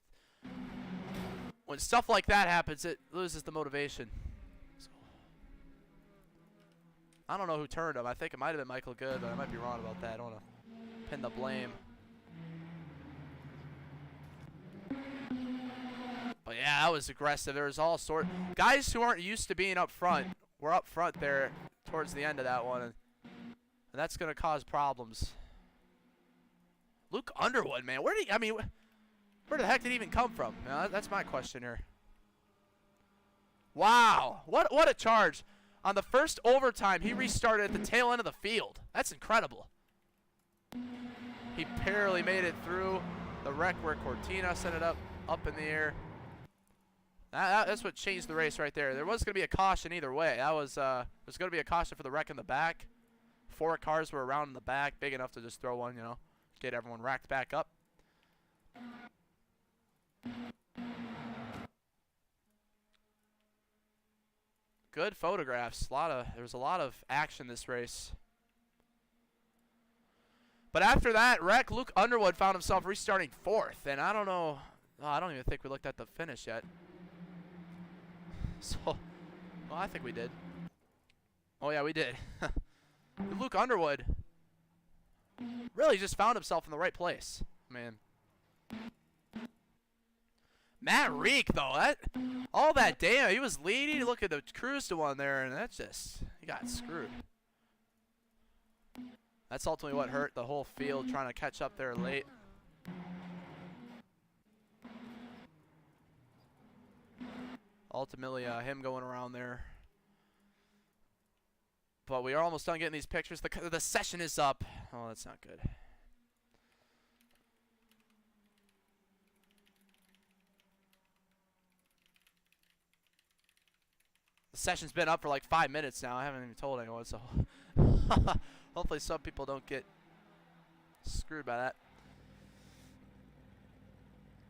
when stuff like that happens, it loses the motivation. So, I don't know who turned him. I think it might have been Michael Good, but I might be wrong about that. I don't want to pin the blame. But yeah, that was aggressive. There was all sorts. Guys who aren't used to being up front were up front there towards the end of that one. And that's going to cause problems. Luke Underwood, man. Where the heck did he even come from? That's my question here. Wow. What a charge. On the first overtime, he restarted at the tail end of the field. That's incredible. He barely made it through the wreck where Cortina set it up in the air. That's what changed the race right there. There was going to be a caution either way. There's going to be a caution for the wreck in the back. 4 cars were around in the back, big enough to just throw one, get everyone racked back up. Good photographs. There was a lot of action this race. But after that wreck, Luke Underwood found himself restarting 4th, and I don't know. I don't even think we looked at the finish yet. So, well, I think we did. Oh yeah, we did. Luke Underwood really just found himself in the right place. Man. Matt Reek, though, all that damn, he was leading. Look at the cruise to one there, and he got screwed. That's ultimately what hurt the whole field, trying to catch up there late. Ultimately, him going around there. But we are almost done getting these pictures. The session is up. Oh, that's not good. The session's been up for like 5 minutes now. I haven't even told anyone, so hopefully some people don't get screwed by that.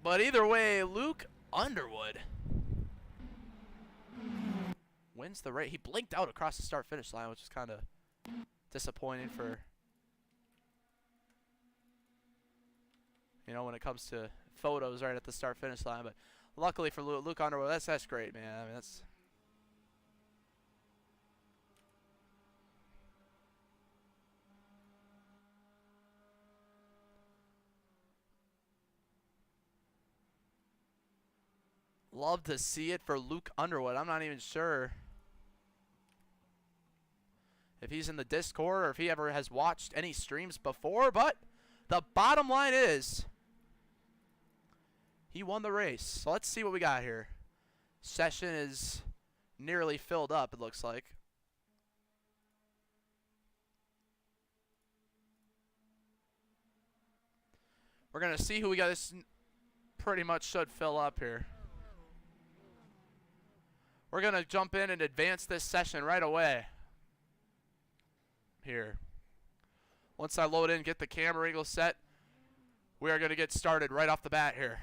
But either way, Luke Underwood wins the race. He blinked out across the start-finish line, which is kind of disappointing for, when it comes to photos right at the start-finish line. But luckily for Luke Underwood, that's great, man. I mean, that's. Love to see it for Luke Underwood. I'm not even sure if he's in the Discord or if he ever has watched any streams before, but the bottom line is he won the race. So let's see what we got here. Session is nearly filled up, it looks like. We're going to see who we got. This pretty much should fill up here. We're going to jump in and advance this session right away. Here. Once I load in, get the camera angle set, we are going to get started right off the bat here.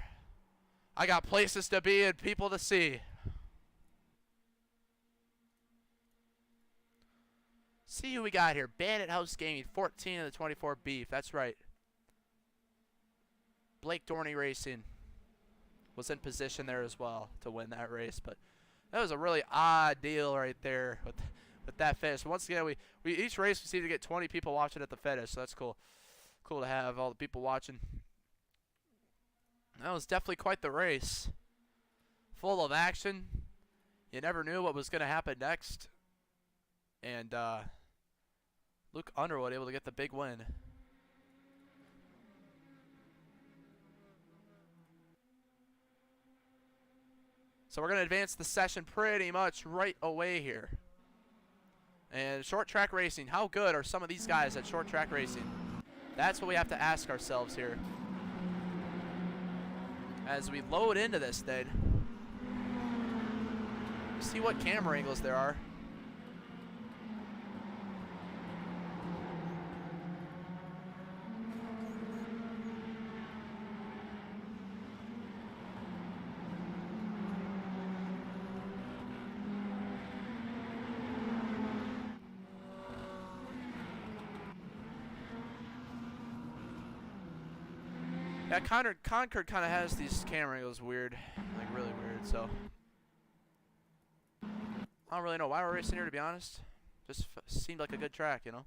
I got places to be and people to see. See who we got here. Bandit House Gaming, 14 of the 24 beef. That's right. Blake Dorney Racing was in position there as well to win that race. But that was a really odd deal right there with that finish. Once again, we each race we seem to get 20 people watching at the finish, so that's cool. Cool to have all the people watching. That was definitely quite the race. Full of action. You never knew what was going to happen next. And Luke Underwood able to get the big win. So we're going to advance the session pretty much right away here. And short track racing, how good are some of these guys at short track racing? That's what we have to ask ourselves here. As we load into this thing. See what camera angles there are. Yeah, Concord kind of has these camera angles weird, like really weird, so. I don't really know why we're racing here, to be honest. Just seemed like a good track, you know?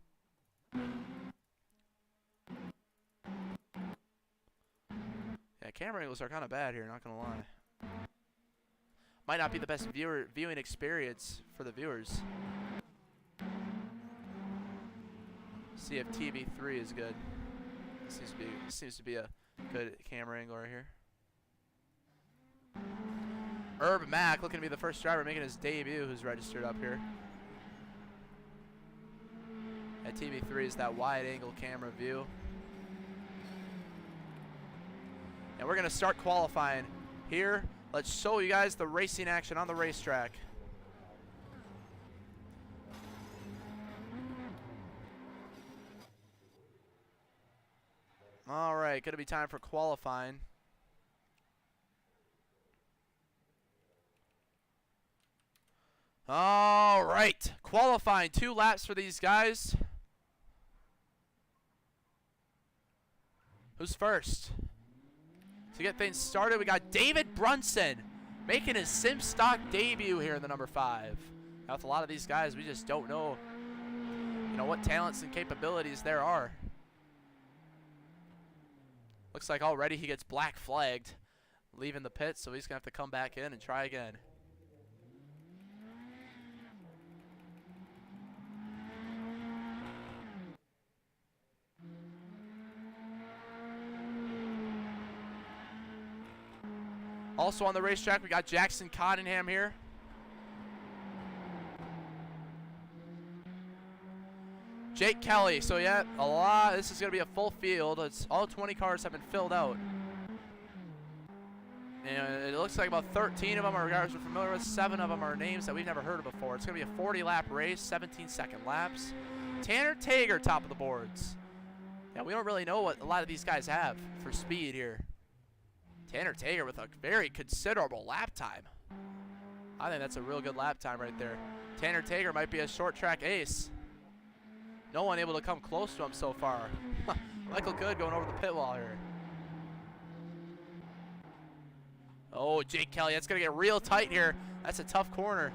Yeah, camera angles are kind of bad here, not gonna lie. Might not be the best viewing experience for the viewers. See if TV3 is good. Seems to be a good camera angle right here. Herb Mack looking to be the first driver making his debut who's registered up here. At TV3 is that wide angle camera view. And we're going to start qualifying here. Let's show you guys the racing action on the racetrack. All right, going to be time for qualifying. All right, qualifying 2 laps for these guys. Who's first? To get things started, we got David Brunson making his SimStock debut here in the number 5. Now with a lot of these guys, we just don't know, what talents and capabilities there are. Looks like already he gets black flagged, leaving the pit, so he's gonna have to come back in and try again. Also on the racetrack, we got Jackson Cottingham here. Jake Kelly. So yeah, this is going to be a full field. All 20 cars have been filled out. And it looks like about 13 of them are guys we're familiar with. 7 of them are names that we've never heard of before. It's going to be a 40-lap race, 17-second laps. Tanner Tager, top of the boards. Yeah, we don't really know what a lot of these guys have for speed here. Tanner Tager with a very considerable lap time. I think that's a real good lap time right there. Tanner Tager might be a short track ace. No one able to come close to him so far. Michael Good going over the pit wall here. Oh, Jake Kelly, that's going to get real tight here. That's a tough corner.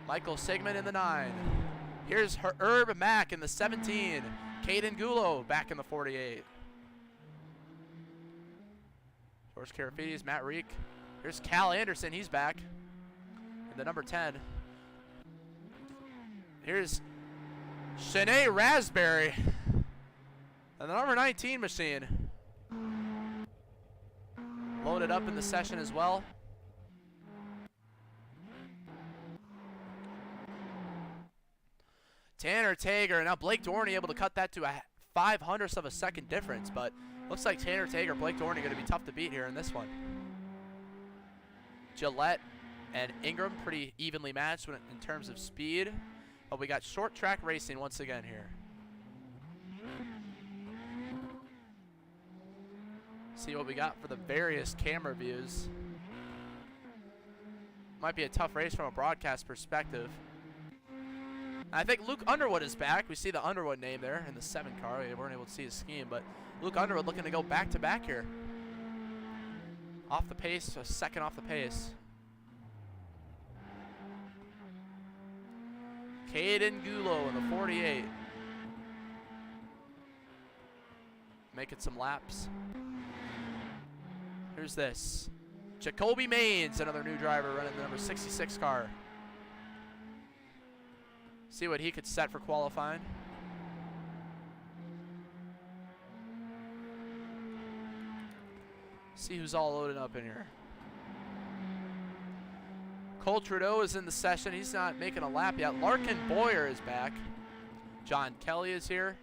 Michael Sigmund in the 9. Here's Herb Mack in the 17. Caden Gulo back in the 48. George Carafides, Matt Reek. Here's Cal Anderson, he's back in the number 10. Here's Shanae Raspberry and the number 19 machine. Loaded up in the session as well. Tanner Tager, and now Blake Dorney able to cut that to a 0.05 of a second difference, but looks like Tanner Tager, Blake Dorney going to be tough to beat here in this one. Gillette and Ingram pretty evenly matched in terms of speed, but we got short track racing once again here. See what we got for the various camera views. Might be a tough race from a broadcast perspective. I think Luke Underwood is back. We see the Underwood name there in the 7 car. We weren't able to see his scheme, but Luke Underwood looking to go back-to-back here. Off the pace, a second off the pace. Caden Gulo in the 48. Making some laps. Here's this. Jacoby Maines, another new driver running the number 66 car. See what he could set for qualifying. See who's all loaded up in here. Cole Trudeau is in the session. He's not making a lap yet. Larkin Boyer is back. John Kelly is here.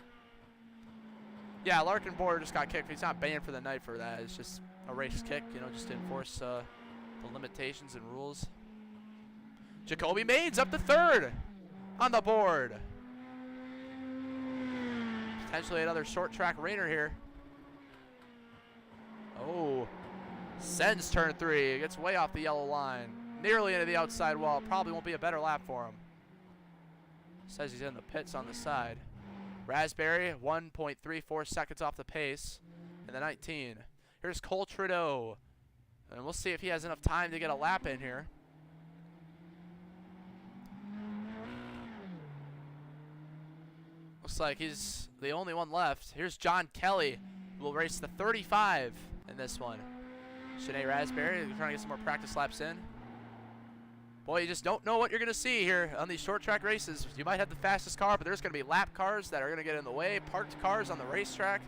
Yeah, Larkin Boyer just got kicked. He's not banned for the night for that. It's just a race kick, you know, just to enforce the limitations and rules. Jacoby Maines up to 3rd on the board. Potentially another short track rainer here. Oh, sends turn 3. Gets way off the yellow line. Nearly into the outside wall. Probably won't be a better lap for him. Says he's in the pits on the side. Raspberry, 1.34 seconds off the pace in the 19. Here's Cole Trudeau. And we'll see if he has enough time to get a lap in here. Looks like he's the only one left. Here's John Kelly, who will race the 35 in this one. Shanae Raspberry trying to get some more practice laps in. Boy, you just don't know what you're going to see here on these short track races. You might have the fastest car, but there's going to be lap cars that are going to get in the way, parked cars on the racetrack.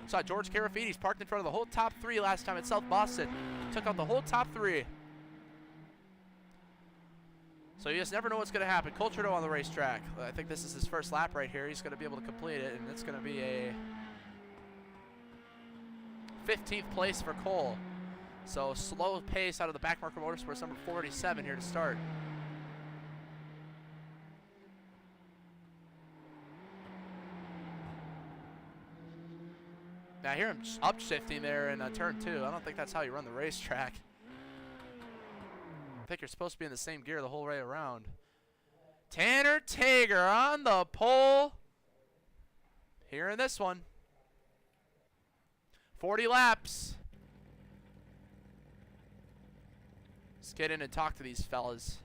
Saw George Carafides parked in front of the whole top 3 last time at South Boston. Took out the whole top 3. So you just never know what's going to happen. Cole Trudeau on the racetrack. I think this is his first lap right here. He's going to be able to complete it, and it's going to be a 15th place for Cole. So slow pace out of the back marker Motorsports, number 47 here to start. Now I hear him upshifting there in turn 2. I don't think that's how you run the racetrack. I think you're supposed to be in the same gear the whole way around. Tanner Tager on the pole here in this one. 40 laps. Let's get in and talk to these fellas.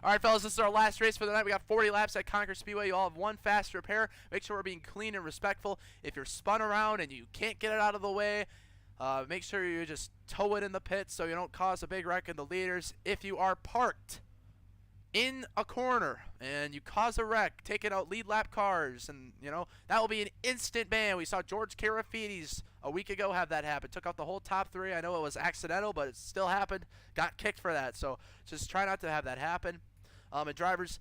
All right, fellas, this is our last race for the night. We got 40 laps at Concord Speedway. You all have one fast repair. Make sure we're being clean and respectful. If you're spun around and you can't get it out of the way, make sure you just tow it in the pits so you don't cause a big wreck in the leaders. If you are parked in a corner and you cause a wreck, taking out lead lap cars, and you know that will be an instant ban. We saw George Carafides a week ago have that happen. Took out the whole top 3. I know it was accidental, but it still happened. Got kicked for that. So just try not to have that happen. And drivers,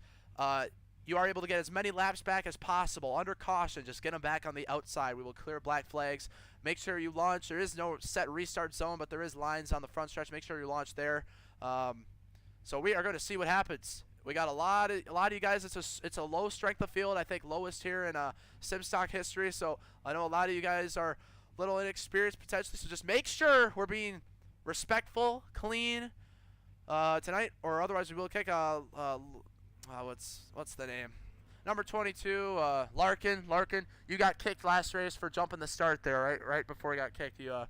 you are able to get as many laps back as possible under caution. Just get them back on the outside. We will clear black flags. Make sure you launch. There is no set restart zone, but there is lines on the front stretch. Make sure you launch there. So we are going to see what happens. We got a lot of you guys. It's a low strength of field. I think lowest here in SimStock history. So I know a lot of you guys are a little inexperienced potentially. So just make sure we're being respectful, clean tonight, or otherwise we will kick. What's the name? Number 22, Larkin. Larkin, you got kicked last race for jumping the start there, right before he got kicked. You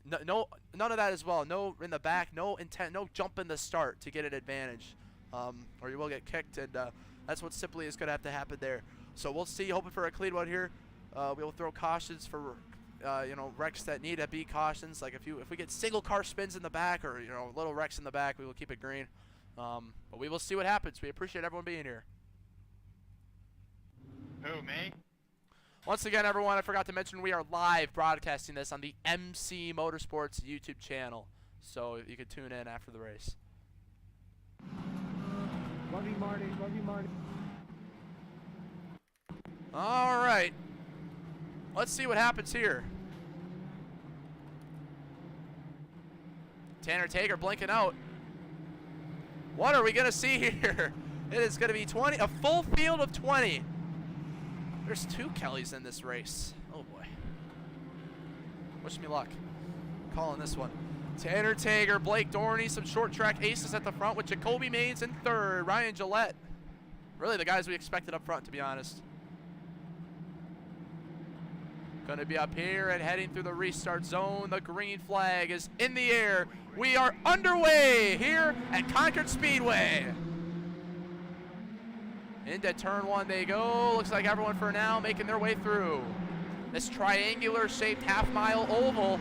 none of that as well. No in the back. No intent. No jump in the start to get an advantage. Or you will get kicked, and that's what simply is going to have to happen there. So we'll see, hoping for a clean one here. We will throw cautions for wrecks that need to be cautions. Like if we get single car spins in the back, or little wrecks in the back, we will keep it green. But we will see what happens. We appreciate everyone being here. Who, me? Once again, everyone, I forgot to mention we are live broadcasting this on the MC Motorsports YouTube channel, so you can tune in after the race. Love you, Marty. Love you, Marty. All right. Let's see what happens here. Tanner Tager blinking out. What are we going to see here? It is going to be a full field of 20. There's 2 Kellys in this race. Oh, boy. Wish me luck. Calling this one. Tanner Tager, Blake Dorney, some short track aces at the front with Jacoby Maines in third, Ryan Gillette. Really the guys we expected up front, to be honest. Gonna be up here and heading through the restart zone. The green flag is in the air. We are underway here at Concord Speedway. Into turn one they go. Looks like everyone for now making their way through this triangular shaped half-mile oval.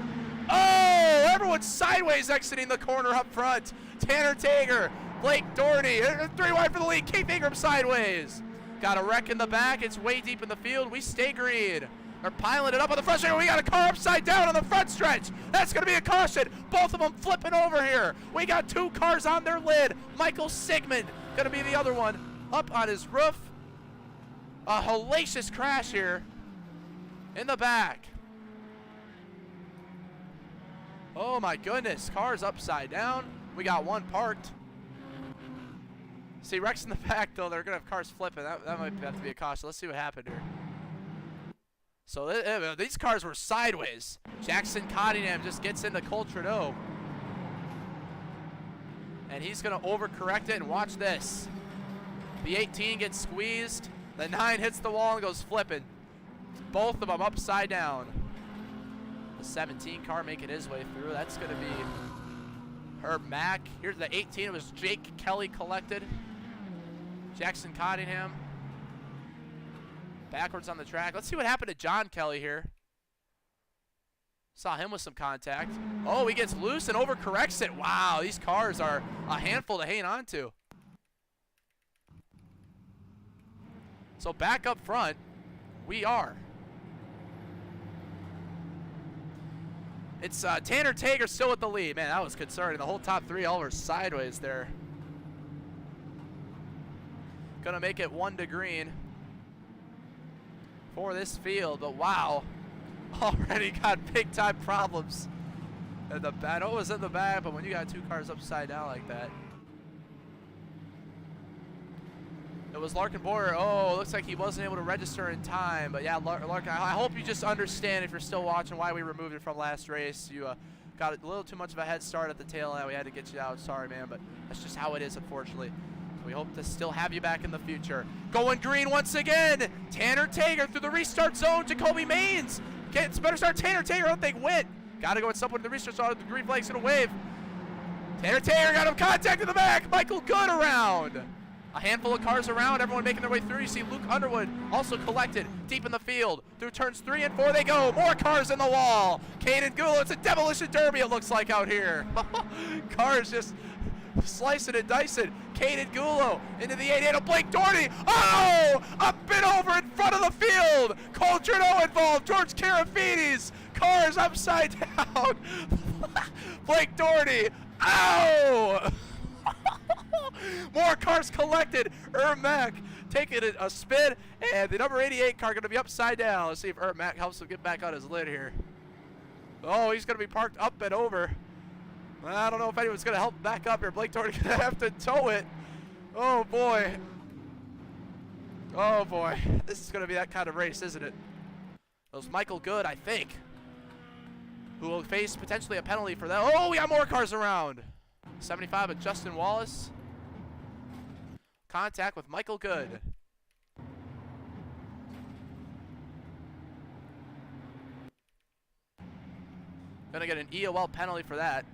Oh, everyone's sideways exiting the corner up front. Tanner Tager, Blake Dorney, 3 wide for the lead. Keith Ingram sideways. Got a wreck in the back. It's way deep in the field. We stay green. They're piling it up on the front stretch. We got a car upside down on the front stretch. That's going to be a caution. Both of them flipping over here. We got 2 cars on their lid. Michael Sigmund going to be the other one up on his roof. A hellacious crash here in the back. Oh my goodness, cars upside down. We got one parked. See, wrecks in the back though, they're gonna have cars flipping. That might have to be a caution. Let's see what happened here. So these cars were sideways. Jackson Cottingham just gets into Cole Trudeau. And he's gonna overcorrect it, and watch this. The 18 gets squeezed, the 9 hits the wall and goes flipping. Both of them upside down. The 17 car making his way through. That's going to be Herb Mack. Here's the 18. It was Jake Kelly collected. Jackson Cottingham. Backwards on the track. Let's see what happened to John Kelly here. Saw him with some contact. Oh, he gets loose and overcorrects it. Wow, these cars are a handful to hang on to. So back up front, we are. It's Tanner Tager still with the lead. Man, that was concerning. The whole top 3 all were sideways there. Gonna make it 1 to green for this field, but wow, already got big time problems. And the battle was in the back, but when you got 2 cars upside down like that. It was Larkin Boyer. Oh, looks like he wasn't able to register in time. But yeah, Larkin, I hope you just understand, if you're still watching, why we removed it from last race. You got a little too much of a head start at the tail end. We had to get you out. Sorry, man, but that's just how it is, unfortunately. So we hope to still have you back in the future. Going green once again. Tanner Tager through the restart zone. Jacoby Maines. It's better start. Tanner Tager, I don't think, went. Got to go at some point in the restart zone. The green flag's going to wave. Tanner Tager got him contact in the back. Michael Good around. A handful of cars around, everyone making their way through. You see Luke Underwood also collected deep in the field. Through turns 3 and 4 they go. More cars in the wall. Caden Gulo, it's a demolition derby it looks like out here. Cars just slicing and dicing. Caden Gulo into the 88 of Blake Dorney. Oh! A bit over in front of the field. Cole Trudeau involved. George Carafides. Cars upside down. Blake Dorney. Ow! More cars collected. Mack taking a spin, and the number 88 car going to be upside down. Let's see if Mack helps him get back on his lid here. Oh, he's going to be parked up and over. I don't know if anyone's going to help back up here. Blake Dorney going to have to tow it. Oh, boy. Oh, boy. This is going to be that kind of race, isn't it? It was Michael Good, I think, who will face potentially a penalty for that. Oh, we got more cars around. 75 of Justin Wallace. Contact with Michael Good. Gonna get an EOL penalty for that.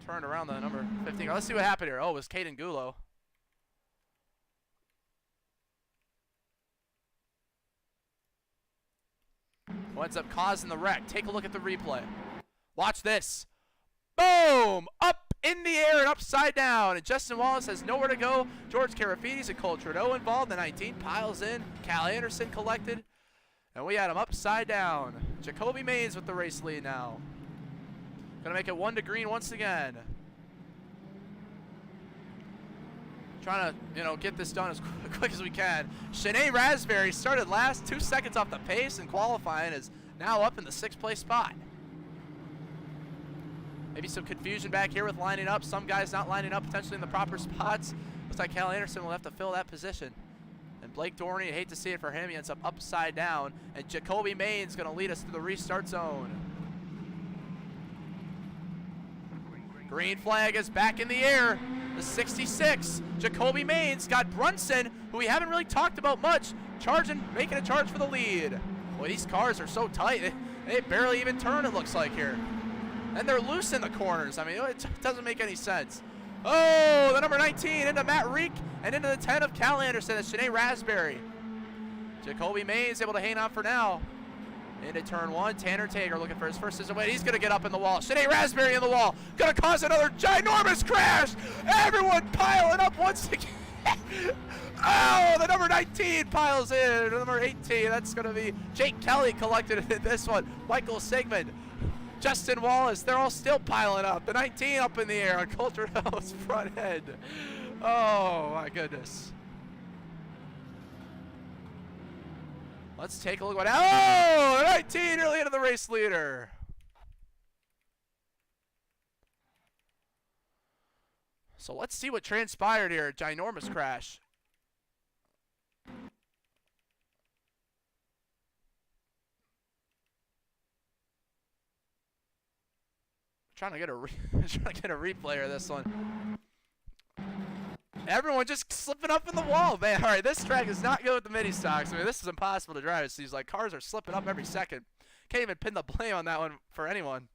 Turned around the number 15. Let's see what happened here. Oh, it was Caden Gulo. Who ends up causing the wreck. Take a look at the replay. Watch this. Boom! Up in the air and upside down, and Justin Wallace has nowhere to go. George Carafides and Cole Trudeau involved. The 19 piles in. Cal Anderson collected, and we had him upside down. Jacoby Maines with the race lead now. Gonna make it 1 to green once again. Trying to, get this done as quick as we can. Shanae Raspberry started last, 2 seconds off the pace, and qualifying is now up in the 6th place spot. Maybe some confusion back here with lining up. Some guys not lining up potentially in the proper spots. Looks like Cal Anderson will have to fill that position. And Blake Dorney, I hate to see it for him, he ends up upside down. And Jacoby Maines going to lead us to the restart zone. Green flag is back in the air. The 66, Jacoby Maines got Brunson, who we haven't really talked about much, making a charge for the lead. Boy, these cars are so tight. They barely even turn, it looks like here. And they're loose in the corners. I mean, it doesn't make any sense. Oh, the number 19 into Matt Reek and into the 10 of Cal Anderson. That's Shanae Raspberry. Jacoby Maines able to hang on for now. Into turn 1, Tanner Tager looking for his first decision win. He's going to get up in the wall. Shanae Raspberry in the wall. Going to cause another ginormous crash. Everyone piling up once again. Oh, the number 19 piles in. The number 18, that's going to be Jake Kelly collected in this one. Michael Sigmund. Justin Wallace, they're all still piling up. The 19 up in the air on Coulter Hill's front end. Oh, my goodness. Let's take a look at what. Oh, the 19 early into the race leader. So let's see what transpired here. Ginormous crash. Trying to get a replay of this one. Everyone just slipping up in the wall, man. All right, this track is not good with the mini stocks. I mean, this is impossible to drive. It seems like cars are slipping up every second. Can't even pin the blame on that one for anyone.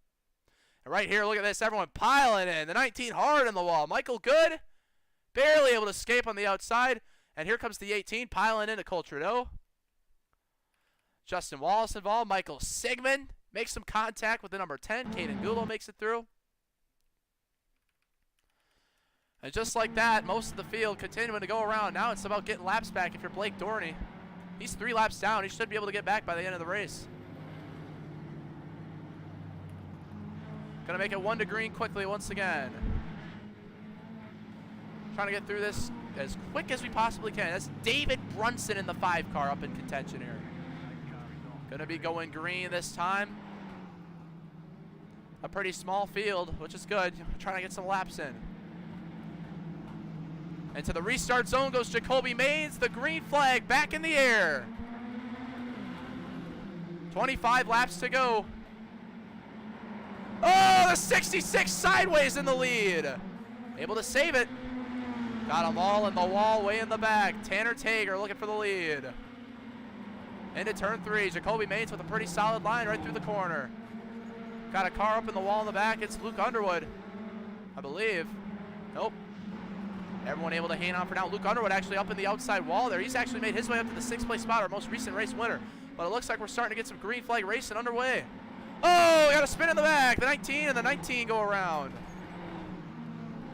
And right here, look at this. Everyone piling in. The 19 hard in the wall. Michael Good, barely able to escape on the outside. And here comes the 18 piling into Cole Trudeau. Justin Wallace involved. Michael Sigmund makes some contact with the number 10. Caden Gulo makes it through. And just like that, most of the field continuing to go around. Now it's about getting laps back if you're Blake Dorney. He's 3 laps down. He should be able to get back by the end of the race. Gonna make it 1 to green quickly once again. Trying to get through this as quick as we possibly can. That's David Brunson in the 5 car up in contention here. Gonna be going green this time. A pretty small field, which is good. Trying to get some laps in. And to the restart zone goes Jacoby Maines. The green flag back in the air. 25 laps to go. Oh, the 66 sideways in the lead. Able to save it. Got them all in the wall way in the back. Tanner Tager looking for the lead. Into turn 3. Jacoby Maines with a pretty solid line right through the corner. Got a car up in the wall in the back. It's Luke Underwood, I believe. Nope. Everyone able to hang on for now. Luke Underwood actually up in the outside wall there. He's actually made his way up to the 6th place spot, our most recent race winner. But it looks like we're starting to get some green flag racing underway. Oh, got a spin in the back. The 19 and the 19 go around.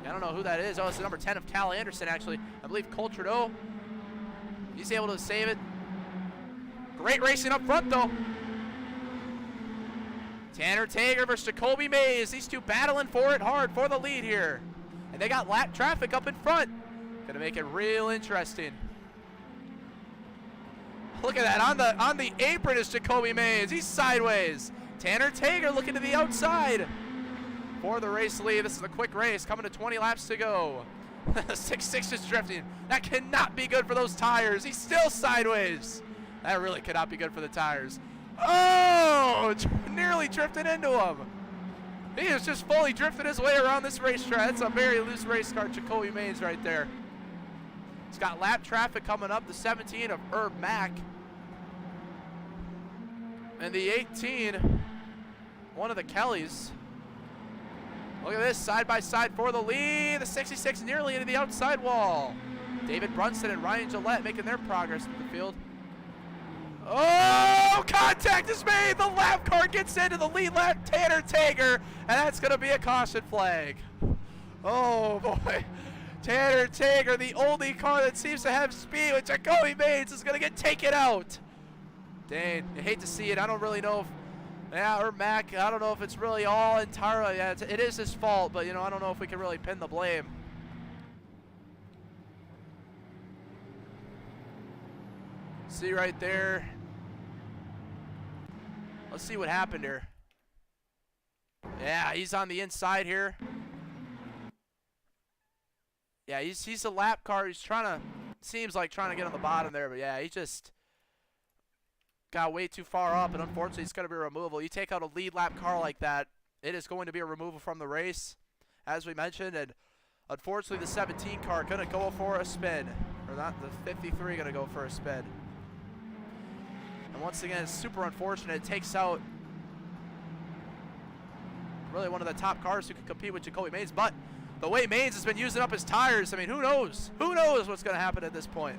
I don't know who that is. Oh, it's the number 10 of Cal Anderson, actually. I believe Cole Trudeau. He's able to save it. Great racing up front, though. Tanner Tager versus Jacoby Maines. These two battling for it hard for the lead here. And they got lap traffic up in front. Gonna make it real interesting. Look at that. On the apron is Jacoby Maines. He's sideways. Tanner Tager looking to the outside for the race lead. This is a quick race coming to 20 laps to go. 6-6 is drifting. That cannot be good for those tires. He's still sideways. That really cannot be good for the tires. Oh, nearly drifted into him. He has just fully drifted his way around this racetrack. That's a very loose race car, Jacoby Maines right there. He's got lap traffic coming up. The 17 of Herb Mack. And the 18, one of the Kellys. Look at this, side by side for the lead. The 66 nearly into the outside wall. David Brunson and Ryan Gillette making their progress through the field. Oh, contact is made. The lap car gets into the lead lap, Tanner Tager, and that's going to be a caution flag. Oh, boy. Tanner Tager, the only car that seems to have speed with Jacoby Maines, is going to get taken out. Dang, I hate to see it. I don't really know if, or Mac, I don't know if it's really all entirely, yeah, it is his fault, but, you know, I don't know if we can really pin the blame. See right there. Let's see what happened here. Yeah, he's on the inside here. Yeah, he's a lap car. He's seems like trying to get on the bottom there, but yeah, he just got way too far up, and unfortunately it's going to be a removal. You take out a lead lap car like that, it is going to be a removal from the race. as we mentioned, and unfortunately the 17 car gonna go for a spin. Or not, the 53 gonna go for a spin. And once again, it's super unfortunate. It takes out really one of the top cars who could compete with Jacoby Maines, but the way Maines has been using up his tires, I mean, who knows? Who knows what's gonna happen at this point?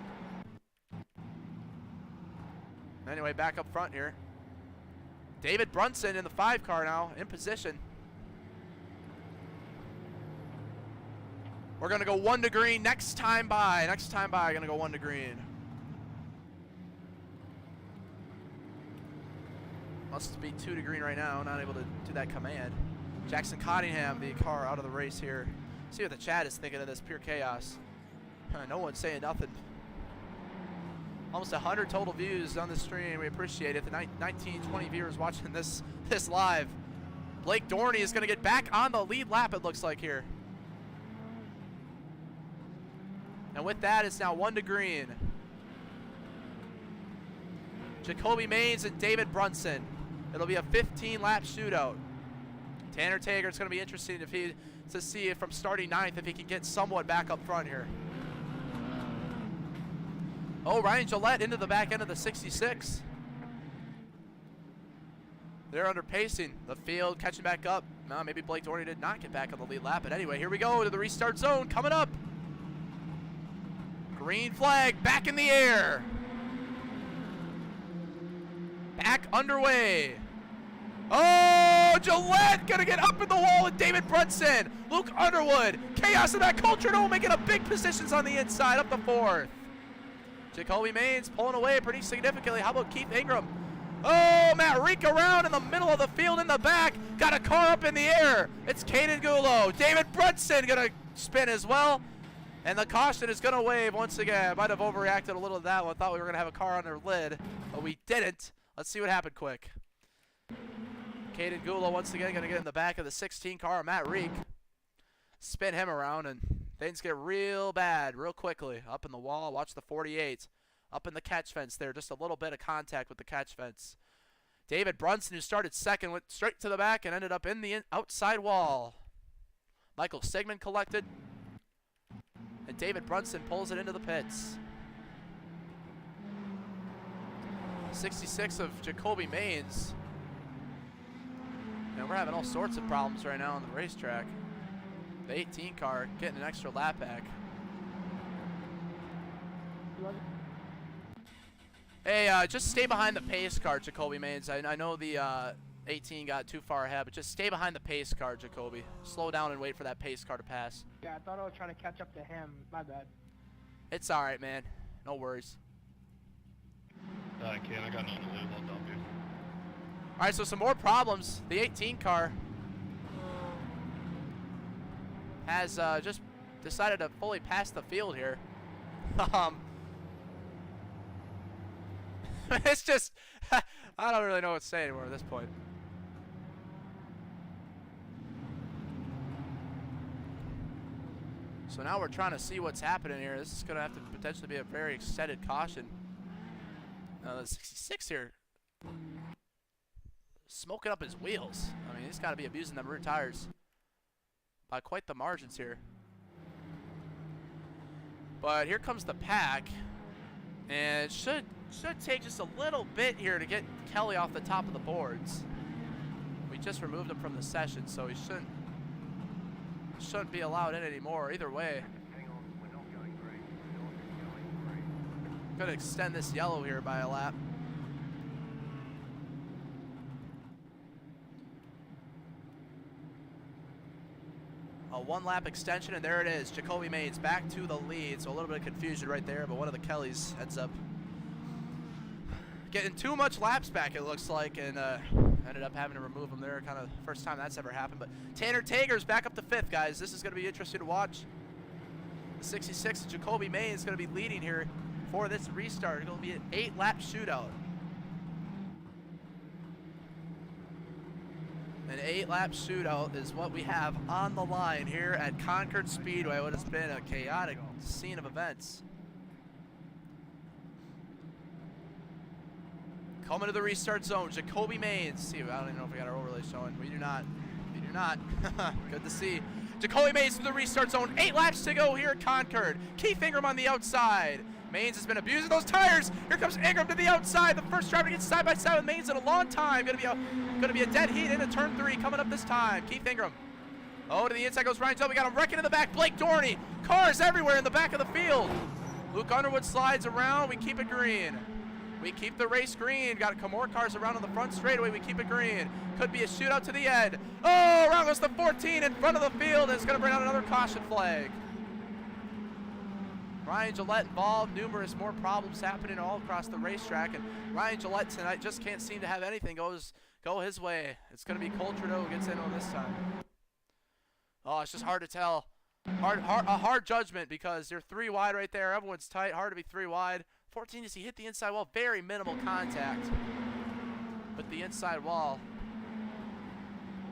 Anyway, back up front here. David Brunson in the 5 car now, in position. We're gonna go 1 to green next time by. Next time by, gonna go 1 to green. Must be 2 to green right now, not able to do that command. Jackson Cottingham, the car out of the race here. See what the chat is thinking of this, pure chaos. No one's saying nothing. Almost 100 total views on the stream. We appreciate it. The 19, 20 viewers watching this live. Blake Dorney is going to get back on the lead lap, it looks like here. And with that, it's now 1 to green. Jacoby Maines and David Brunson. It'll be a 15-lap shootout. Tanner Tager, it's going to be interesting to see if from starting 9th if he can get somewhat back up front here. Oh, Ryan Gillette into the back end of the 66. They're under pacing. The field catching back up. No, maybe Blake Dorney did not get back on the lead lap. But anyway, here we go to the restart zone coming up. Green flag back in the air. Back underway. Oh, Gillette gonna get up in the wall with David Brunson. Luke Underwood. Chaos in that Culture Dome making a big positions on the inside up the 4th. Jacoby Maines pulling away pretty significantly. How about Keith Ingram? Oh, Matt Reek around in the middle of the field in the back. Got a car up in the air. It's Caden Gulo. David Brunson gonna spin as well. And the caution is gonna wave once again. I might have overreacted a little to that one. Thought we were gonna have a car on their lid, but we didn't. Let's see what happened quick. Caden Gulo once again gonna get in the back of the 16 car. Matt Reek. Spin him around and things get real bad real quickly. Up in the wall, watch the 48. Up in the catch fence there, just a little bit of contact with the catch fence. David Brunson, who started 2nd, went straight to the back and ended up in the outside wall. Michael Sigmund collected. And David Brunson pulls it into the pits. 66 of Jacoby Maines. And we're having all sorts of problems right now on the racetrack. The 18 car getting an extra lap back. Hey, just stay behind the pace car, Jacoby Maines. I know the 18 got too far ahead, but just stay behind the pace car, Jacoby. Slow down and wait for that pace car to pass. Yeah, I thought I was trying to catch up to him. My bad. It's all right, man. No worries. I can't. I got nothing to lose. I'll dump you. All right, so some more problems. The 18 car has just decided to fully pass the field here. It's just, I don't really know what to say anymore at this point. So now we're trying to see what's happening here. This is going to have to potentially be a very extended caution. The 66 here, smoking up his wheels. I mean, he's got to be abusing them rear tires by quite the margins here. But here comes the pack, and it should take just a little bit here to get Kelly off the top of the boards. We just removed him from the session, so he shouldn't be allowed in anymore. Either way, gonna extend this yellow here by a lap. A 1 lap extension, and there it is. Jacoby Maines back to the lead. So a little bit of confusion right there, but one of the Kellys ends up getting too much laps back, it looks like, and ended up having to remove him there. Kind of first time that's ever happened. But Tanner Tager's back up to 5th, guys. This is going to be interesting to watch. The 66, Jacoby Maines is going to be leading here for this restart. It's going to be an 8-lap shootout. An 8-lap shootout is what we have on the line here at Concord Speedway, what has been a chaotic scene of events. Coming to the restart zone, Jacoby Maines. See, I don't even know if we got our overlay showing. We do not. We do not. Good to see. Jacoby Maines to the restart zone. 8 laps to go here at Concord. Keith Ingram on the outside. Maines has been abusing those tires. Here comes Ingram to the outside. The first driver to get side by side with Maines in a long time. Gonna be a dead heat into turn 3 coming up this time. Keith Ingram. Oh, to the inside goes Ryan Zell. We got him wrecking in the back. Blake Dorney. Cars everywhere in the back of the field. Luke Underwood slides around. We keep it green. We keep the race green. Got more cars around on the front straightaway. We keep it green. Could be a shootout to the end. Oh, around goes the 14 in front of the field. And it's going to bring out another caution flag. Ryan Gillette involved. Numerous more problems happening all across the racetrack. And Ryan Gillette tonight just can't seem to have anything go his way. It's going to be Cole Trudeau who gets in on this time. Oh, it's just hard to tell. A hard judgment because you're 3 wide right there. Everyone's tight. Hard to be 3 wide. 14 as he hit the inside wall. Very minimal contact with the inside wall.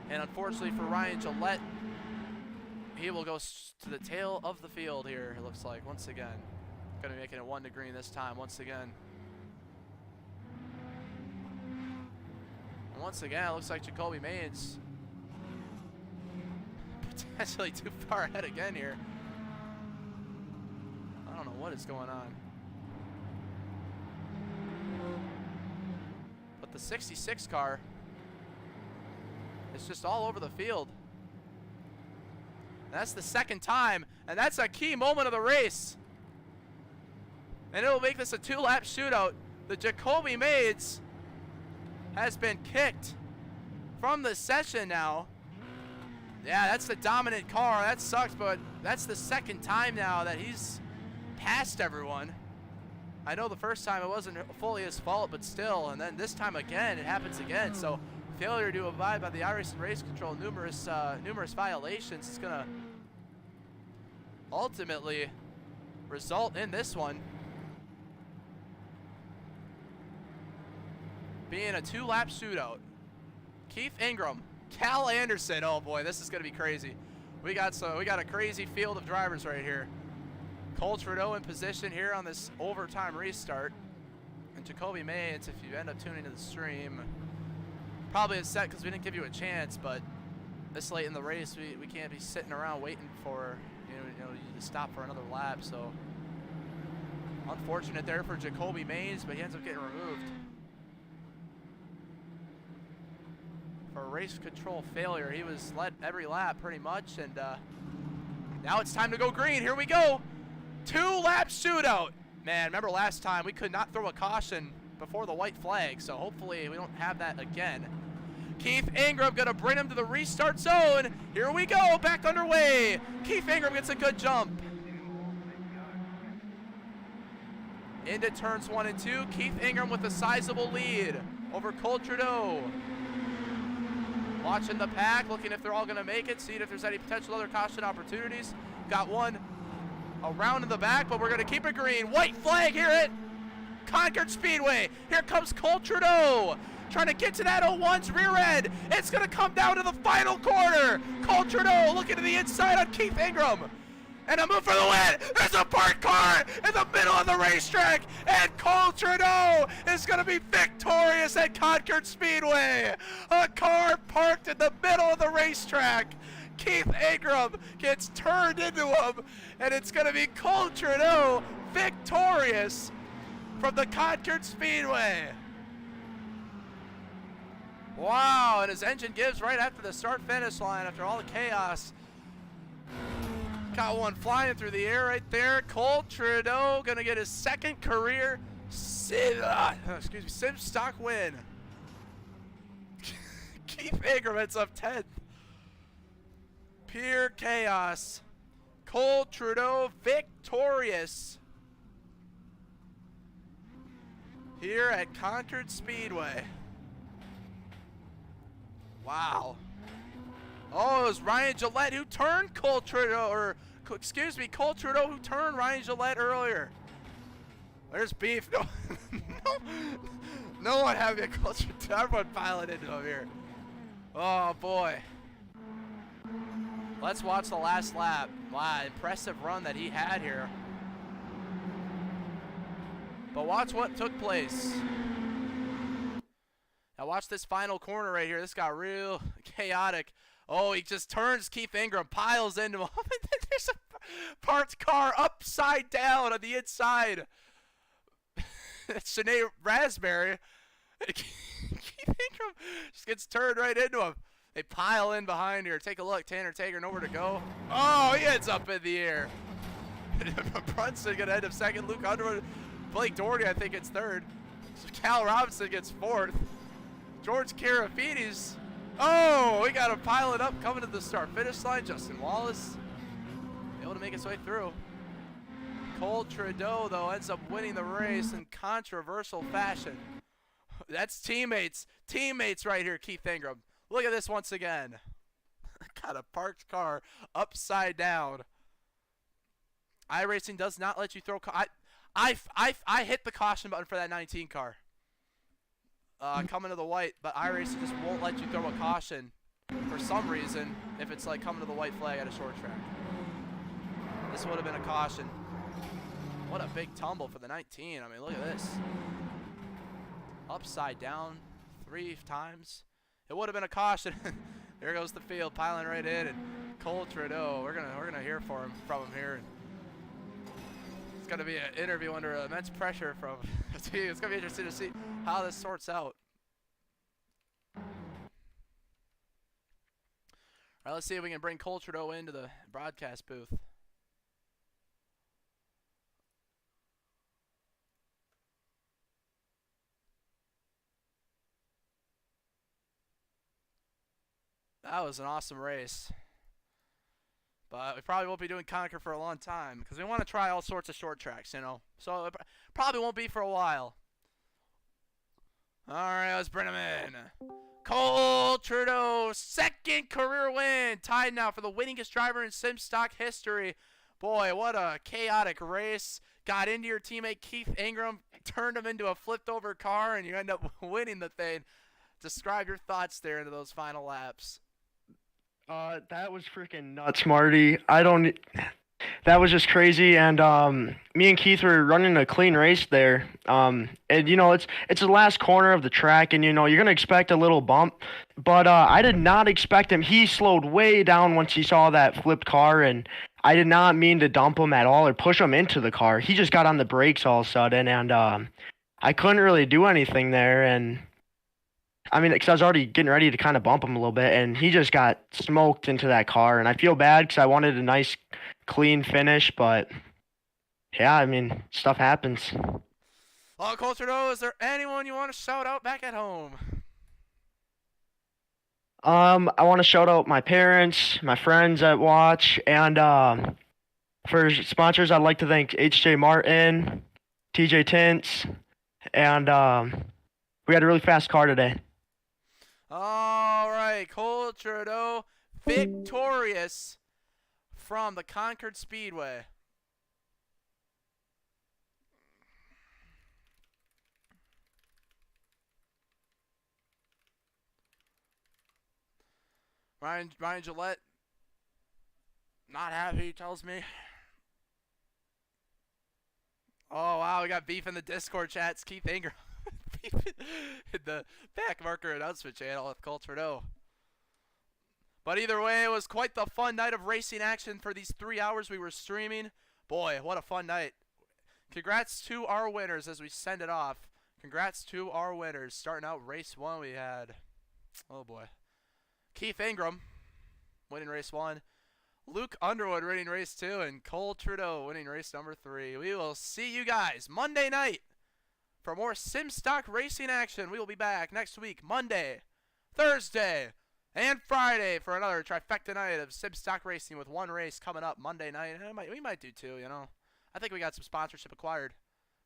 And unfortunately for Ryan Gillette, he will go to the tail of the field here, it looks like, once again. Going to be making it 1 to green this time, once again. And once again, it looks like Jacoby Maines potentially too far ahead again here. I don't know what is going on. But the 66 car is just all over the field. And that's the 2nd time, and that's a key moment of the race. And it'll make this a 2-lap shootout. The Jacoby Maines has been kicked from the session now. Yeah, that's the dominant car. That sucks, but that's the 2nd time now that he's passed everyone. I know the first time it wasn't fully his fault, but still. And then this time again, it happens again. So failure to abide by the iRACING race control, numerous violations is going to ultimately result in this one being a 2-lap shootout. Keith Ingram, Cal Anderson. Oh boy, this is going to be crazy. We got a crazy field of drivers right here. Cole Trudeau in position here on this overtime restart. And Jacoby Maines, if you end up tuning to the stream, probably is set because we didn't give you a chance, but this late in the race, we can't be sitting around waiting for you to stop for another lap. So unfortunate there for Jacoby Maines, but he ends up getting removed for a race control failure. He was led every lap pretty much, and now it's time to go green. Here we go. 2-lap shootout. Man, remember last time we could not throw a caution before the white flag, so hopefully we don't have that again. Keith Ingram gonna bring him to the restart zone. Here we go, back underway. Keith Ingram gets a good jump. Into turns 1 and 2. Keith Ingram with a sizable lead over Cole Trudeau. Watching the pack, looking if they're all gonna make it, seeing if there's any potential other caution opportunities. Got one around in the back, but we're gonna keep it green. White flag here at Concord Speedway. Here comes Cole Trudeau, trying to get to that 01's rear end. It's gonna come down to the final corner. Cole Trudeau looking to the inside on Keith Ingram. And a move for the win. There's a parked car in the middle of the racetrack. And Cole Trudeau is going to be victorious at Concord Speedway. A car parked in the middle of the racetrack. Keith Ingram gets turned into him. And it's going to be Cole Trudeau victorious from the Concord Speedway. Wow, and his engine gives right after the start-finish line after all the chaos. Got one flying through the air right there. Cole Trudeau gonna get his 2nd career SimStock win. Keith Ingram ends up 10th. Pure chaos. Cole Trudeau victorious here at Concord Speedway. Wow. Oh, it was Ryan Gillette who turned Cole Trudeau, or excuse me, Cole Trudeau who turned Ryan Gillette earlier. There's beef. No one having a Cole Trudeau. Everyone piling into him here. Oh boy. Let's watch the last lap. Wow, impressive run that he had here. But watch what took place. Now watch this final corner right here. This got real chaotic. Oh, he just turns Keith Ingram, piles into him. And then there's a parked car upside down on the inside. It's Sinead Raspberry. Keith Ingram just gets turned right into him. They pile in behind here. Take a look. Tanner Tager nowhere to go. Oh, he ends up in the air. Brunson going to end up second. Luke Underwood. Blake Doherty, I think, gets third. So Cal Robinson gets fourth. George Carafini's. Oh, we got him piling up, coming to the start-finish line. Justin Wallace able to make his way through. Cole Trudeau, though, ends up winning the race in controversial fashion. That's teammates. Teammates right here, Keith Ingram. Look at this once again. Got a parked car upside down. iRacing does not let you throw. I hit the caution button for that 19 car. Coming to the white, but iRacing just won't let you throw a caution for some reason if it's like coming to the white flag at a short track. This would have been a caution. What a big tumble for the 19. I mean, look at this. Upside down 3 times. It would have been a caution. There goes the field, piling right in, and Cole Trudeau. We're gonna hear from him here. It's gonna be an interview under immense pressure from the team. It's gonna be interesting to see how this sorts out. All right, let's see if we can bring Cole Trudeau into the broadcast booth. That was an awesome race. But we probably won't be doing Concord for a long time because we want to try all sorts of short tracks, you know. So it probably won't be for a while. All right, let's bring him in. Cole Trudeau, second career win. Tied now for the winningest driver in SimStock history. Boy, what a chaotic race. Got into your teammate Keith Ingram, turned him into a flipped over car, and you end up winning the thing. Describe your thoughts there into those final laps. That was freaking nuts, Marty. That was just crazy. And me and Keith were running a clean race there. And you know, it's the last corner of the track, and you know, you're gonna expect a little bump. But I did not expect him. He slowed way down once he saw that flipped car, and I did not mean to dump him at all or push him into the car. He just got on the brakes all of a sudden, and I couldn't really do anything there. And I mean, because I was already getting ready to kind of bump him a little bit, and he just got smoked into that car. And I feel bad because I wanted a nice, clean finish, but yeah, I mean, stuff happens. Well, Cole Trudeau, is there anyone you want to shout out back at home? I want to shout out my parents, my friends that watch, and for sponsors, I'd like to thank HJ Martin, TJ Tints, and we had a really fast car today. All right, Cole Trudeau, victorious from the Concord Speedway. Ryan Gillette, not happy, he tells me. Oh, wow, we got beef in the Discord chats. Keith Ingram. In the back marker announcement channel with Cole Trudeau. But either way, it was quite the fun night of racing action for these 3 hours we were streaming. Boy, what a fun night. Congrats to our winners as we send it off. Congrats to our winners. Starting out race 1, we had, oh boy, Keith Ingram winning race 1. Luke Underwood winning race 2. And Cole Trudeau winning race number 3. We will see you guys Monday night for more SimStock racing action. We will be back next week, Monday, Thursday, and Friday for another trifecta night of SimStock racing with one race coming up Monday night. We might do 2, you know. I think we got some sponsorship acquired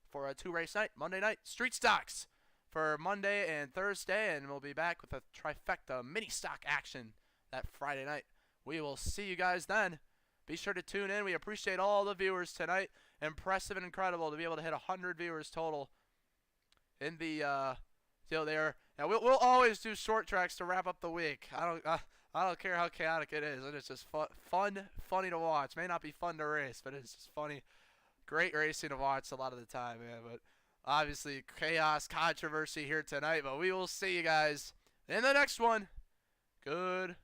for a 2-race night, Monday night. Street Stocks for Monday and Thursday, and we'll be back with a trifecta mini stock action that Friday night. We will see you guys then. Be sure to tune in. We appreciate all the viewers tonight. Impressive and incredible to be able to hit 100 viewers total in the deal there. Now we'll always do short tracks to wrap up the week. I don't care how chaotic it is. It's just funny to watch. May not be fun to race, but it's just funny. Great racing to watch a lot of the time, man. But obviously chaos, controversy here tonight. But we will see you guys in the next one. Goodbye.